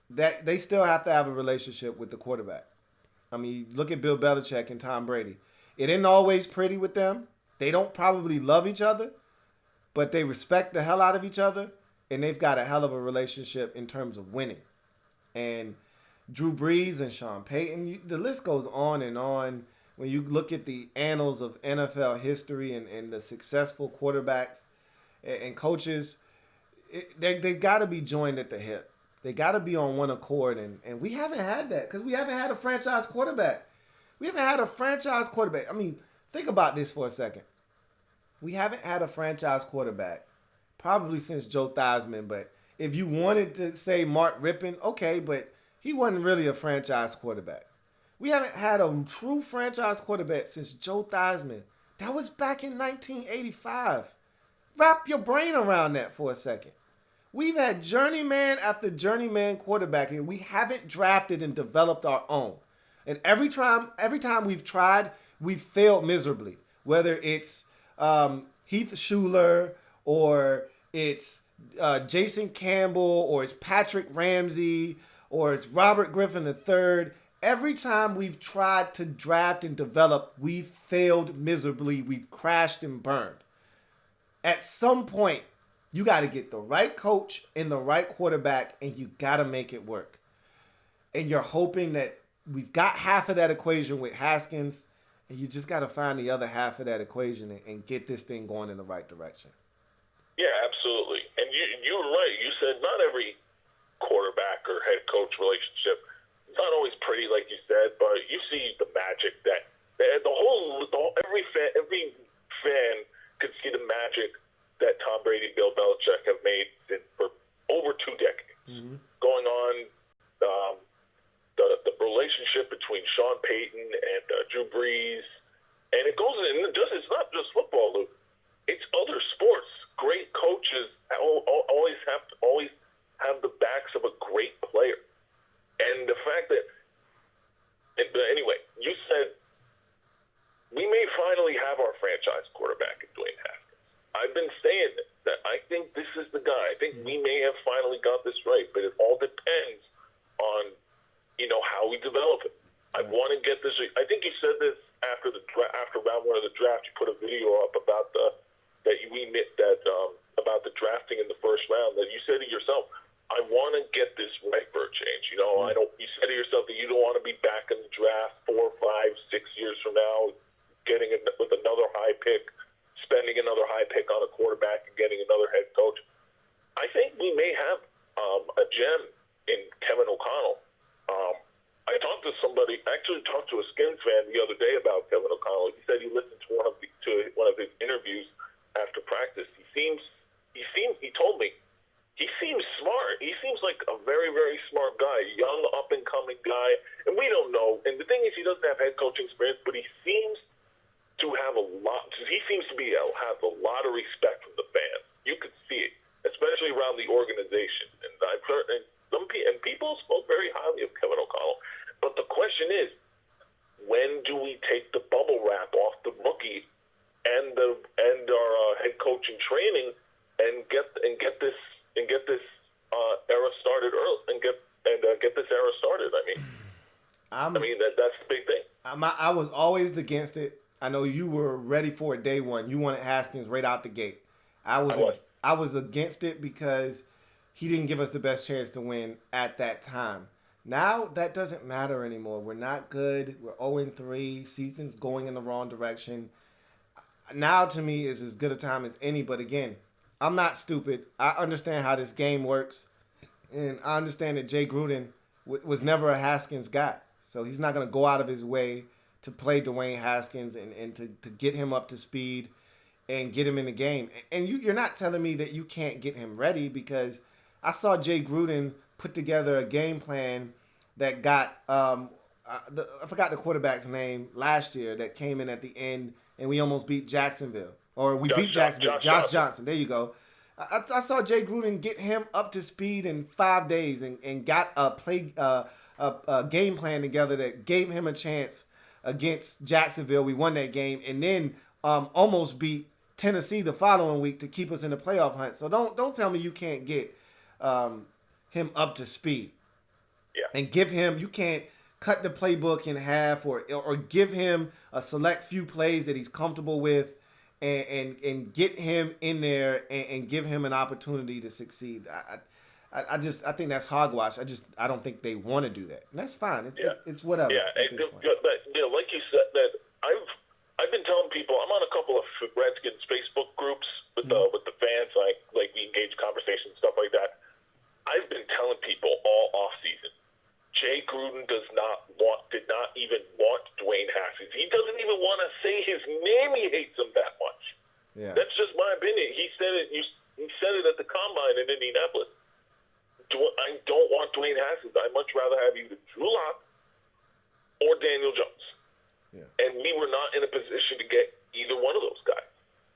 That they still have to have a relationship with the quarterback. I mean, look at Bill Belichick and Tom Brady. It isn't always pretty with them. They don't probably love each other, but they respect the hell out of each other, and they've got a hell of a relationship in terms of winning. And Drew Brees and Sean Payton, the list goes on and on. When you look at the annals of NFL history and the successful quarterbacks and coaches, they've got to be joined at the hip. They got to be on one accord, and we haven't had that because we haven't had a franchise quarterback. We haven't had a franchise quarterback. I mean, think about this for a second. We haven't had a franchise quarterback probably since Joe Theismann, but if you wanted to say Mark Rippon, okay, but he wasn't really a franchise quarterback. We haven't had a true franchise quarterback since Joe Theismann. That was back in 1985. Wrap your brain around that for a second. We've had journeyman after journeyman quarterback, and we haven't drafted and developed our own. And every time we've tried, we've failed miserably. Whether it's Heath Schuler, or it's Jason Campbell, or it's Patrick Ramsey, or it's Robert Griffin III. Every time we've tried to draft and develop, we've failed miserably. We've crashed and burned. At some point, you got to get the right coach and the right quarterback, and you got to make it work. And you're hoping that we've got half of that equation with Haskins, and you just got to find the other half of that equation and get this thing going in the right direction. Yeah, absolutely. And you were right. You said not every quarterback or head coach relationship, it's not always pretty, like you said, but you see the magic that every fan could see the magic that Tom Brady and Bill Belichick have made for over 2 decades. Mm-hmm. Going on, the relationship between Sean Payton and Drew Brees, and it goes in. It's not just football, Luke. It's other sports. Great coaches always been saying that I think this is the guy. I think we may have finally got this right, but it all depends on, how we develop it. I want to get this. I think you said this after round one of the draft. You put a video up about about the drafting in the first round. That you said to yourself, I want to get this right for a change. I don't. You said to yourself that you don't want to be back in the draft 4, 5, 6 years from now, getting with another high pick, spending another high pick on a quarterback, and getting another head coach. I think we may have a gem in Kevin O'Connell. I talked to a Skins fan the other day about Kevin O'Connell. He said he listened to one of his interviews after practice. He told me he seems smart. He seems like a very, very smart guy, young, up-and-coming guy. And we don't know. And the thing is, he doesn't have head coaching experience, but he seems to have a lot. He seems to have a lot of respect from the fans. You could see it, especially around the organization. And I've heard, and people spoke very highly of Kevin O'Connell. But the question is, when do we take the bubble wrap off the rookie and our head coaching training and get this era started early and get this era started? That's the big thing. I was always against it. I know you were ready for it day one. You wanted Haskins right out the gate. I was against it because he didn't give us the best chance to win at that time. Now that doesn't matter anymore. We're not good. We're 0-3. Season's going in the wrong direction. Now to me is as good a time as any. But again, I'm not stupid. I understand how this game works. And I understand that Jay Gruden was never a Haskins guy. So he's not going to go out of his way to play Dwayne Haskins and to get him up to speed and get him in the game. And you're not telling me that you can't get him ready, because I saw Jay Gruden put together a game plan that got I forgot the quarterback's name last year that came in at the end, and we almost beat Jacksonville. Or we beat Jacksonville. Josh Johnson. There you go. I saw Jay Gruden get him up to speed in 5 days and got a game plan together that gave him a chance against Jacksonville. We won that game, and then almost beat Tennessee the following week to keep us in the playoff hunt. So don't tell me you can't get him up to speed. Yeah. And you can't cut the playbook in half or give him a select few plays that he's comfortable with and get him in there and give him an opportunity to succeed. I think that's hogwash. I don't think they want to do that. And that's fine. It's whatever. Yeah. But, like you said, that I've been telling people, I'm on a couple of Redskins Facebook groups with the fans, like we engage conversations, stuff like that. I've been telling people all off season, Jay Gruden did not even want Dwayne Haskins. He doesn't even want to say his name. He hates him that much. Yeah. That's just my opinion. He said it. He said it at the combine in Indianapolis. I don't want Dwayne Haskins. I'd much rather have either Drew Lock or Daniel Jones. Yeah. And we were not in a position to get either one of those guys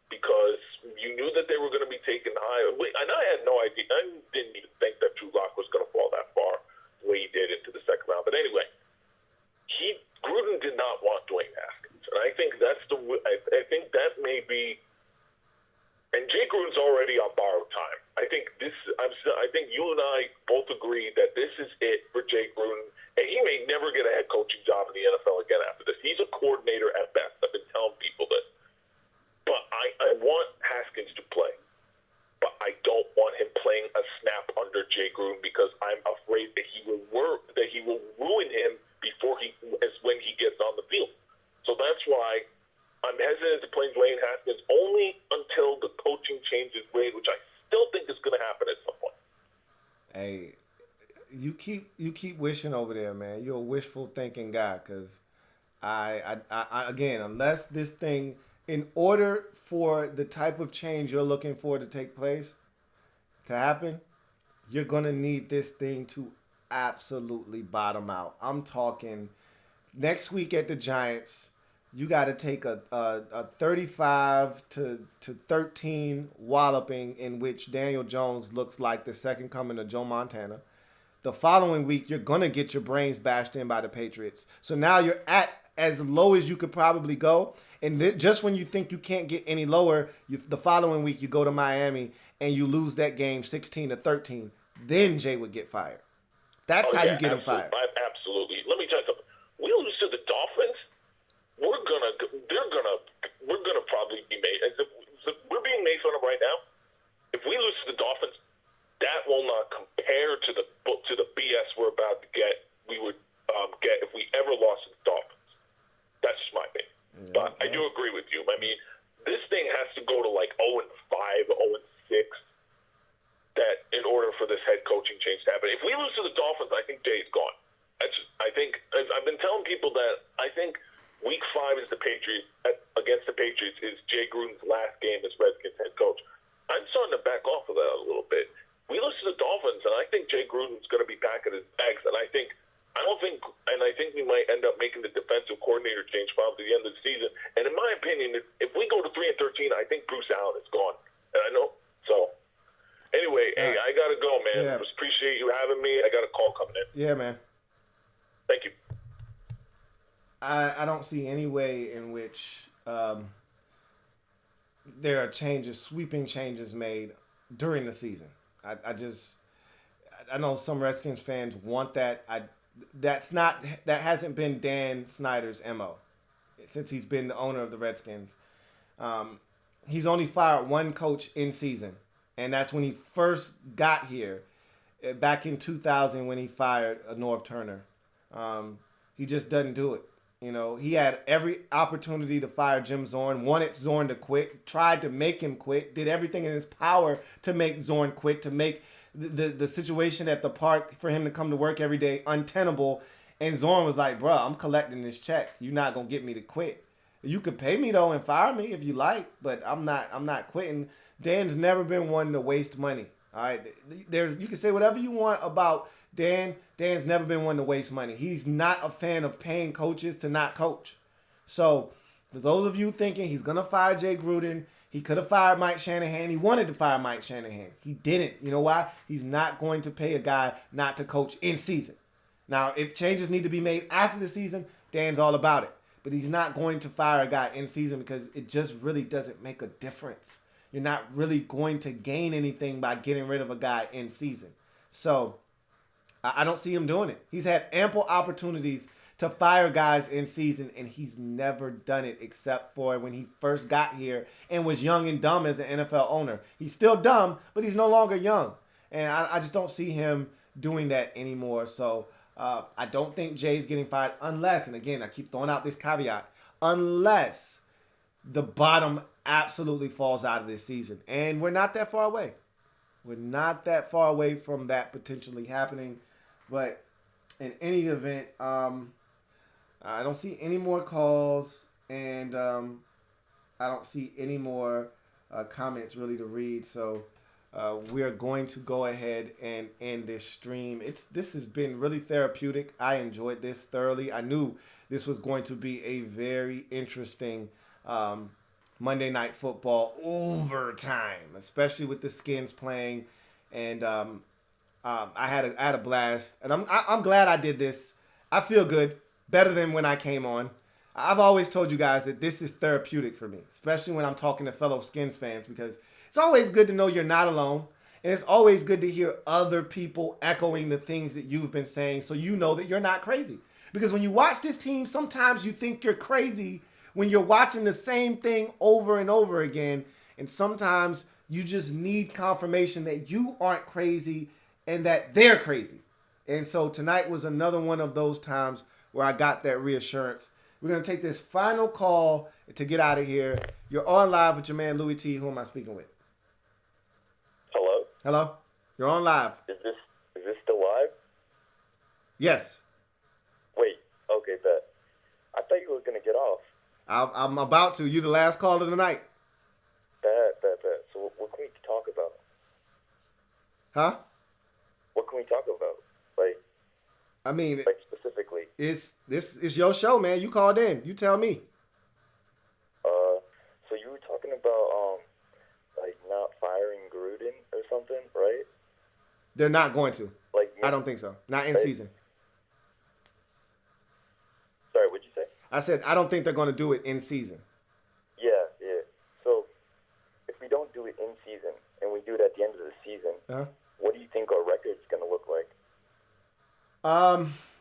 because you knew that they were going to be taken high. And I had no idea. I didn't even think that Drew Lock was going to fall that far the way he did into the second round. But anyway, Gruden did not want Dwayne Haskins. And I think I think that may be. And Jay Gruden's already on borrowed time. I think you and I both agree that this is it for Jay Gruden, and he may never get a head coaching job in the NFL again after this. He's a coordinator at best. I've been telling people this. But I want Haskins to play. But I don't want him playing a snap under Jay Gruden because I'm afraid that he will ruin him when he gets on the field. So that's why I'm hesitant to play Dwayne Haskins only until the coaching changes ways, which I still think is going to happen at some point. Hey, you keep wishing over there, man. You're a wishful thinking guy, because I again, unless this thing, in order for the type of change you're looking for to take place, to happen, you're going to need this thing to absolutely bottom out. I'm talking next week at the Giants. You got to take a 35 to 13 walloping in which Daniel Jones looks like the second coming of Joe Montana. The following week, you're going to get your brains bashed in by the Patriots. So now you're at as low as you could probably go. And just when you think you can't get any lower, the following week you go to Miami and you lose that game 16-13. Then Jay would get fired. That's how you get him fired. Absolutely. Let me tell you something. We lose to the Dolphins, we're gonna probably be made. We're being made fun of right now. If we lose to the Dolphins, that will not compare to the BS we're about to get. We would get if we ever lost to the Dolphins. That's just my opinion. But I do agree with you. I mean, this thing has to go to like 0-5, 0-6. That in order for this head coaching change to happen. If we lose to the Dolphins, I think Jay's gone. I think I've been telling people that I think Week 5 is against the Patriots is Jay Gruden's last game as Redskins head coach. I'm starting to back off of that a little bit. We lose to the Dolphins, and I think Jay Gruden's going to be back at his bags. And I think we might end up making the defensive coordinator change probably at the end of the season. And in my opinion, if we go to 3-13, I think Bruce Allen is gone. And I know so. Anyway, hey, I gotta go, man. Yeah. Just appreciate you having me. I got a call coming in. Yeah, man. Thank you. I don't see any way in which there are changes, sweeping changes made during the season. I know some Redskins fans want that. That hasn't been Dan Snyder's MO since he's been the owner of the Redskins. He's only fired one coach in season, and that's when he first got here back in 2000 when he fired Norv Turner. He just doesn't do it. You know, he had every opportunity to fire Jim Zorn, wanted Zorn to quit, tried to make him quit, did everything in his power to make Zorn quit, to make the situation at the park for him to come to work every day untenable. And Zorn was like, bro, I'm collecting this check. You're not going to get me to quit. You could pay me, though, and fire me if you like, but I'm not quitting. Dan's never been one to waste money. All right, you can say whatever you want about Dan. Dan's never been one to waste money. He's not a fan of paying coaches to not coach. So, for those of you thinking he's going to fire Jay Gruden, he could have fired Mike Shanahan. He wanted to fire Mike Shanahan. He didn't. You know why? He's not going to pay a guy not to coach in season. Now, if changes need to be made after the season, Dan's all about it. But he's not going to fire a guy in season because it just really doesn't make a difference. You're not really going to gain anything by getting rid of a guy in season. So, I don't see him doing it. He's had ample opportunities to fire guys in season, and he's never done it except for when he first got here and was young and dumb as an NFL owner. He's still dumb, but he's no longer young. And I just don't see him doing that anymore. So I don't think Jay's getting fired unless, and again, I keep throwing out this caveat, unless the bottom absolutely falls out of this season. And we're not that far away. We're not that far away from that potentially happening. But in any event, I don't see any more calls, and I don't see any more comments really to read. So we're going to go ahead and end this stream. This has been really therapeutic. I enjoyed this thoroughly. I knew this was going to be a very interesting Monday Night Football overtime, especially with the Skins playing, and I had a blast, and I'm glad I did this. I feel good, better than when I came on. I've always told you guys that this is therapeutic for me, especially when I'm talking to fellow Skins fans, because it's always good to know you're not alone, and it's always good to hear other people echoing the things that you've been saying, so you know that you're not crazy. Because when you watch this team, sometimes you think you're crazy when you're watching the same thing over and over again, and sometimes you just need confirmation that you aren't crazy and that they're crazy. And so tonight was another one of those times where I got that reassurance. We're going to take this final call to get out of here. You're on live with your man, Louie T. Who am I speaking with? Hello? Hello? You're on live. Is this still live? Yes. Wait, okay, bet. I thought you were going to get off. I'm about to. You the last call of the night. Bet. So what can we talk about? Huh? What can we talk about? Like specifically? This is your show, man. You called in. You tell me. So you were talking about not firing Gruden or something, right? They're not going to. I don't think so. Not in season. Sorry, what'd you say? I said I don't think they're going to do it in season. Yeah. So if we don't do it in season and we do it at the end of the season, what do you think our record's going to look like?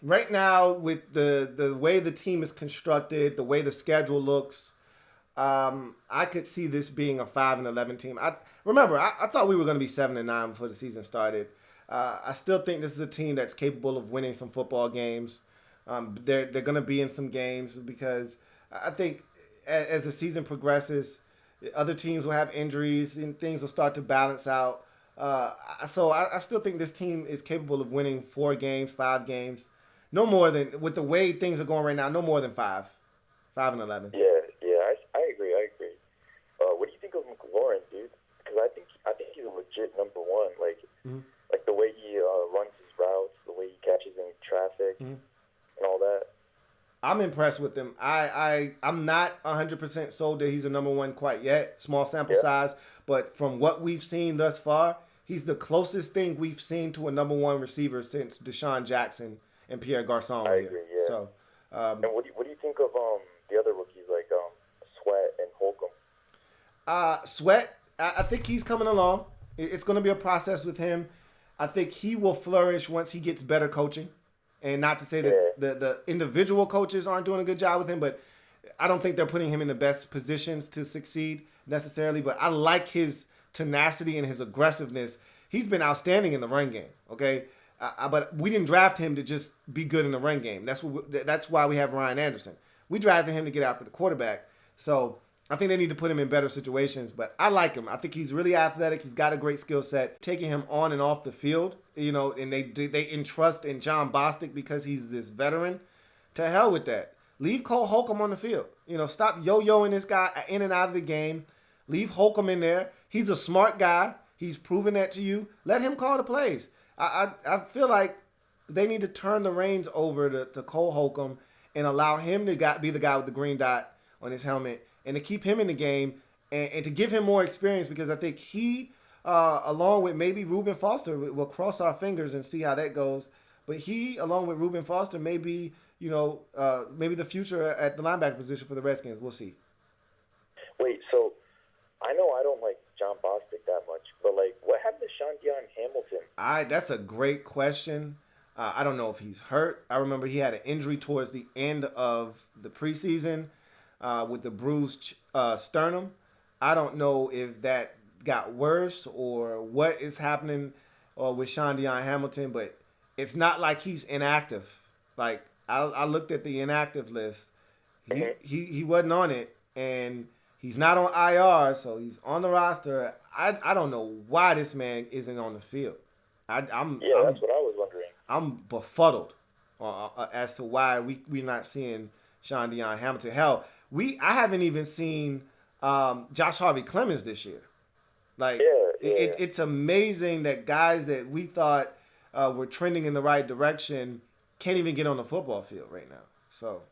Right now, with the way the team is constructed, the way the schedule looks, I could see this being a 5-11 team. I thought we were going to be 7-9 before the season started. I still think this is a team that's capable of winning some football games. They're going to be in some games because I think as the season progresses, other teams will have injuries and things will start to balance out. So I still think this team is capable of winning 4 games, 5 games. No more than, with the way things are going right now, no more than 5-11. Yeah, I agree. What do you think of McLaurin, dude? Because I think he's a legit number one. Like the way he runs his routes, the way he catches in traffic, and all that. I'm impressed with him. I'm not 100% sold that he's a number one quite yet. Small sample size, but from what we've seen thus far, he's the closest thing we've seen to a number one receiver since Deshaun Jackson and Pierre Garçon. I agree. Yeah. So, and what do you think of the other rookies like Sweat and Holcomb? Sweat, I think he's coming along. It's going to be a process with him. I think he will flourish once he gets better coaching. And not to say that the individual coaches aren't doing a good job with him, but I don't think they're putting him in the best positions to succeed necessarily. But I like his tenacity and his aggressiveness. He's been outstanding in the run game, okay? But we didn't draft him to just be good in the run game. That's why we have Ryan Anderson. We drafted him to get after the quarterback. So I think they need to put him in better situations. But I like him. I think he's really athletic. He's got a great skill set. Taking him on and off the field, and they entrust in John Bostic because he's this veteran. To hell with that. Leave Cole Holcomb on the field. Stop yo-yoing this guy in and out of the game. Leave Holcomb in there. He's a smart guy. He's proven that to you. Let him call the plays. I feel like they need to turn the reins over to Cole Holcomb and allow him to be the guy with the green dot on his helmet and to keep him in the game and to give him more experience because I think he, along with maybe Reuben Foster, we'll cross our fingers and see how that goes. But he, along with Reuben Foster, may be, maybe the future at the linebacker position for the Redskins. We'll see. Wait, so I know I don't like John Bostic that much, but what happened to Sean Dion Hamilton? That's a great question. I don't know if he's hurt. I remember he had an injury towards the end of the preseason with the bruised sternum. I don't know if that got worse or what is happening with Sean Dion Hamilton, but it's not like he's inactive. Like I looked at the inactive list. He wasn't on it, and he's not on IR, so he's on the roster. I don't know why this man isn't on the field. That's what I was wondering. I'm befuddled as to why we're not seeing Sean Dion Hamilton. Hell, I haven't even seen Josh Harvey Clemens this year. It's amazing that guys that we thought were trending in the right direction can't even get on the football field right now. So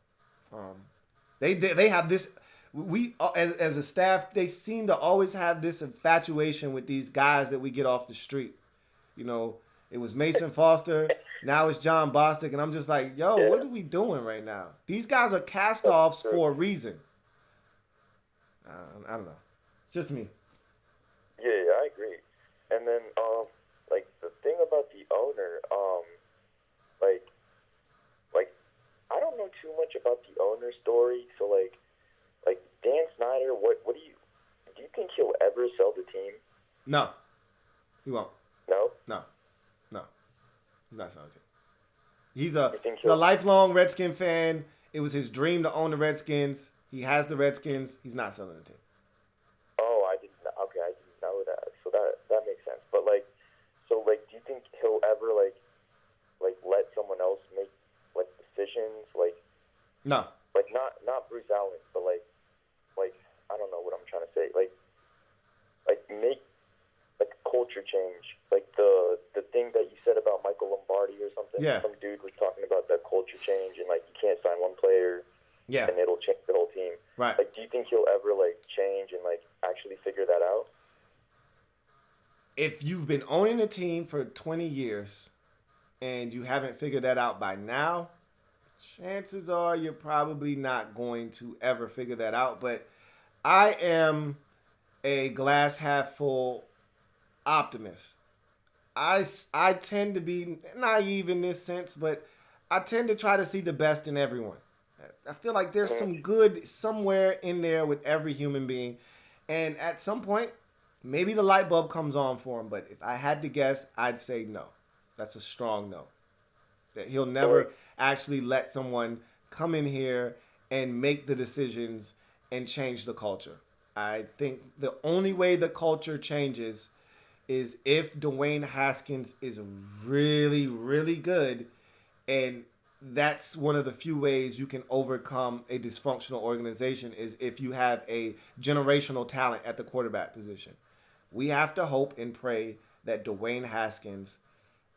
they have this. We as a staff, they seem to always have this infatuation with these guys that we get off the street. It was Mason Foster, now it's John Bostic, and I'm just like, what are we doing right now? These guys are cast-offs for a reason. I don't know. It's just me. Yeah, I agree. And then, the thing about the owner, I don't know too much about the owner story. So, Dan Snyder, what do you think he'll ever sell the team? No, he won't. No? No. He's not selling the team. He's a lifelong Redskin fan. It was his dream to own the Redskins. He has the Redskins. He's not selling the team. Oh, I didn't know that. So that makes sense. But do you think he'll ever let someone else make decisions? No. Not Bruce Allen, but I don't know what I'm trying to say. Make culture change. The thing that you said about Michael Lombardi or something. Yeah. Some dude was talking about that culture change and you can't sign one player. Yeah. And it'll change the whole team. Right. Do you think he'll ever change and actually figure that out? If you've been owning a team for 20 years and you haven't figured that out by now, chances are you're probably not going to ever figure that out. But I am a glass half full optimist. I tend to be naive in this sense, but I tend to try to see the best in everyone. I feel like there's some good somewhere in there with every human being. And at some point, maybe the light bulb comes on for him. But if I had to guess, I'd say no. That's a strong no. That he'll never actually let someone come in here and make the decisions and change the culture. I think the only way the culture changes is if Dwayne Haskins is really, really good, and that's one of the few ways you can overcome a dysfunctional organization is if you have a generational talent at the quarterback position. We have to hope and pray that Dwayne Haskins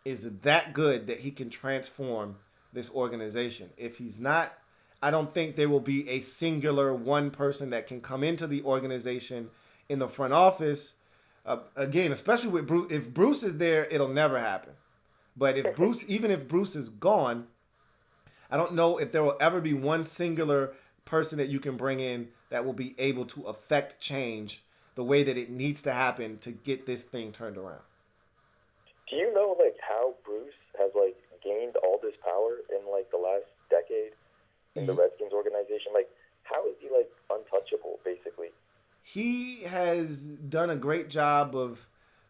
is that good that he can transform this organization. If he's not, I don't think there will be a singular one person that can come into the organization in the front office. Again, especially with Bruce, if Bruce is there, it'll never happen. But if Bruce, even if Bruce is gone, I don't know if there will ever be one singular person that you can bring in that will be able to affect change the way that it needs to happen to get this thing turned around. Do you know, like, how Bruce has, like, gained all this power in, like, the last decade in the Redskins organization? Like, how is he, like, untouchable, basically? He has done a great job of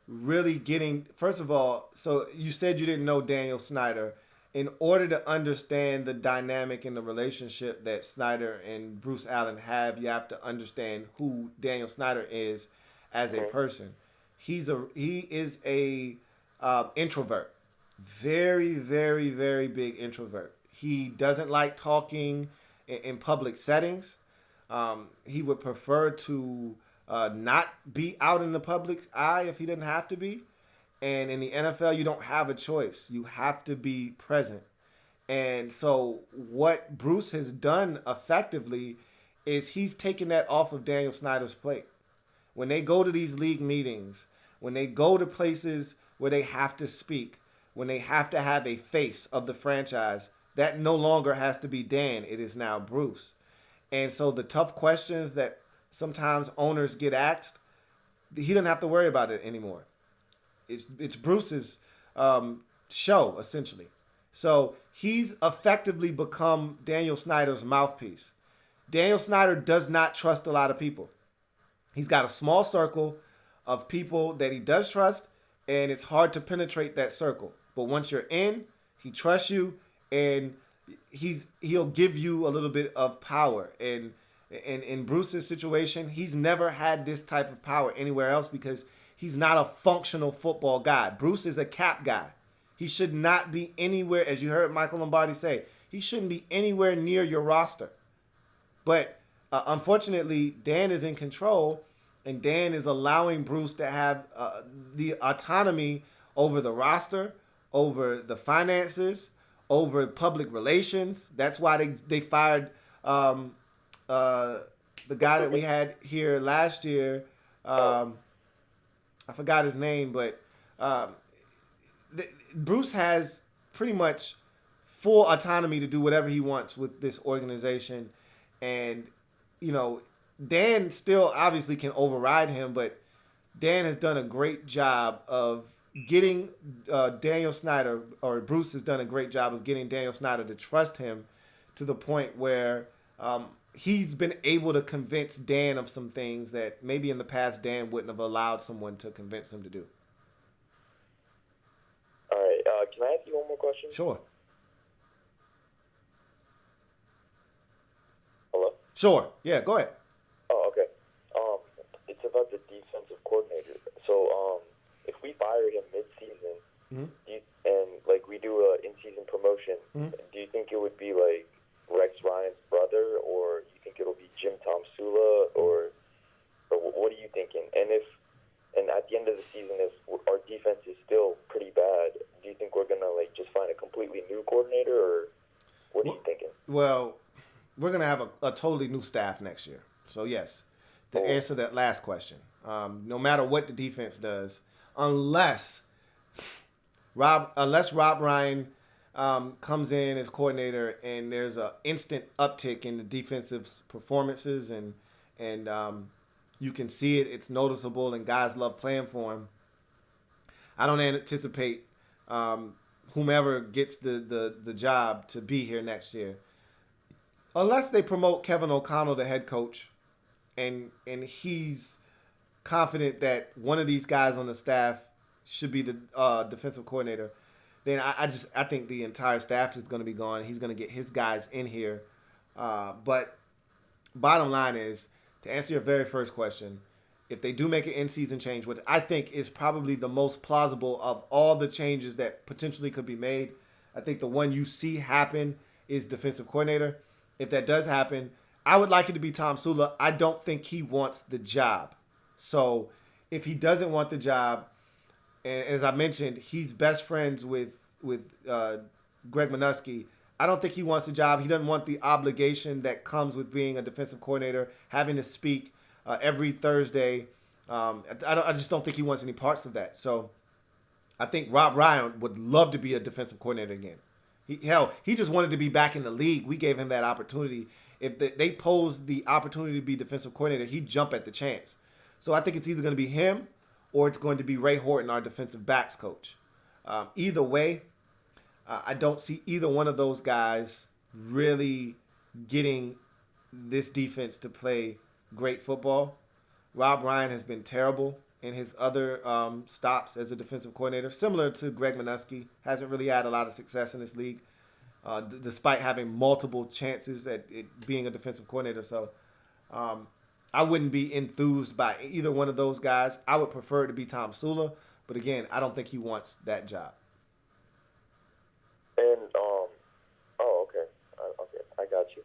really getting, first of all, so you said you didn't know Daniel Snyder. In order to understand the dynamic and the relationship that Snyder and Bruce Allen have, you have to understand who Daniel Snyder is as a person. He is a introvert, very, very, very big introvert. He doesn't like talking in public settings. He would prefer to not be out in the public eye if he didn't have to be. And in the NFL, you don't have a choice. You have to be present. And so what Bruce has done effectively is he's taken that off of Daniel Snyder's plate. When they go to these league meetings, when they go to places where they have to speak, when they have to have a face of the franchise, that no longer has to be Dan. It is now Bruce. And so the tough questions that sometimes owners get asked, he doesn't have to worry about it anymore. It's Bruce's show, essentially. So he's effectively become Daniel Snyder's mouthpiece. Daniel Snyder does not trust a lot of people. He's got a small circle of people that he does trust, and it's hard to penetrate that circle. But once you're in, he trusts you, and he'll give you a little bit of power. And in Bruce's situation, he's never had this type of power anywhere else because he's not a functional football guy. Bruce is a cap guy. He should not be anywhere, as you heard Michael Lombardi say, he shouldn't be anywhere near your roster. But unfortunately, Dan is in control, and Dan is allowing Bruce to have the autonomy over the roster, over the finances, over public relations. That's why they fired the guy that we had here last year. I forgot his name, but Bruce has pretty much full autonomy to do whatever he wants with this organization. And, you know, Dan still obviously can override him, but Dan has done a great job of getting Daniel Snyder, or Bruce has done a great job of getting Daniel Snyder to trust him to the point where he's been able to convince Dan of some things that maybe in the past Dan wouldn't have allowed someone to convince him to do. All right. Can I ask you one more question? Sure. Hello? Sure. Yeah, go ahead. Oh, okay. It's about the defensive coordinator. So, if we fire him mid-season, and like we do a in-season promotion, do you think it would be like Rex Ryan's brother, or you think it'll be Jim Tomsula, or what are you thinking? And at the end of the season, if our defense is still pretty bad, do you think we're gonna like just find a completely new coordinator, or what are you thinking? Well, we're gonna have a totally new staff next year. So yes, to answer that last question, no matter what the defense does, unless Rob Ryan comes in as coordinator, and there's an instant uptick in the defensive performances, and you can see it. It's noticeable, and guys love playing for him. I don't anticipate whomever gets the job to be here next year, unless they promote Kevin O'Connell to head coach, and he's confident that one of these guys on the staff should be the defensive coordinator. Then I think the entire staff is going to be gone. He's going to get his guys in here. But bottom line is, to answer your very first question, if they do make an in-season change, which I think is probably the most plausible of all the changes that potentially could be made, I think the one you see happen is defensive coordinator. If that does happen, I would like it to be Tom Sula. I don't think he wants the job. So if he doesn't want the job, and as I mentioned, he's best friends with Greg Minuski, I don't think he wants the job. He doesn't want the obligation that comes with being a defensive coordinator, having to speak every Thursday. I just don't think he wants any parts of that. So I think Rob Ryan would love to be a defensive coordinator again. He just wanted to be back in the league. We gave him that opportunity. If they posed the opportunity to be defensive coordinator, he'd jump at the chance. So I think it's either going to be him or it's going to be Ray Horton, our defensive backs coach. Either way, I don't see either one of those guys really getting this defense to play great football. Rob Ryan has been terrible in his other stops as a defensive coordinator, similar to Greg Minuski. Hasn't really had a lot of success in this league, despite having multiple chances at it being a defensive coordinator. So I wouldn't be enthused by either one of those guys. I would prefer it to be Tom Sula, but again, I don't think he wants that job. And okay, I got you.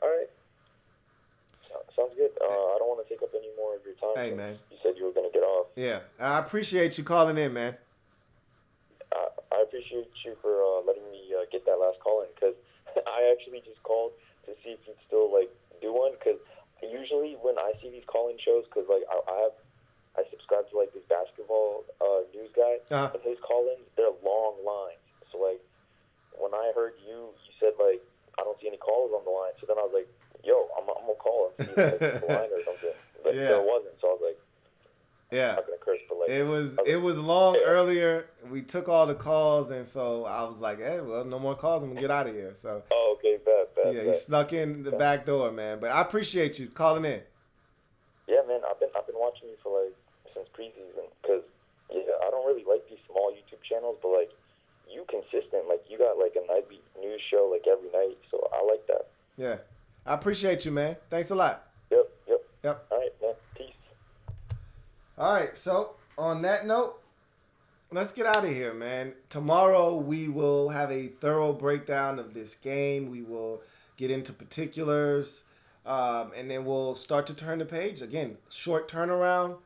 All right, sounds good. I don't want to take up any more of your time. Hey, man. You said you were gonna get off. Yeah, I appreciate you calling in, man. I appreciate you for letting me get that last call in, because I actually just called to see if you'd still do one, because usually when I see these call-in shows, because I subscribe to this basketball news guy, and his call-ins, they're long lines. So when I heard you said I don't see any calls on the line. So then I was like, yo, I'm gonna call him, see if he's the line or something. But there wasn't. So I was like, yeah, I'm not gonna curse, but it was long earlier. We took all the calls, and so I was like, hey, well, no more calls. I'm gonna get out of here. So okay, bad. Yeah, he snuck in the back door, man. But I appreciate you calling in. Yeah, man, I've been watching you for since preseason, because I don't really like these small YouTube channels, but you consistent, you got a nightly news show every night, so I like that. Yeah, I appreciate you, man. Thanks a lot. Yep. All right, man. Peace. All right, so on that note, let's get out of here, man. Tomorrow we will have a thorough breakdown of this game. We will get into particulars, and then we'll start to turn the page. Again, short turnaround.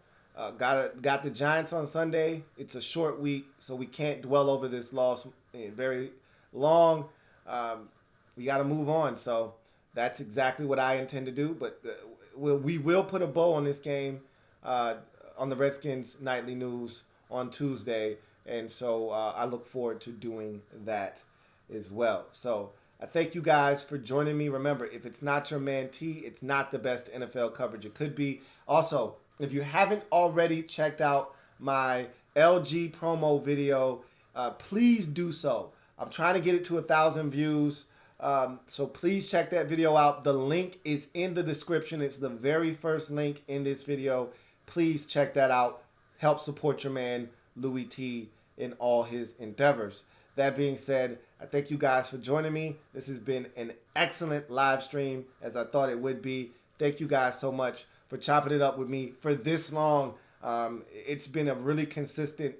Got the Giants on Sunday. It's a short week, so we can't dwell over this loss very long. We got to move on. So that's exactly what I intend to do. But we will put a bow on this game on the Redskins Nightly News on Tuesday. And so I look forward to doing that as well. So I thank you guys for joining me. Remember, if it's not your man T, it's not the best NFL coverage it could be. Also, if you haven't already checked out my LG promo video, please do so. I'm trying to get it to 1,000 views. So please check that video out. The link is in the description. It's the very first link in this video. Please check that out. Help support your man, Louie T, in all his endeavors. That being said, I thank you guys for joining me. This has been an excellent live stream, as I thought it would be. Thank you guys so much for chopping it up with me for this long. It's been a really consistent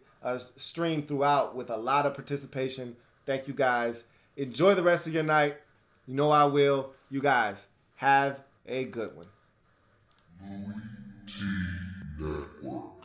stream throughout with a lot of participation. Thank you guys. Enjoy the rest of your night. You know I will. You guys, have a good one. Louie T Network.